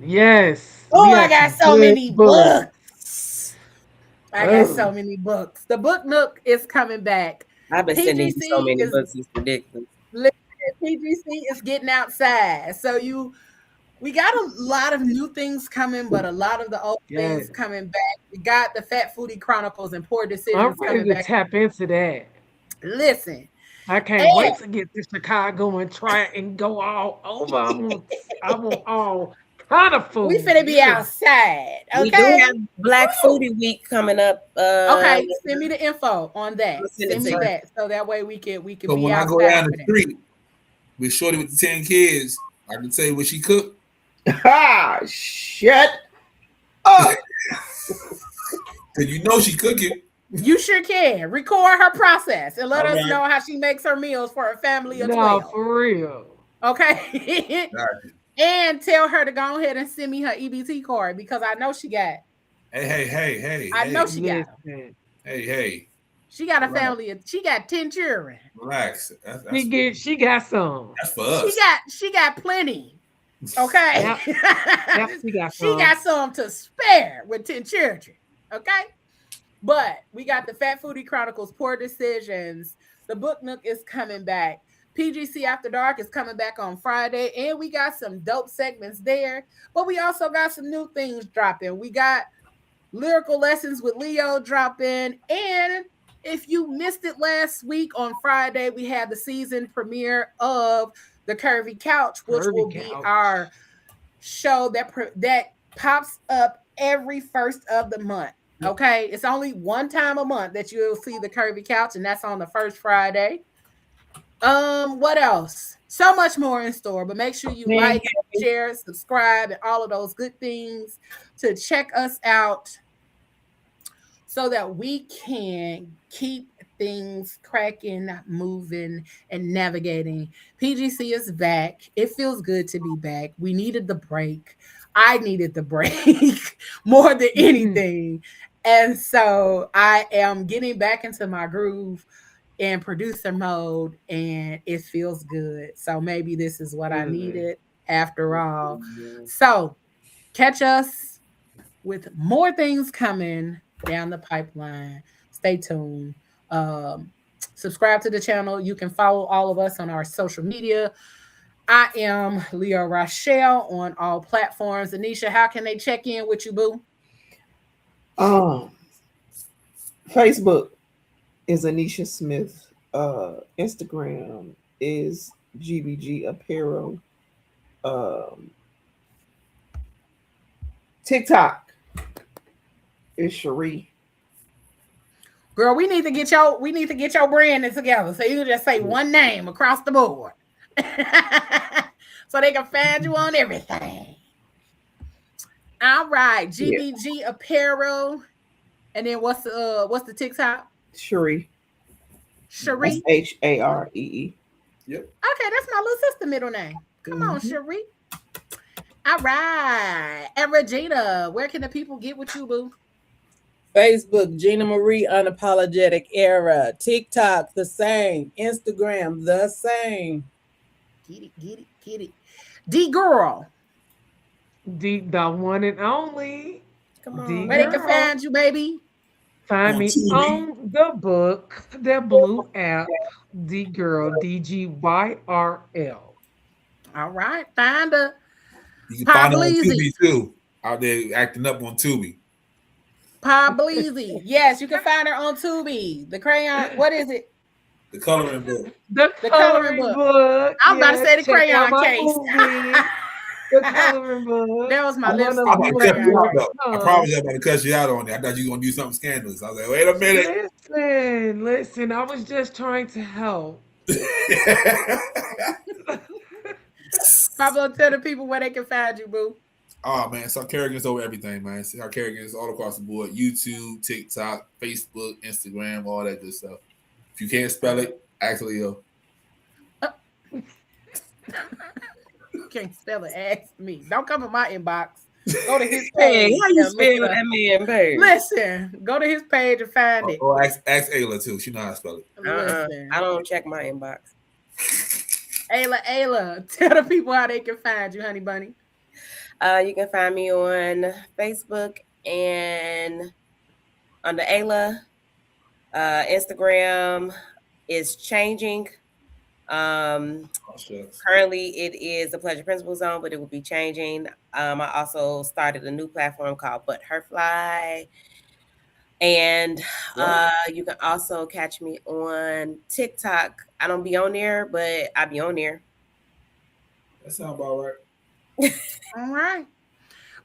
Yes. Oh, I got so many books. I got so many books. The Book Nook is coming back. I've been sending you so many is books. It's ridiculous. PGC is getting outside. So we got a lot of new things coming, but a lot of the old things coming back. We got the Fat Foodie Chronicles and Poor Decisions I'm ready coming to back. tap into that. Listen, I can't wait to get to Chicago and try it and go all over. I want all kind of food. We finna be outside. Okay. We do have Black Foodie Week coming up. Okay, send me the info on that. Send me that so that way we can So be when I outside. go down the street with Shorty with the 10 kids, I can tell you what she cooked. Ah, shut up. Cause you know she cooking. You sure can. Record her process and let us know how she makes her meals for a family of 12. For real. Okay. And tell her to go ahead and send me her EBT card because I know she got. Hey. I know she got. Hey. She got a family. She got 10 children. Relax. She got some. That's for us. She got plenty. Okay. Yep, she got some to spare with 10 children. Okay. But we got the Fat Foodie Chronicles, Poor Decisions. The Book Nook is coming back. PGC After Dark is coming back on Friday. And we got some dope segments there. But we also got some new things dropping. We got Lyrical Lessons with Leo dropping. And if you missed it last week on Friday, we had the season premiere of The Curvy Couch, which will be our show that pops up every first of the month. Okay, it's only one time a month that you'll see The Curvy Couch, and that's on the first Friday. What else? So much more in store, but make sure you like, share, subscribe, and all of those good things to check us out so that we can keep things cracking, moving, and navigating. PGC is back. It feels good to be back. We needed the break. I needed the break more than anything. And so I am getting back into my groove in producer mode, and it feels good. So maybe this is what I needed after all. So catch us with more things coming down the pipeline. Stay tuned. Subscribe to the channel. You can follow all of us on our social media. I am Leo Rochelle on all platforms. Anisha, how can they check in with you, boo? Facebook is Anisha Smith. Instagram is GBG Apparel. TikTok is Cherie. Girl, we need to get your branding together. So you just say one name across the board. So they can find you on everything. All right. GBG Apparel. And then what's the TikTok? Cherie. Cherie. Haree. Yep. Okay, that's my little sister middle name. Come on, Cherie. All right. And Regina, where can the people get with you, boo? Facebook, Gina Marie Unapologetic Era. TikTok, the same. Instagram, the same. Get it. D Girl. The one and only. Come on. Where they can find you, baby? Find me on the book, the blue app, D Girl, DGYRL. All right. Find her. You can find her on Tubi too. Out there acting up on Tubi. Pableezy. Yes, you can find her on Tubi. The crayon, what is it? The coloring book. The coloring book. I was about to say the crayon case. The coloring book. That was my lipstick. I promise you I'm about to cut you out on that. I thought you were going to do something scandalous. I was like, wait a minute. Listen. I was just trying to help. Pablo, tell the people where they can find you, boo. Oh, man. Sark Kerrigan's over everything, man. Sark Kerrigan's all across the board. YouTube, TikTok, Facebook, Instagram, all that good stuff. If you can't spell it, ask Leo. You can't spell it, ask me. Don't come in my inbox. Go to his page. Hey, how you spell that man page? Listen, go to his page and find it. Or ask Ayla, too. She knows how to spell it. I don't check my inbox. Ayla, tell the people how they can find you, honey bunny. You can find me on Facebook and under Ayla. Instagram is changing. Currently, it is the Pleasure Principle Zone, but it will be changing. I also started a new platform called Butterfly. And you can also catch me on TikTok. I don't be on there, but I be on there. That sounds about right. All right.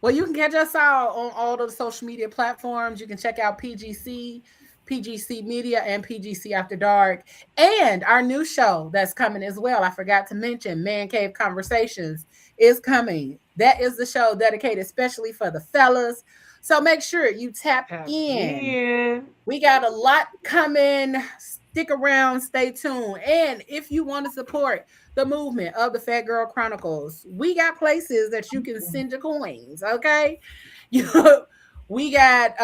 Well, you can catch us out on all the social media platforms. You can check out PGC, PGC Media, and PGC After Dark. And our new show that's coming as well. I forgot to mention Man Cave Conversations is coming. That is the show dedicated especially for the fellas. So make sure you tap in. We got a lot coming. Stick around, stay tuned. And if you want to support the movement of the Fat Girl Chronicles, we got places that you can send your coins. Okay. We got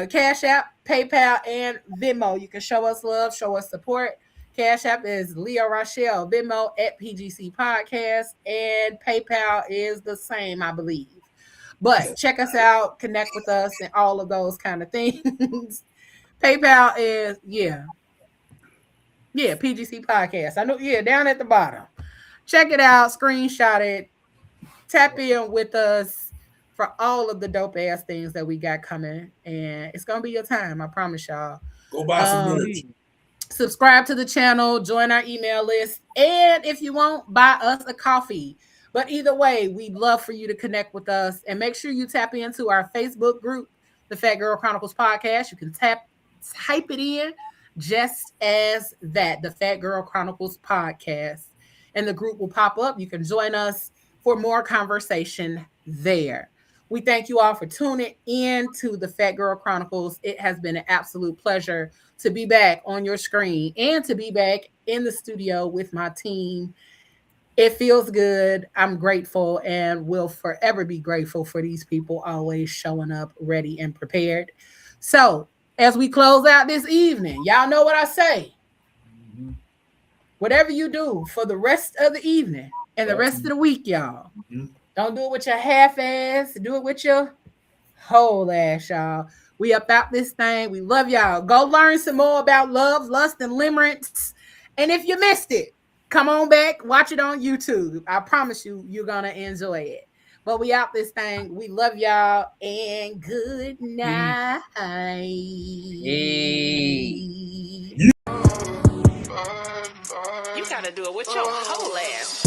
Cash App, PayPal, and Venmo. You can show us love, show us support. Cash App is Leo Rochelle, Venmo at PGC Podcast, and PayPal is the same, I believe. But check us out, connect with us, and all of those kind of things. PayPal is PGC Podcast. I know, down at the bottom. Check it out, screenshot it, tap in with us for all of the dope ass things that we got coming, and it's gonna be your time. I promise y'all. Go buy some merch. Subscribe to the channel, join our email list, and if you want, buy us a coffee. But either way, we'd love for you to connect with us, and make sure you tap into our Facebook group, the Fat Girl Chronicles Podcast. You can type it in just as that, the Fat Girl Chronicles Podcast, and the group will pop up. You can join us for more conversation there. We thank you all for tuning in to the Fat Girl Chronicles. It has been an absolute pleasure to be back on your screen and to be back in the studio with my team. It feels good. I'm grateful and will forever be grateful for these people always showing up ready and prepared. So as we close out this evening, y'all know what I say. Whatever you do for the rest of the evening and the rest of the week, y'all, don't do it with your half ass. Do it with your whole ass, y'all. We about this thing. We love y'all. Go learn some more about love, lust, and limerence. And if you missed it, come on back. Watch it on YouTube. I promise you, you're going to enjoy it. But we out this thing. We love y'all. And good night. You got to do it with your whole ass.